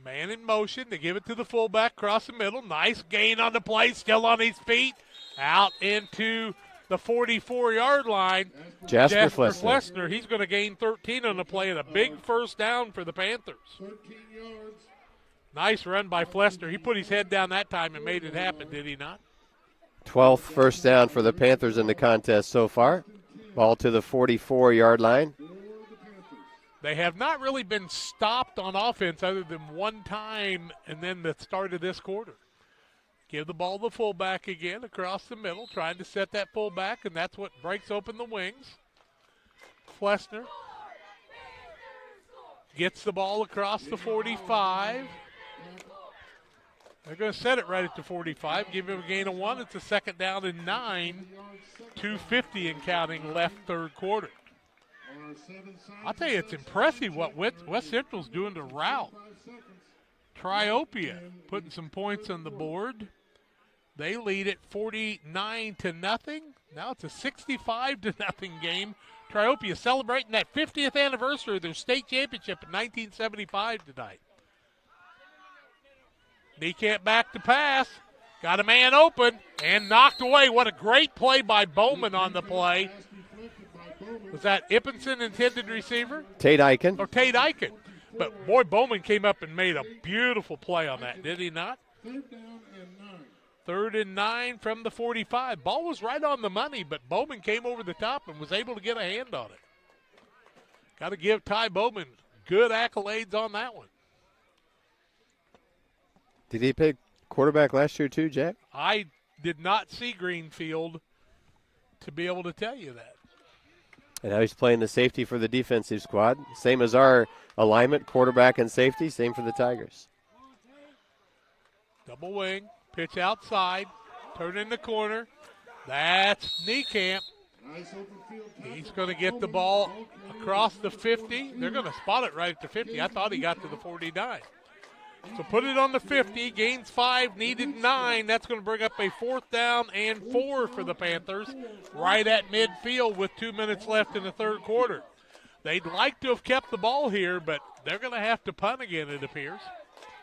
Man in motion. They give it to the fullback across the middle. Nice gain on the play, still on his feet. Out into the 44-yard line. Jasper Flessner. He's going to gain 13 on the play and a big 1st down for the Panthers. Nice run by Flessner. He put his head down that time and made it happen, did he not? 12th 1st down for the Panthers in the contest so far. Ball to the 44-yard line. They have not really been stopped on offense other than one time and then the start of this quarter. Give the ball to the fullback again across the middle, trying to set that fullback, and that's what breaks open the wings. Flessner gets the ball across the 45. They're going to set it right at the 45, give him a gain of 1. It's a 2nd down and 9. 2:50 and counting left 3rd quarter. I'll tell you, it's impressive what West Central's doing to route. Triopia putting some points on the board. They lead it 49-0. Now it's a 65-0 game. Triopia celebrating that 50th anniversary of their state championship in 1975 tonight. Niekamp back to pass. Got a man open and knocked away. What a great play by Bowman on the play. Was that Ippenson, intended receiver? Tate Eichen. Or Tate Eichen. But, boy, Bowman came up and made a beautiful play on that, did he not? 3rd and 9 from the 45. Ball was right on the money, but Bowman came over the top and was able to get a hand on it. Got to give Ty Bowman good accolades on that one. Did he pick quarterback last year too, Jack? I did not see Greenfield to be able to tell you that. And now he's playing the safety for the defensive squad. Same as our alignment, quarterback and safety. Same for the Tigers. Double wing, pitch outside, turn in the corner. That's Niekamp. He's going to get the ball across the 50. They're going to spot it right at the 50. I thought he got to the 49. So put it on the 50, gains 5, needed 9. That's going to bring up a 4th down and 4 for the Panthers right at midfield with 2 minutes left in the 3rd quarter. They'd like to have kept the ball here, but they're going to have to punt again, it appears.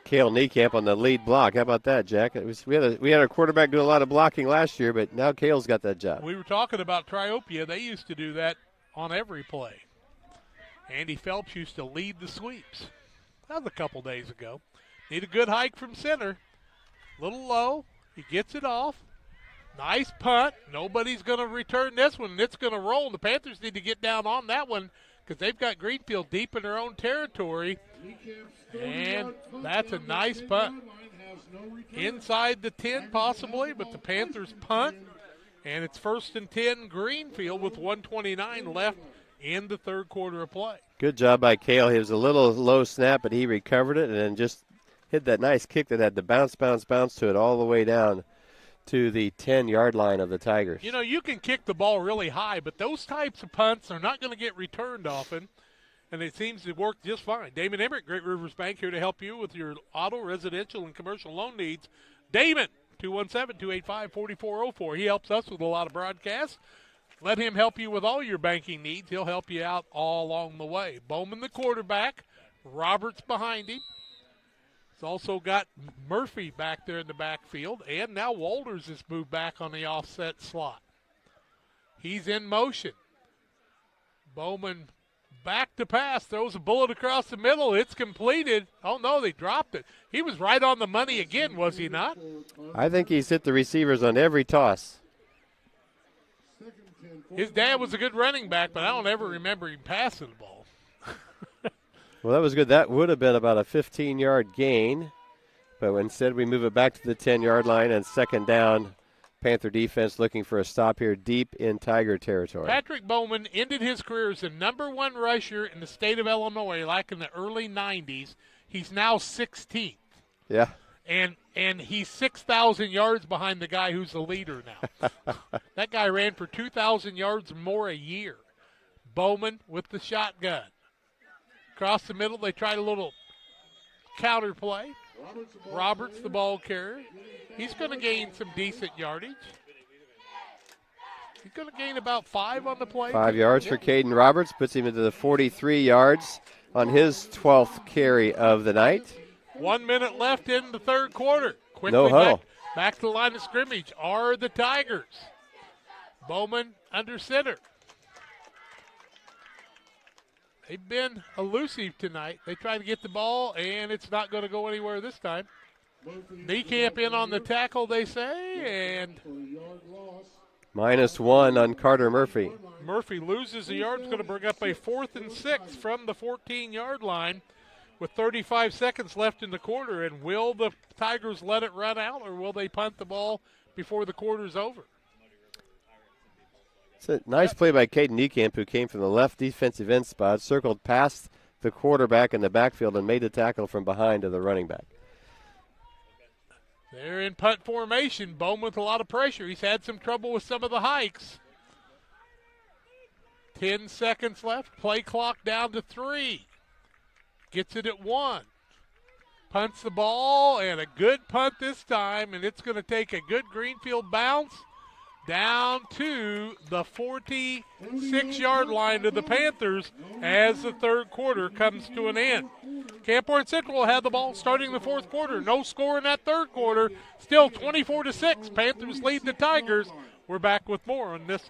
Cale Niekamp on the lead block. How about that, Jack? We had a quarterback doing a lot of blocking last year, but now Cale's got that job. We were talking about Triopia. They used to do that on every play. Andy Phelps used to lead the sweeps. That was a couple days ago. Need a good hike from center. Little low. He gets it off. Nice punt. Nobody's going to return this one. It's going to roll. The Panthers need to get down on that one because they've got Greenfield deep in their own territory. And that's a nice punt. Inside the 10 possibly, but the Panthers punt. And it's 1st and 10 Greenfield with 1:29 left in the third quarter of play. Good job by Cale. He was a little low snap, but he recovered it and then just hit that nice kick that had the bounce to it all the way down to the 10-yard line of the Tigers. You know, you can kick the ball really high, but those types of punts are not going to get returned often, and it seems to work just fine. Damon Emmerich, Great Rivers Bank, here to help you with your auto, residential, and commercial loan needs. Damon, 217-285-4404. He helps us with a lot of broadcasts. Let him help you with all your banking needs. He'll help you out all along the way. Bowman, the quarterback. Roberts behind him. He's also got Murphy back there in the backfield. And now Walters has moved back on the offset slot. He's in motion. Bowman back to pass. Throws a bullet across the middle. It's completed. Oh, no, they dropped it. He was right on the money again, was he not? I think he's hit the receivers on every toss. His dad was a good running back, but I don't ever remember him passing the ball. Well, that was good. That would have been about a 15-yard gain, but instead we move it back to the 10-yard line and second down. Panther defense looking for a stop here deep in Tiger territory. Patrick Bowman ended his career as the #1 rusher in the state of Illinois, like in the early 90s. He's now 16th. Yeah. And he's 6,000 yards behind the guy who's the leader now. That guy ran for 2,000 yards more a year. Bowman with the shotgun. Across the middle, they tried a little counter play. Roberts, the ball carrier. He's going to gain some decent yardage. He's going to gain about 5 on the play. 5 yards for Caden Roberts. Puts him into the 43 yards on his 12th carry of the night. 1 minute left in the third quarter. Quickly No huddle. back to the line of scrimmage are the Tigers. Bowman under center. They've been elusive tonight. They try to get the ball, and it's not going to go anywhere this time. Niekamp in on the tackle, they say, and -1 on Carter Murphy. Murphy loses a yard. It's going to bring up a 4th and 6 from the 14-yard line with 35 seconds left in the quarter. And will the Tigers let it run out, or will they punt the ball before the quarter's over? It's a nice play by Caden Niekamp, who came from the left defensive end spot, circled past the quarterback in the backfield, and made the tackle from behind to the running back. They're in punt formation. Bowman with a lot of pressure. He's had some trouble with some of the hikes. 10 seconds left. Play clock down to 3. Gets it at 1. Punts the ball, and a good punt this time, and it's going to take a good Greenfield bounce down to the 46-yard line of the Panthers as the third quarter comes to an end. Camp Point Central will have the ball starting the fourth quarter. No score in that third quarter. Still 24-6. Panthers lead the Tigers. We're back with more on this.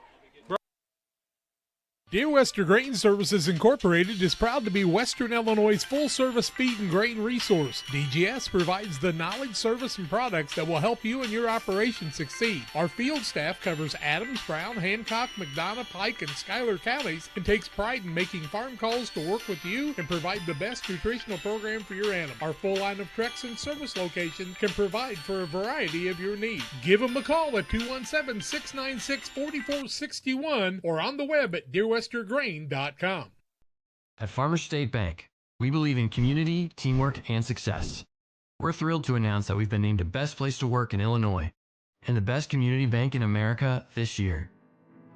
Dear Western Grain Services Incorporated is proud to be Western Illinois' full-service feed and grain resource. DGS provides the knowledge, service, and products that will help you and your operation succeed. Our field staff covers Adams, Brown, Hancock, McDonough, Pike, and Schuyler counties and takes pride in making farm calls to work with you and provide the best nutritional program for your animal. Our full line of trucks and service locations can provide for a variety of your needs. Give them a call at 217-696-4461 or on the web at DearWestergrain.com. At Farmers State Bank, we believe in community, teamwork, and success. We're thrilled to announce that we've been named the best place to work in Illinois and the best community bank in America this year.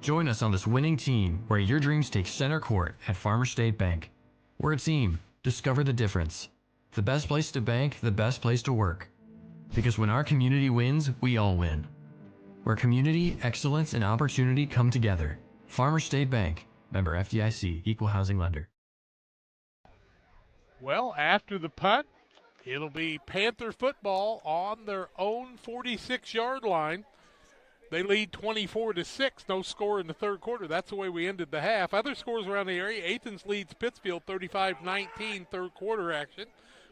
Join us on this winning team where your dreams take center court at Farmers State Bank. We're a team. Discover the difference. The best place to bank, the best place to work. Because when our community wins, we all win. Where community, excellence, and opportunity come together. Farmers State Bank. Member FDIC, Equal Housing Lender. Well, after the punt, it'll be Panther football on their own 46-yard line. They lead 24-6, no score in the third quarter. That's the way we ended the half. Other scores around the area, Athens leads Pittsfield 35-19, third quarter action.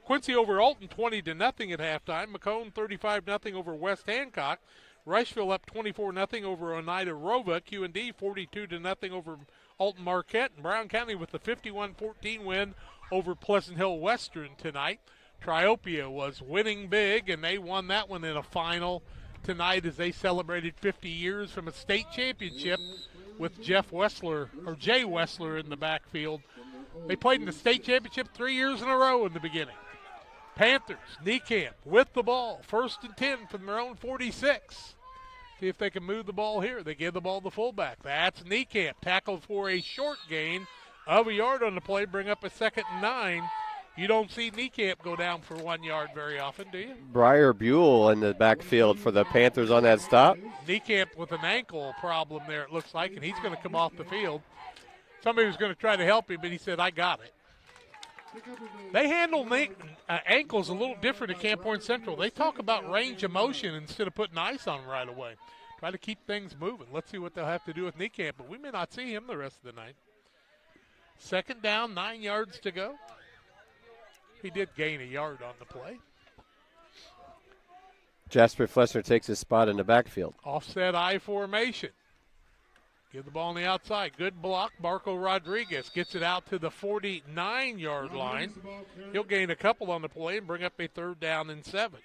Quincy over Alton 20-0 at halftime. Macomb 35-0 over West Hancock. Rushville up 24-0 over Oneida Rova. Q&D 42-0 over Alton Marquette. And Brown County with the 51-14 win over Pleasant Hill Western tonight. Triopia was winning big, and they won that one in a final tonight as they celebrated 50 years from a state championship with Jay Wessler in the backfield. They played in the state championship 3 years in a row in the beginning. Panthers, Niekamp with the ball, 1st and 10 from their own 46. See if they can move the ball here. They give the ball to the fullback. That's Niekamp, tackled for a short gain of a yard on the play, bring up a 2nd and 9. You don't see Niekamp go down for 1 yard very often, do you? Briar Buell in the backfield for the Panthers on that stop. Niekamp with an ankle problem there, it looks like, and he's going to come off the field. Somebody was going to try to help him, but he said, I got it. They handle ankles a little different at Camp Point Central. They talk about range of motion instead of putting ice on them right away. Try to keep things moving. Let's see what they'll have to do with Niekamp, but we may not see him the rest of the night. 2nd down, 9 yards to go. He did gain a yard on the play. Jasper Flessner takes his spot in the backfield. Offset I formation. Give the ball on the outside. Good block. Marco Rodriguez gets it out to the 49-yard line. He'll gain a couple on the play and bring up a 3rd down and 7.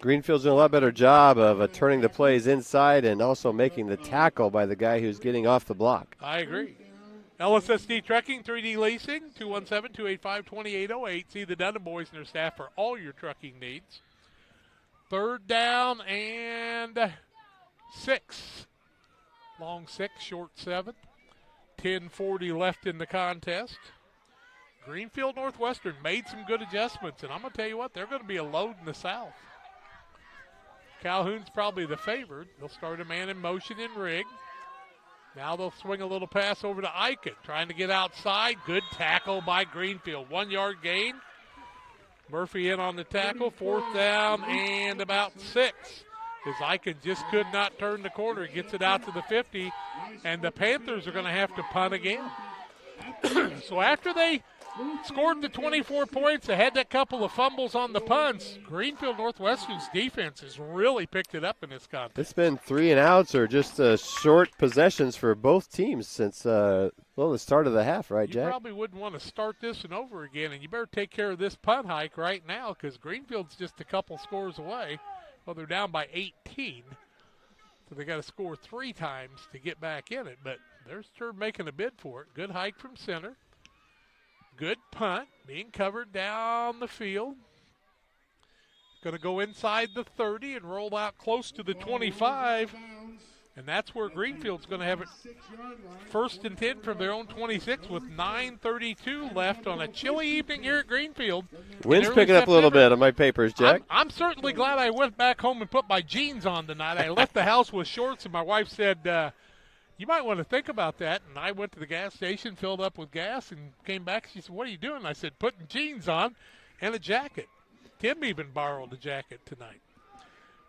Greenfield's doing a lot better job of turning the plays inside and also making the tackle by the guy who's getting off the block. I agree. LSSD Trucking, 3D Leasing, 217-285-2808. See the Dunham boys and their staff for all your trucking needs. 3rd down and 6. Long 6, short 7. 10:40 left in the contest. Greenfield Northwestern made some good adjustments, and I'm going to tell you what, they're going to be a load in the South. Calhoun's probably the favorite. They'll start a man in motion in rig. Now they'll swing a little pass over to Eichen, trying to get outside. Good tackle by Greenfield. 1 yard gain. Murphy in on the tackle. 4th down and about 6. As Eichen just could not turn the corner. He gets it out to the 50, and the Panthers are going to have to punt again. So after they scored the 24 points, they had that couple of fumbles on the punts. Greenfield Northwestern's defense has really picked it up in this contest. It's been 3 and outs or just short possessions for both teams since the start of the half, right, Jack? You probably wouldn't want to start this one over again, and you better take care of this punt hike right now because Greenfield's just a couple scores away. Well, they're down by 18, so they got to score 3 times to get back in it, but they're sure making a bid for it. Good hike from center. Good punt, being covered down the field. Going to go inside the 30 and roll out close to the 25. And that's where Greenfield's going to have it 1st and 10 from their own 26 with 9:32 left on a chilly evening here at Greenfield. Wind's picking up a little bit on my papers, Jack. I'm certainly glad I went back home and put my jeans on tonight. I left the house with shorts, and my wife said, you might want to think about that. And I went to the gas station, filled up with gas, and came back. She said, what are you doing? I said, putting jeans on and a jacket. Tim even borrowed a jacket tonight.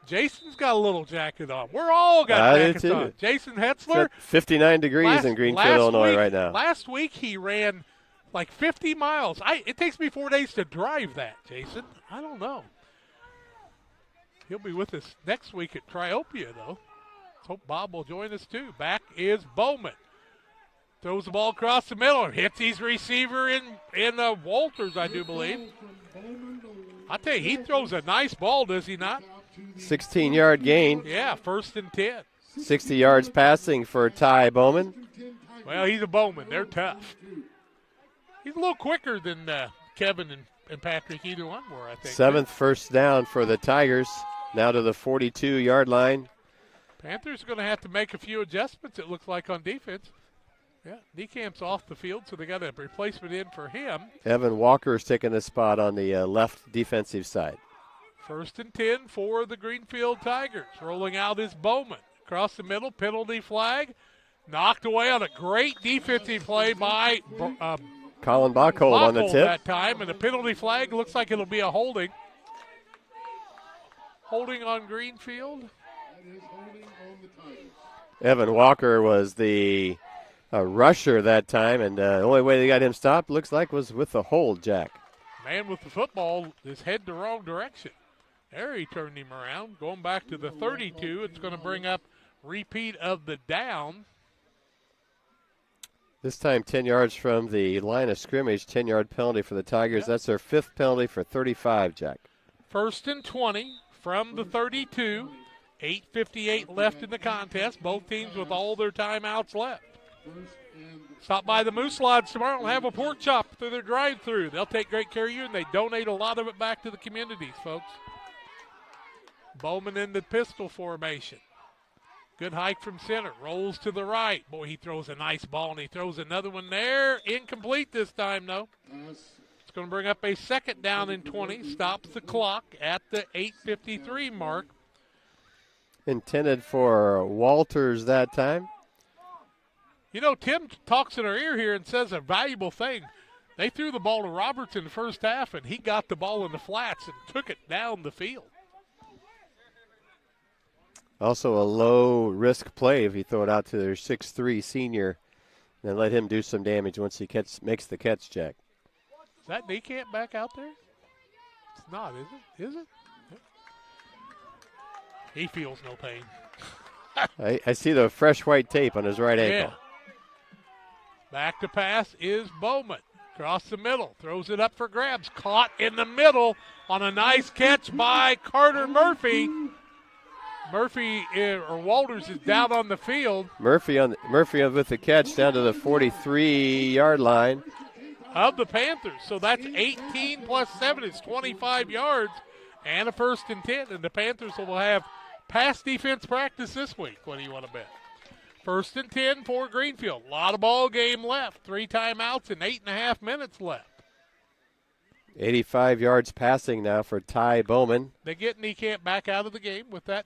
Jason's got a little jacket on. We're all got jackets on. Jason Hetzler. It's 59 degrees in Greenfield, Illinois right now. Last week he ran like 50 miles. It takes me 4 days to drive that, Jason. I don't know. He'll be with us next week at Triopia, though. Let's hope Bob will join us, too. Back is Bowman. Throws the ball across the middle. Hits his receiver in Walters, I do believe. I tell you, he throws a nice ball, does he not? 16-yard gain. Yeah, 1st and 10. 60 yards passing for Ty Bowman. Well, he's a Bowman. They're tough. He's a little quicker than Kevin and Patrick. Either one were, I think. 7th first down for the Tigers. Now to the 42-yard line. Panthers are going to have to make a few adjustments, it looks like, on defense. Yeah, Niecamp's off the field, so they got a replacement in for him. Evan Walker's taking the spot on the left defensive side. 1st and 10 for the Greenfield Tigers. Rolling out is Bowman. Across the middle, penalty flag. Knocked away on a great defensive play by Colin Bachhold on the tip. That time, and the penalty flag looks like it'll be a holding. Holding on Greenfield. Evan Walker was the rusher that time, and the only way they got him stopped, looks like, was with the hold, Jack. Man with the football is heading the wrong direction. There he turned him around. Going back to the 32, it's going to bring up repeat of the down. This time 10 yards from the line of scrimmage, 10-yard penalty for the Tigers. That's their 5th penalty for 35, Jack. 1st and 20 from the 32. 8:58 left in the contest. Both teams with all their timeouts left. Stop by the Moose Lodge tomorrow and have a pork chop through their drive-thru. They'll take great care of you, and they donate a lot of it back to the communities, folks. Bowman in the pistol formation. Good hike from center. Rolls to the right. Boy, he throws a nice ball, and he throws another one there. Incomplete this time, though. It's going to bring up a 2nd down and 20. Stops the clock at the 8:53 mark. Intended for Walters that time. You know, Tim talks in our ear here and says a valuable thing. They threw the ball to Roberts in the first half, and he got the ball in the flats and took it down the field. Also a low-risk play if you throw it out to their 6'3 senior and let him do some damage once he makes the catch, Jack. Is that Niekamp back out there? It's not, is it? Is it? He feels no pain. I see the fresh white tape on his right ankle. Yeah. Back to pass is Bowman. Across the middle. Throws it up for grabs. Caught in the middle on a nice catch by Carter Murphy. Walters is down on the field. Murphy with the catch down to the 43-yard line of the Panthers. So that's 18 plus 7 is 25 yards and a 1st and 10. And the Panthers will have pass defense practice this week. What do you want to bet? 1st and 10 for Greenfield. A lot of ball game left. 3 timeouts and 8.5 minutes left. 85 yards passing now for Ty Bowman. They get Niekamp back out of the game with that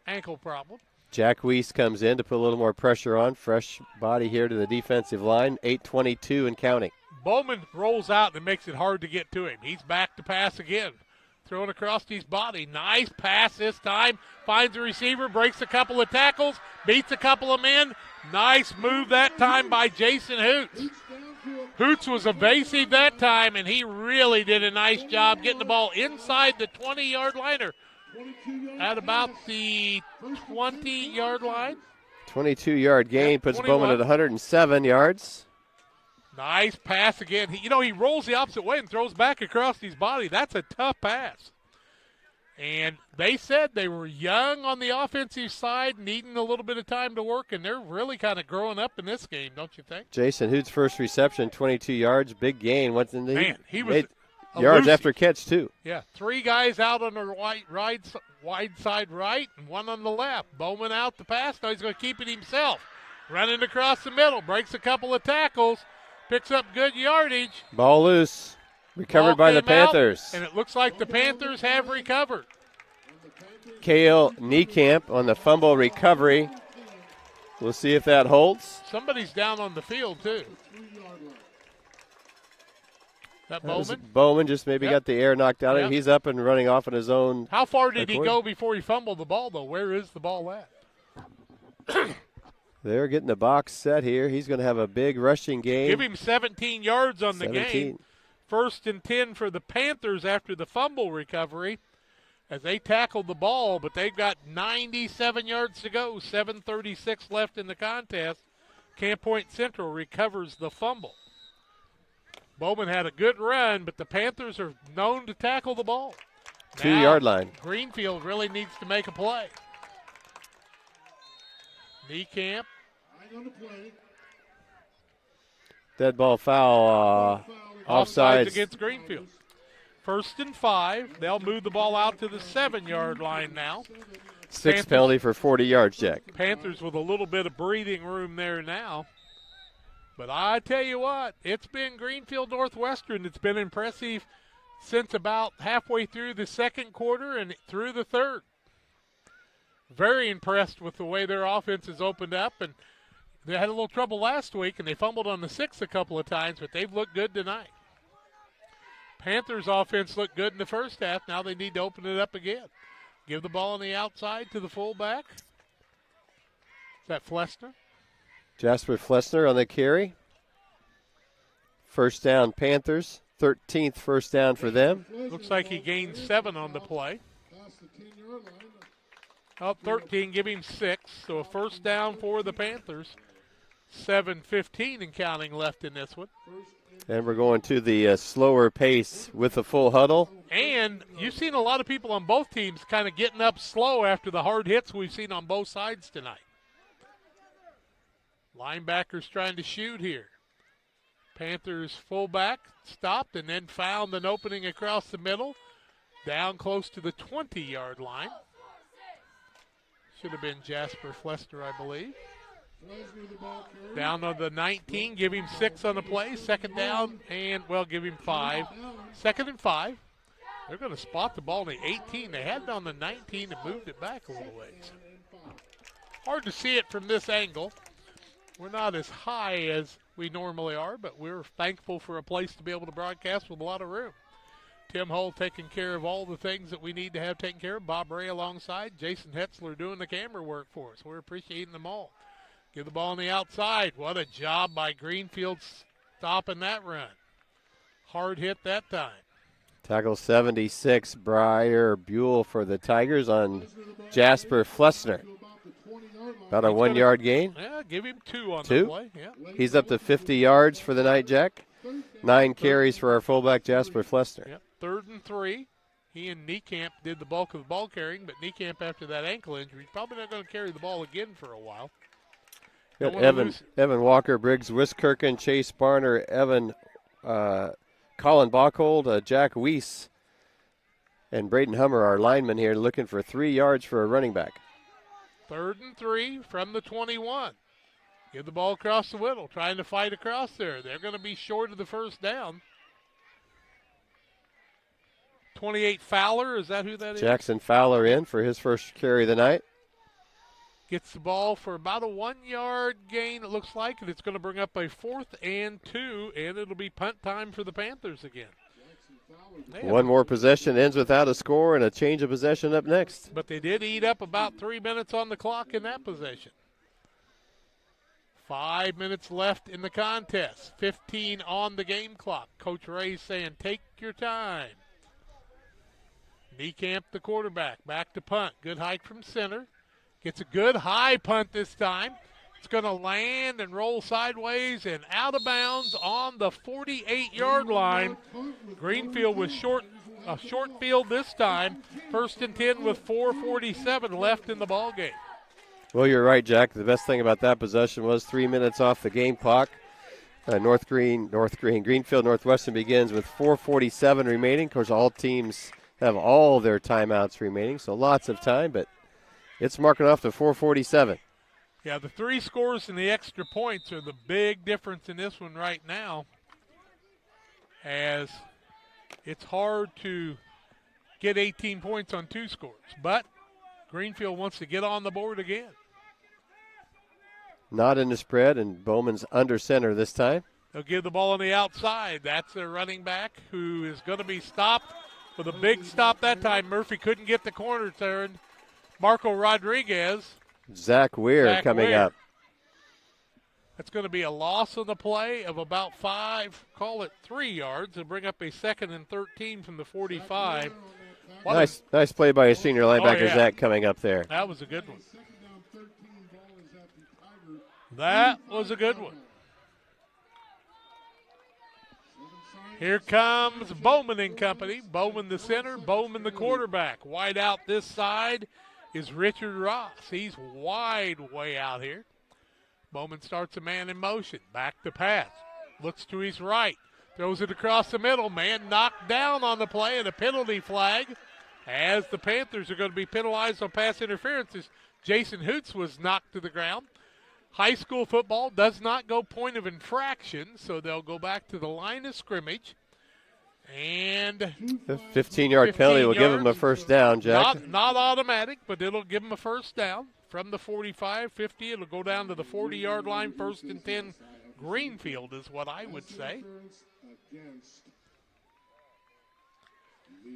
ankle problem. Jack Weiss comes in to put a little more pressure on. Fresh body here to the defensive line. 8:22 and counting. Bowman rolls out and makes it hard to get to him. He's back to pass again. Throwing across his body. Nice pass this time. Finds a receiver, breaks a couple of tackles, beats a couple of men. Nice move that time by Jason Hoots. Hoots was evasive that time, and he really did a nice job getting the ball inside the 20-yard liner at about the 20-yard line. 22-yard gain puts Bowman at 107 yards. Nice pass again. He rolls the opposite way and throws back across his body. That's a tough pass. And they said they were young on the offensive side, needing a little bit of time to work, and they're really kind of growing up in this game, don't you think? Jason Hoots' first reception, 22 yards, big gain. He was yards after catch, too. Yeah, 3 guys out on the wide side right and 1 on the left. Bowman out the pass. Now he's going to keep it himself. Running across the middle, breaks a couple of tackles. Picks up good yardage. Ball loose. Recovered by the Panthers. And it looks like the Panthers have recovered. Cale Niekamp on the fumble recovery. We'll see if that holds. Somebody's down on the field, too. That Bowman? Bowman just maybe got the air knocked out of him. He's up and running off on his own. How far did he go before he fumbled the ball, though? Where is the ball at? They're getting the box set here. He's going to have a big rushing game. Give him 17 yards on the game. 1st and 10 for the Panthers after the fumble recovery as they tackled the ball, but they've got 97 yards to go, 7:36 left in the contest. Camp Point Central recovers the fumble. Bowman had a good run, but the Panthers are known to tackle the ball. 2-yard line. Greenfield really needs to make a play. Niekamp. Dead ball foul. Offsides against Greenfield. 1st and 5. They'll move the ball out to the 7-yard line now. 6 penalty for 40 yards, Jack. Panthers with a little bit of breathing room there now. But I tell you what, it's been Greenfield Northwestern. It's been impressive since about halfway through the 2nd quarter and through the 3rd. Very impressed with the way their offense has opened up, and They had a little trouble last week, and they fumbled on the 6 a couple of times, but they've looked good tonight. Panthers offense looked good in the first half. Now they need to open it up again. Give the ball on the outside to the fullback. Is that Flessner? Jasper Flessner on the carry. First down, Panthers. 13th first down for them. Looks like he gained 7 on the play. 13, give him 6. So a first down for the Panthers. 7:15 and counting left in this one. And we're going to the slower pace with the full huddle. And you've seen a lot of people on both teams kind of getting up slow after the hard hits we've seen on both sides tonight. Linebackers trying to shoot here. Panthers fullback stopped and then found an opening across the middle, down close to the 20-yard line. Should have been Jasper Flester, I believe. Down on the 19, give him 6 on the play. Second down, and, well, give him 5. Second and 5. They're going to spot the ball in the 18. They had it on the 19 and moved it back a little ways. Hard to see it from this angle. We're not as high as we normally are, but we're thankful for a place to be able to broadcast with a lot of room. Tim Hull taking care of all the things that we need to have taken care of. Bob Ray alongside. Jason Hetzler doing the camera work for us. We're appreciating them all. Give the ball on the outside. What a job by Greenfield stopping that run. Hard hit that time. Tackle 76, Briar Buell for the Tigers on Jasper Flessner. About a 1 yard gain. Yeah, give him 2 on 2. the play. Yeah. He's up to 50 yards for the night, Jack. 9 carries for our fullback, Jasper Flessner. Yep. 3rd and 3. He and Niekamp did the bulk of the ball carrying, but Niekamp, after that ankle injury, is probably not going to carry the ball again for a while. Got Evan Walker, Briggs Wiskirchen, Chase Barner, Colin Bachhold, Jack Weiss, and Braden Hummer, our linemen here, looking for 3 yards for a running back. 3rd and 3 from the 21. Give the ball across the middle, trying to fight across there. They're going to be short of the first down. 28 Fowler, is that who that is? Jackson Fowler in for his first carry of the night. Gets the ball for about a 1 yard gain, it looks like, and it's going to bring up a 4th and 2, and it'll be punt time for the Panthers again. One more possession ends without a score, and a change of possession up next. But they did eat up about 3 minutes on the clock in that possession. 5 minutes left in the contest. 15 on the game clock. Coach Ray's saying, take your time. Niekamp, the quarterback, back to punt. Good hike from center. Gets a good high punt this time. It's going to land and roll sideways and out of bounds on the 48-yard line. Greenfield was a short field this time. 1st and 10 with 4:47 left in the ball game. Well, you're right, Jack. The best thing about that possession was 3 minutes off the game clock. Greenfield Northwestern begins with 4:47 remaining. Of course, all teams have all their timeouts remaining, so lots of time, but it's marking off to 4:47. Yeah, the 3 scores and the extra points are the big difference in this one right now, as it's hard to get 18 points on 2 scores. But Greenfield wants to get on the board again. Not in the spread, and Bowman's under center this time. They'll give the ball on the outside. That's their running back, who is going to be stopped with a big stop that time. Murphy couldn't get the corner turned. Marco Rodriguez. Zach Weir coming up. That's going to be a loss on the play of about 3 yards, and bring up a 2nd and 13 from the 45. Nice play by a senior linebacker, Zach, coming up there. That was a good one. That was a good one. Here comes Bowman and company. Bowman the center, Bowman the quarterback. Wide out this side is Richard Ross. He's wide way out here. Bowman starts a man in motion. Back to pass. Looks to his right. Throws it across the middle. Man knocked down on the play, and a penalty flag as the Panthers are going to be penalized on pass interferences. Jason Hoots was knocked to the ground. High school football does not go point of infraction, so they'll go back to the line of scrimmage. And the 15-yard penalty will give him a first down, Jack. Not automatic, but it'll give him a first down. from the 45, 50. It'll go down to the 40-yard line, 1st and 10. Greenfield is what I would say.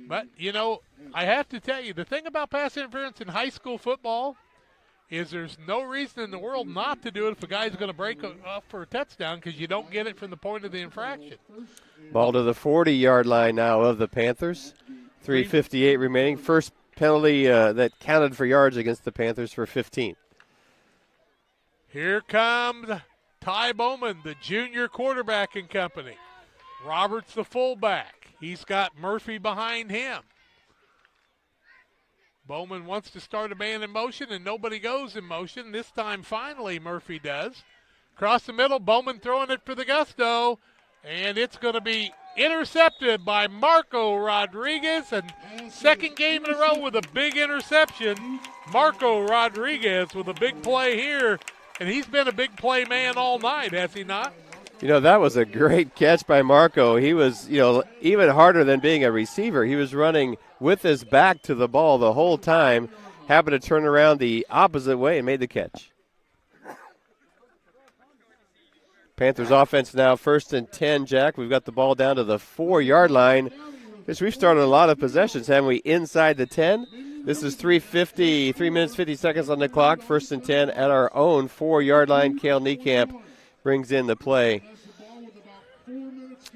But, you know, I have to tell you, the thing about pass interference in high school football is there's no reason in the world not to do it if a guy's going to break off for a touchdown because you don't get it from the point of the infraction. Ball to the 40-yard line now of the Panthers. 3:58 remaining. First penalty that counted for yards against the Panthers for 15. Here comes Ty Bowman, the junior quarterback and company. Roberts, the fullback. He's got Murphy behind him. Bowman wants to start a man in motion, and nobody goes in motion. This time, finally, Murphy does. Across the middle, Bowman throwing it for the gusto, and it's going to be intercepted by Marco Rodriguez, and second game in a row with a big interception. Marco Rodriguez with a big play here, and he's been a big play man all night, has he not? You know, that was a great catch by Marco. He was, you know, even harder than being a receiver. He was running with his back to the ball the whole time, happened to turn around the opposite way and made the catch. Panthers offense now 1st and 10, Jack. We've got the ball down to the 4-yard line. We've started a lot of possessions, haven't we, inside the 10? This is 3 minutes, 50 seconds on the clock. 1st and 10 at our own 4-yard line. Cale Niekamp brings in the play.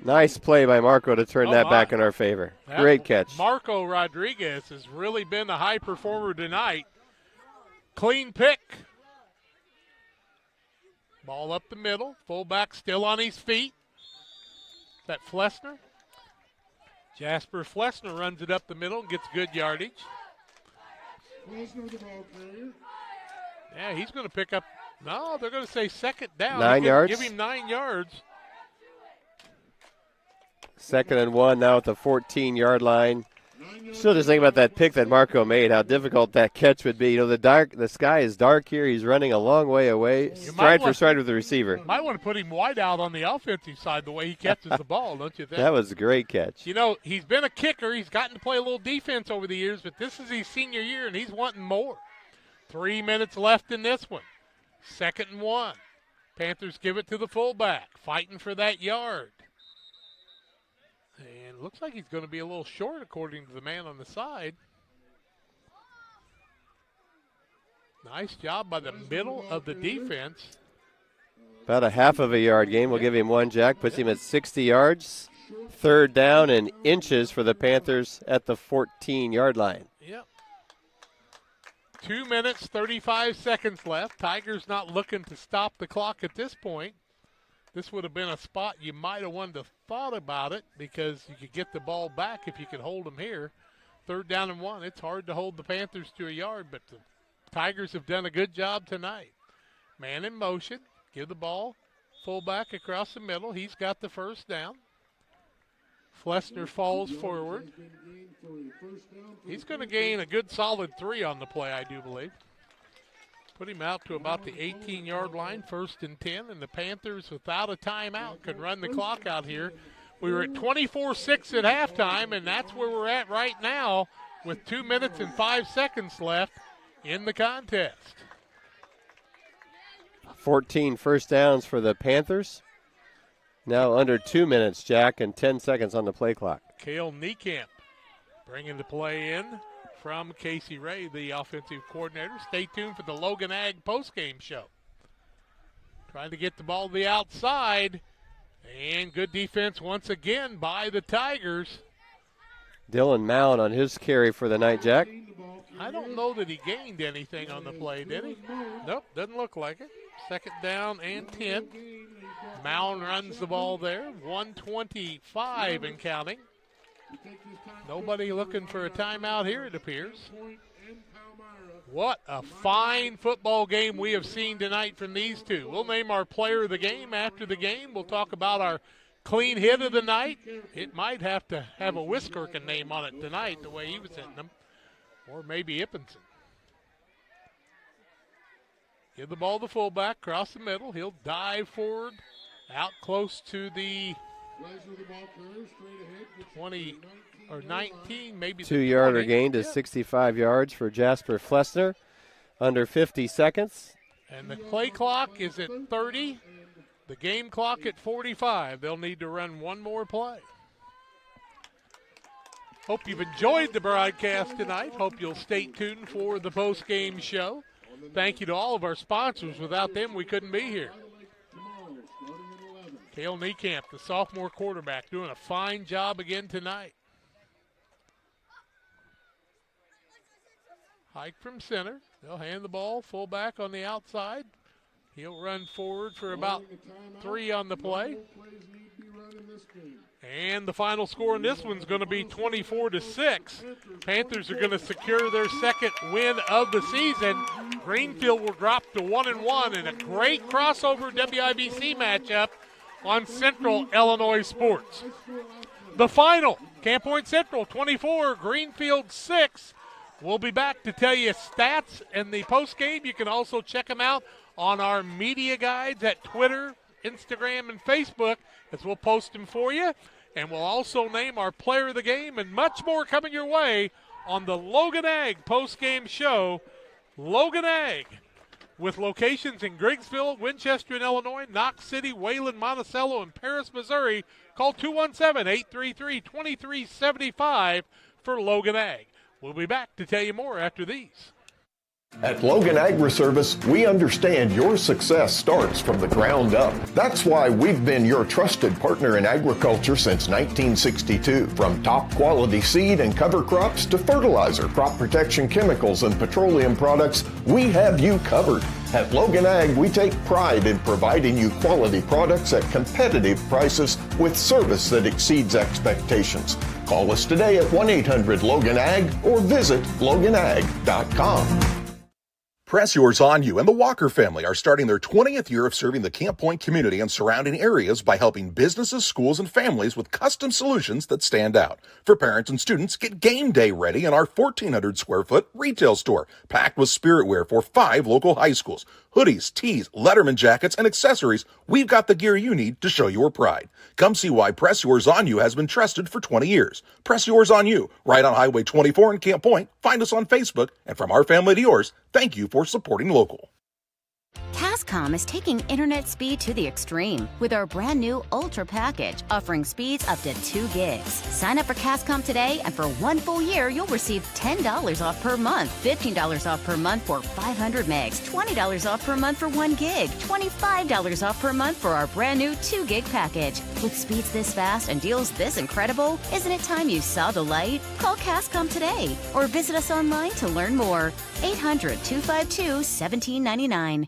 Nice play by Marco to turn that back in our favor. Great catch. Marco Rodriguez has really been the high performer tonight. Clean pick. Ball up the middle. Fullback still on his feet. Is that Flessner? Jasper Flessner runs it up the middle and gets good yardage. Yeah, he's going to pick up. No, they're going to say second down. 9 yards. Give him 9 yards. 2nd and 1 now at the 14-yard line. Still just thinking about that pick that Marco made, how difficult that catch would be. You know, the sky is dark here. He's running a long way away, stride for stride with the receiver. Might want to put him wide out on the offensive side the way he catches the ball, don't you think? That was a great catch. You know, he's been a kicker. He's gotten to play a little defense over the years, but this is his senior year, and he's wanting more. 3 minutes left in this one. 2nd and 1. Panthers give it to the fullback, fighting for that yard. And it looks like he's going to be a little short according to the man on the side. Nice job by the middle of the defense. About a half of a yard gain. We'll give him 1, Jack. Puts him at 60 yards. 3rd down and inches for the Panthers at the 14-yard line. Yep. 2 minutes, 35 seconds left. Tigers not looking to stop the clock at this point. This would have been a spot you might have wanted to thought about it because you could get the ball back if you could hold them here. 3rd down and 1. It's hard to hold the Panthers to a yard, but the Tigers have done a good job tonight. Man in motion. Give the ball. Fullback across the middle. He's got the 1st down. Flessner falls forward. He's going to gain a good solid 3 on the play, I do believe. Put him out to about the 18-yard line, 1st and 10, and the Panthers, without a timeout, could run the clock out here. We were at 24-6 at halftime, and that's where we're at right now with 2 minutes and 5 seconds left in the contest. 14 first downs for the Panthers. Now under 2 minutes, Jack, and 10 seconds on the play clock. Cale Niekamp bringing the play in from Casey Ray, the offensive coordinator. Stay tuned for the Logan Ag postgame show. Trying to get the ball to the outside, and good defense once again by the Tigers. Dylan Mound on his carry for the night, Jack. I don't know that he gained anything on the play, did he? Nope, doesn't look like it. 2nd down and 10. Mound runs the ball there. 1:25 and counting. Nobody looking for a timeout here, it appears. What a fine football game we have seen tonight from these two. We'll name our player of the game after the game. We'll talk about our clean hit of the night. It might have to have a Wiskerkin name on it tonight, the way he was hitting them. Or maybe Ippenson. Give the ball to the fullback, cross the middle. He'll dive forward, out close to the 20 or 19, maybe 2-yarder gain to 65 yards for Jasper Flessner. under 50 seconds. And the play clock is at 30. The game clock at 45. They'll need to run one more play. Hope you've enjoyed the broadcast tonight. Hope you'll stay tuned for the post-game show. Thank you to all of our sponsors. Without them, we couldn't be here. Cale Niekamp, the sophomore quarterback, doing a fine job again tonight. Hike from center. They'll hand the ball fullback on the outside. He'll run forward for about 3 on the play. And the final score in this one's going to be 24-6. Panthers are going to secure their second win of the season. Greenfield will drop to 1-1 in a great crossover WIBC matchup on Central Illinois Sports. The final, Camp Point Central 24, Greenfield 6. We'll be back to tell you stats and the post game. You can also check them out on our media guides at Twitter, Instagram, and Facebook, as we'll post them for you. And we'll also name our player of the game and much more coming your way on the Logan Ag post-game show. Logan Ag, with locations in Griggsville, Winchester in Illinois, Knox City, Wayland, Monticello, and Paris, Missouri. Call 217-833-2375 for Logan Ag. We'll be back to tell you more after these. At Logan Agri-Service, we understand your success starts from the ground up. That's why we've been your trusted partner in agriculture since 1962. From top quality seed and cover crops to fertilizer, crop protection chemicals, and petroleum products, we have you covered. At Logan Ag, we take pride in providing you quality products at competitive prices with service that exceeds expectations. Call us today at 1-800-LOGAN-AG or visit loganag.com. Press Yours on You and the Walker family are starting their 20th year of serving the Camp Point community and surrounding areas by helping businesses, schools, and families with custom solutions that stand out. For parents and students, get game day ready in our 1,400 square foot retail store, packed with spirit wear for 5 local high schools. Hoodies, tees, Letterman jackets, and accessories, we've got the gear you need to show your pride. Come see why Press Yours on You has been trusted for 20 years. Press Yours on You, right on Highway 24 in Camp Point. Find us on Facebook, and from our family to yours, thank you for supporting local. Cascom is taking internet speed to the extreme with our brand new Ultra package, offering speeds up to 2 gigs. Sign up for Cascom today, and for 1 full year, you'll receive $10 off per month, $15 off per month for 500 megs, $20 off per month for 1 gig, $25 off per month for our brand new 2 gig package. With speeds this fast and deals this incredible, isn't it time you saw the light? Call Cascom today or visit us online to learn more. 800-252-1799.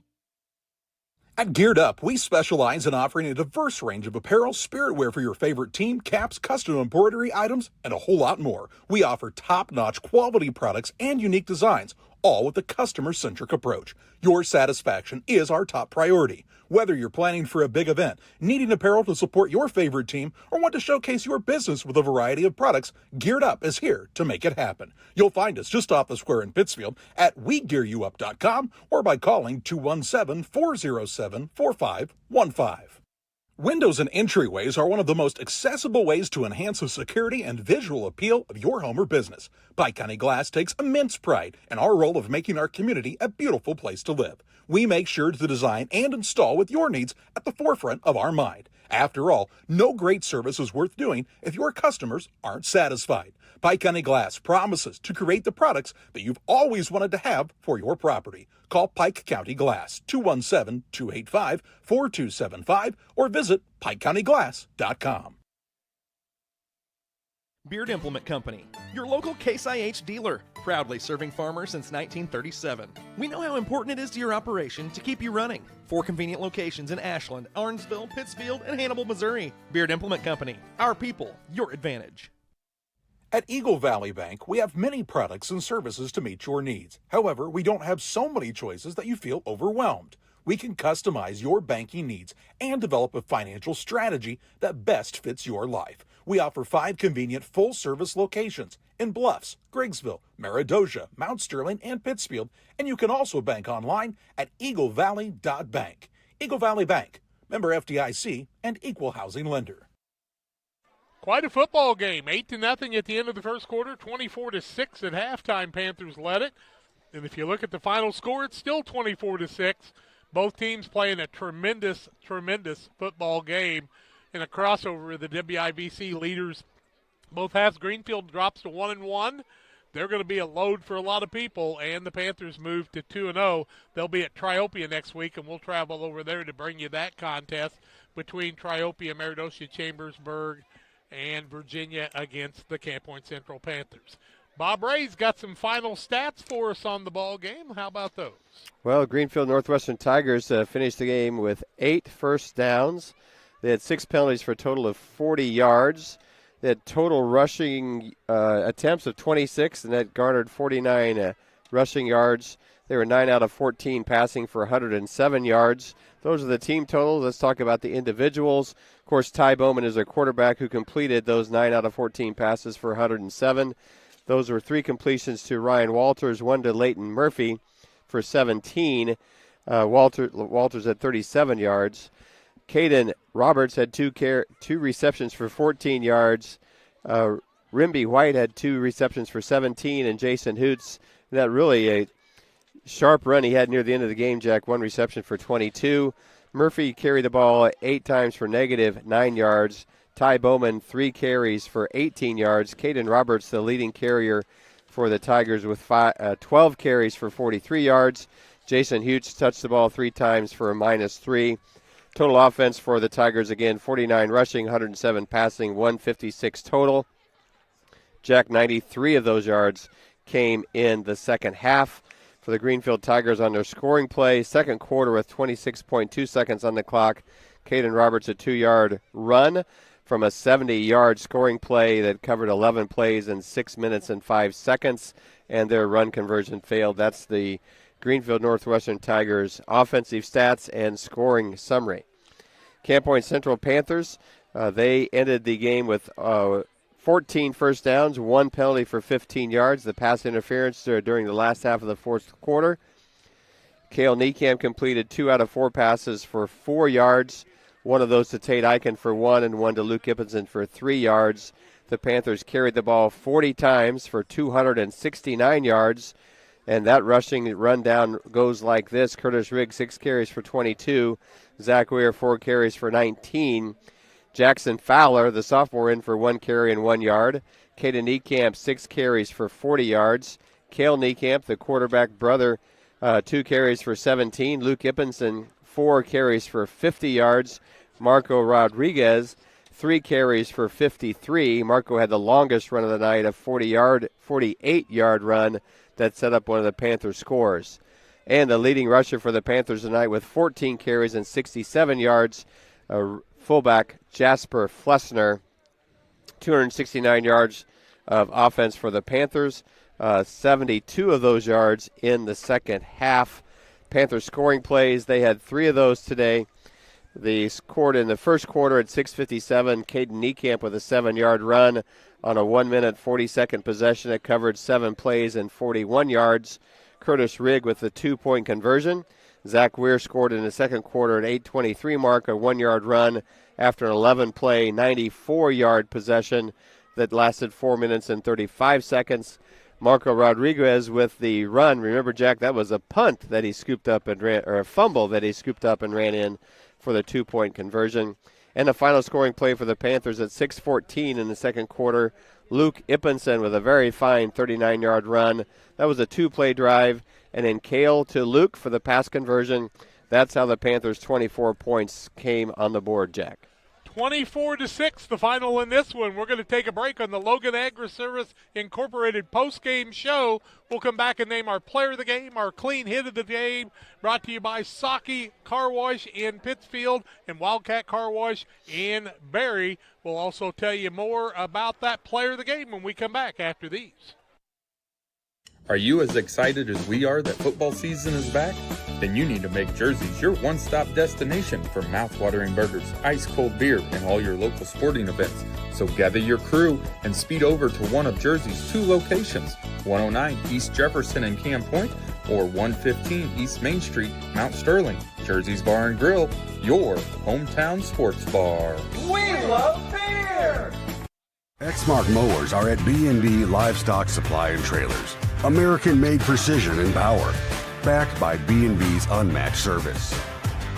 At Geared Up, we specialize in offering a diverse range of apparel, spirit wear for your favorite team, caps, custom embroidery items, and a whole lot more. We offer top-notch quality products and unique designs, all with a customer-centric approach. Your satisfaction is our top priority. Whether you're planning for a big event, needing apparel to support your favorite team, or want to showcase your business with a variety of products, Geared Up is here to make it happen. You'll find us just off the square in Pittsfield at WeGearYouUp.com or by calling 217-407-4515. Windows and entryways are one of the most accessible ways to enhance the security and visual appeal of your home or business. Pike County Glass takes immense pride in our role of making our community a beautiful place to live. We make sure to design and install with your needs at the forefront of our mind. After all, no great service is worth doing if your customers aren't satisfied. Pike County Glass promises to create the products that you've always wanted to have for your property. Call Pike County Glass, 217-285-4275, or visit PikeCountyGlass.com. Beard Implement Company, your local Case IH dealer, proudly serving farmers since 1937. We know how important it is to your operation to keep you running. 4 convenient locations in Ashland, Arnsville, Pittsfield, and Hannibal, Missouri. Beard Implement Company, our people, your advantage. At Eagle Valley Bank, we have many products and services to meet your needs. However, we don't have so many choices that you feel overwhelmed. We can customize your banking needs and develop a financial strategy that best fits your life. We offer 5 convenient full-service locations in Bluffs, Griggsville, Maridosia, Mount Sterling, and Pittsfield, and you can also bank online at eaglevalley.bank. Eagle Valley Bank, member FDIC, and equal housing lender. Quite a football game, 8-0 at the end of the first quarter, 24-6 at halftime. Panthers led it. And if you look at the final score, it's still 24-6. Both teams playing a tremendous, tremendous football game in a crossover of the WIBC leaders. Both halves. Greenfield drops to 1-1. They're going to be a load for a lot of people, and the Panthers move to 2-0. They'll be at Triopia next week, and we'll travel over there to bring you that contest between Triopia, Meredosia, Chambersburg, and Virginia against the Camp Point Central Panthers. Bob Ray's got some final stats for us on the ball game. How about those? Well, Greenfield Northwestern Tigers finished the game with 8 first downs. They had 6 penalties for a total of 40 yards. They had total rushing attempts of 26, and that garnered 49 rushing yards. They were 9 out of 14 passing for 107 yards. Those are the team totals. Let's talk about the individuals. Of course, Ty Bowman is their quarterback who completed those 9 out of 14 passes for 107. Those were 3 completions to Ryan Walters, 1 to Leighton Murphy for 17. Walters had 37 yards. Caden Roberts had 2 receptions for 14 yards. Rimby White had 2 receptions for 17, and Jason Hoots, that really a sharp run he had near the end of the game, Jack, 1 reception for 22. Murphy carried the ball 8 times for -9 yards. Ty Bowman, 3 carries for 18 yards. Caden Roberts, the leading carrier for the Tigers, with 12 carries for 43 yards. Jason Hoots touched the ball 3 times for a -3. Total offense for the Tigers, again, 49 rushing, 107 passing, 156 total. Jack, 93 of those yards came in the second half for the Greenfield Tigers on their scoring play. Second quarter with 26.2 seconds on the clock. Caden Roberts, a 2-yard run from a 70-yard scoring play that covered 11 plays in 6 minutes and 5 seconds, and their run conversion failed. That's the Greenfield Northwestern Tigers offensive stats and scoring summary. Camp Point Central Panthers, they ended the game with 14 first downs, 1 penalty for 15 yards. The pass interference during the last half of the fourth quarter. Cale Niekamp completed 2 out of 4 passes for 4 yards. 1 of those to Tate Eichen for 1, and 1 to Luke Ippenson for 3 yards. The Panthers carried the ball 40 times for 269 yards. And that rushing rundown goes like this. Curtis Rigg, 6 carries for 22. Zach Weir, 4 carries for 19. Jackson Fowler, the sophomore, in for 1 carry and 1 yard. Caden Niekamp, 6 carries for 40 yards. Cale Niekamp, the quarterback brother, 2 carries for 17. Luke Ippenson, 4 carries for 50 yards. Marco Rodriguez, 3 carries for 53. Marco had the longest run of the night, a 48-yard run that set up one of the Panthers' scores. And the leading rusher for the Panthers tonight with 14 carries and 67 yards, fullback Jasper Flessner, 269 yards of offense for the Panthers, 72 of those yards in the second half. Panthers scoring plays, they had 3 of those today. They scored in the first quarter at 6:57. Caden Niekamp with a 7-yard run on a 1-minute, 40-second possession that covered 7 plays and 41 yards. Curtis Rigg with the 2-point conversion. Zach Weir scored in the second quarter at 8:23 mark, a 1-yard run after an 11-play, 94-yard possession that lasted 4 minutes and 35 seconds. Marco Rodriguez with the run. Remember, Jack, that was a punt that he scooped up and ran, or a fumble that he scooped up and ran in for the 2-point conversion. And the final scoring play for the Panthers at 6:14 in the second quarter. Luke Ippenson with a very fine 39-yard run. That was a 2-play drive. And then Cale to Luke for the pass conversion. That's how the Panthers' 24 points came on the board, Jack. 24-6, the final in this one. We're going to take a break on the Logan Agri-Service Incorporated postgame show. We'll come back and name our player of the game, our clean hit of the game, brought to you by Saki Car Wash in Pittsfield and Wildcat Car Wash in Barry. We'll also tell you more about that player of the game when we come back after these. Are you as excited as we are that football season is back? Then you need to make Jersey's your one-stop destination for mouth-watering burgers, ice-cold beer, and all your local sporting events. So gather your crew and speed over to one of Jersey's 2 locations, 109 East Jefferson and Camp Point, or 115 East Main Street, Mount Sterling. Jersey's Bar and Grill, your hometown sports bar. We love beer! Exmark mowers are at B&B Livestock Supply and Trailers. American-made precision and power. Backed by B&B's unmatched service.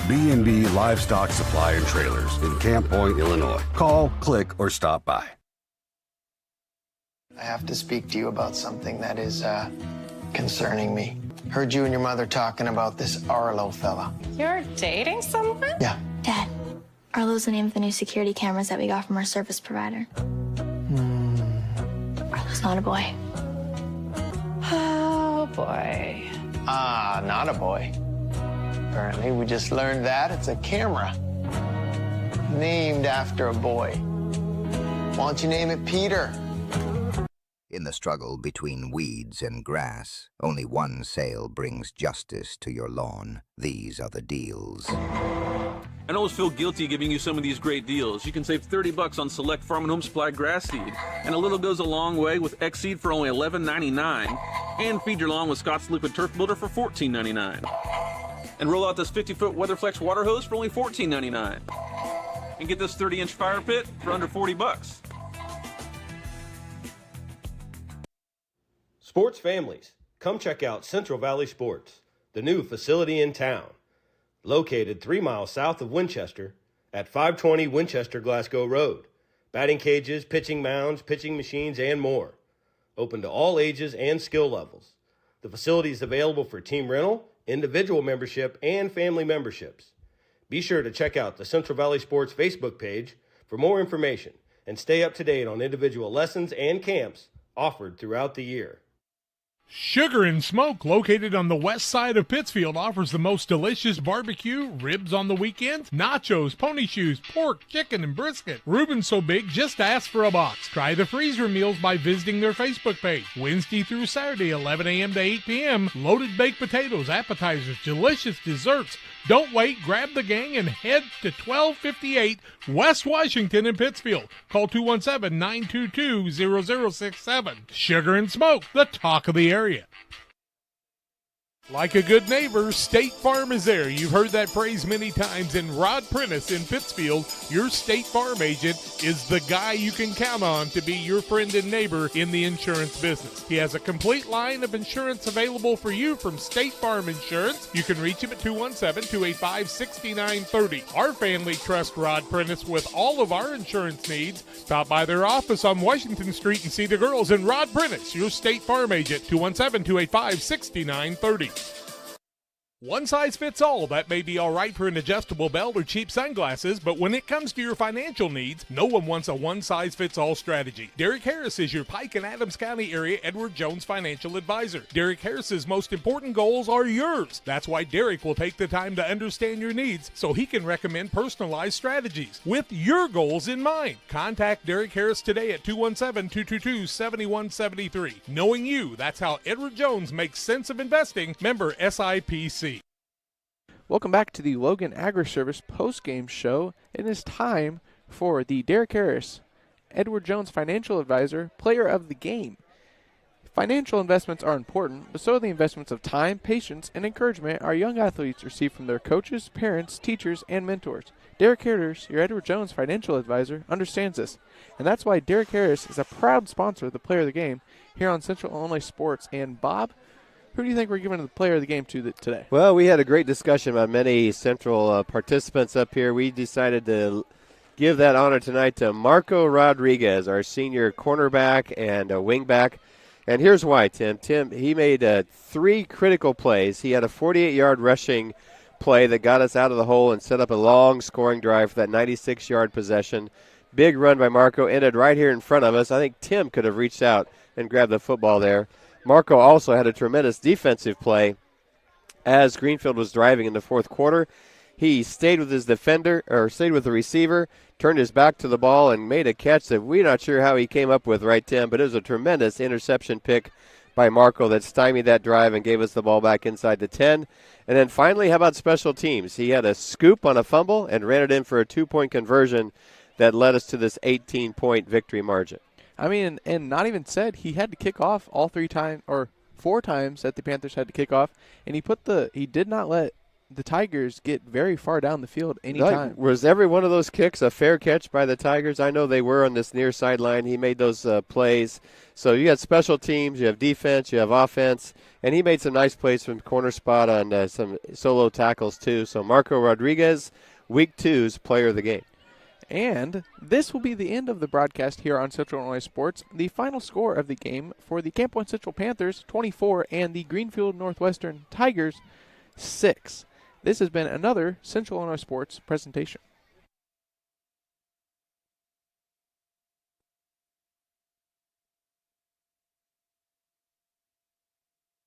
B&B Livestock Supply and Trailers in Camp Point, Illinois. Call, click, or stop by. I have to speak to you about something that is concerning me. Heard you and your mother talking about this Arlo fella. You're dating someone? Yeah. Dad, Arlo's the name of the new security cameras that we got from our service provider. Arlo's not a boy. Oh, boy. Ah, not a boy. Apparently, we just learned that it's a camera named after a boy. Why don't you name it Peter? In the struggle between weeds and grass, only one sale brings justice to your lawn. These are the deals. I always feel guilty giving you some of these great deals. You can save $30 on select Farm & Home Supply grass seed. And a little goes a long way with X Seed for only $11.99. And feed your lawn with Scott's Liquid Turf Builder for $14.99. And roll out this 50-foot WeatherFlex water hose for only $14.99. And get this 30-inch fire pit for under $40. Sports families, come check out Central Valley Sports, the new facility in town. Located 3 miles south of Winchester at 520 Winchester Glasgow Road. Batting cages, pitching mounds, pitching machines, and more. Open to all ages and skill levels. The facility is available for team rental, individual membership, and family memberships. Be sure to check out the Central Valley Sports Facebook page for more information and stay up to date on individual lessons and camps offered throughout the year. Sugar and Smoke, located on the west side of Pittsfield, offers the most delicious barbecue, ribs on the weekends, nachos, pony shoes, pork, chicken, and brisket. Reuben's so big, just ask for a box. Try the freezer meals by visiting their Facebook page. Wednesday through Saturday, 11 a.m. to 8 p.m. Loaded baked potatoes, appetizers, delicious desserts. Don't wait, grab the gang and head to 1258 West Washington in Pittsfield. Call 217-922-0067. Sugar and Smoke, the talk of the area. Like a good neighbor, State Farm is there. You've heard that phrase many times. And Rod Prentice in Pittsfield, your State Farm agent, is the guy you can count on to be your friend and neighbor in the insurance business. He has a complete line of insurance available for you from State Farm Insurance. You can reach him at 217-285-6930. Our family trusts Rod Prentice with all of our insurance needs. Stop by their office on Washington Street and see the girls. And Rod Prentice, your State Farm agent, 217-285-6930. One size fits all. That may be all right for an adjustable belt or cheap sunglasses, but when it comes to your financial needs, no one wants a one-size-fits-all strategy. Derek Harris is your Pike and Adams County area Edward Jones financial advisor. Derek Harris's most important goals are yours. That's why Derek will take the time to understand your needs so he can recommend personalized strategies with your goals in mind. Contact Derek Harris today at 217-222-7173. Knowing you, that's how Edward Jones makes sense of investing. Member SIPC. Welcome back to the Logan Agri-Service post-game show. It is time for the Derek Harris, Edward Jones Financial Advisor, Player of the Game. Financial investments are important, but so are the investments of time, patience, and encouragement our young athletes receive from their coaches, parents, teachers, and mentors. Derek Harris, your Edward Jones Financial Advisor, understands this, and that's why Derek Harris is a proud sponsor of the Player of the Game here on Central Illinois Sports. And Bob, who do you think we're giving the Player of the Game to today? Well, we had a great discussion about many Central participants up here. We decided to give that honor tonight to Marco Rodriguez, our senior cornerback and wingback. And here's why, Tim. He made 3 critical plays. He had a 48-yard rushing play that got us out of the hole and set up a long scoring drive for that 96-yard possession. Big run by Marco, ended right here in front of us. I think Tim could have reached out and grabbed the football there. Marco also had a tremendous defensive play as Greenfield was driving in the fourth quarter. He stayed with his defender, or stayed with the receiver, turned his back to the ball, and made a catch that we're not sure how he came up with, right, Tim? But it was a tremendous interception pick by Marco that stymied that drive and gave us the ball back inside the 10. And then finally, how about special teams? He had a scoop on a fumble and ran it in for a 2-point conversion that led us to this 18-point victory margin. I mean, and not even said, he had to kick off all 3 times, or 4 times that the Panthers had to kick off, and he did not let the Tigers get very far down the field anytime. Was every one of those kicks a fair catch by the Tigers? I know they were on this near sideline. He made those plays. So you got special teams, you have defense, you have offense, and he made some nice plays from corner spot on some solo tackles too. So Marco Rodriguez, Week 2's player of the game. And this will be the end of the broadcast here on Central Illinois Sports. The final score of the game for the Camp Point Central Panthers, 24, and the Greenfield Northwestern Tigers, 6. This has been another Central Illinois Sports presentation.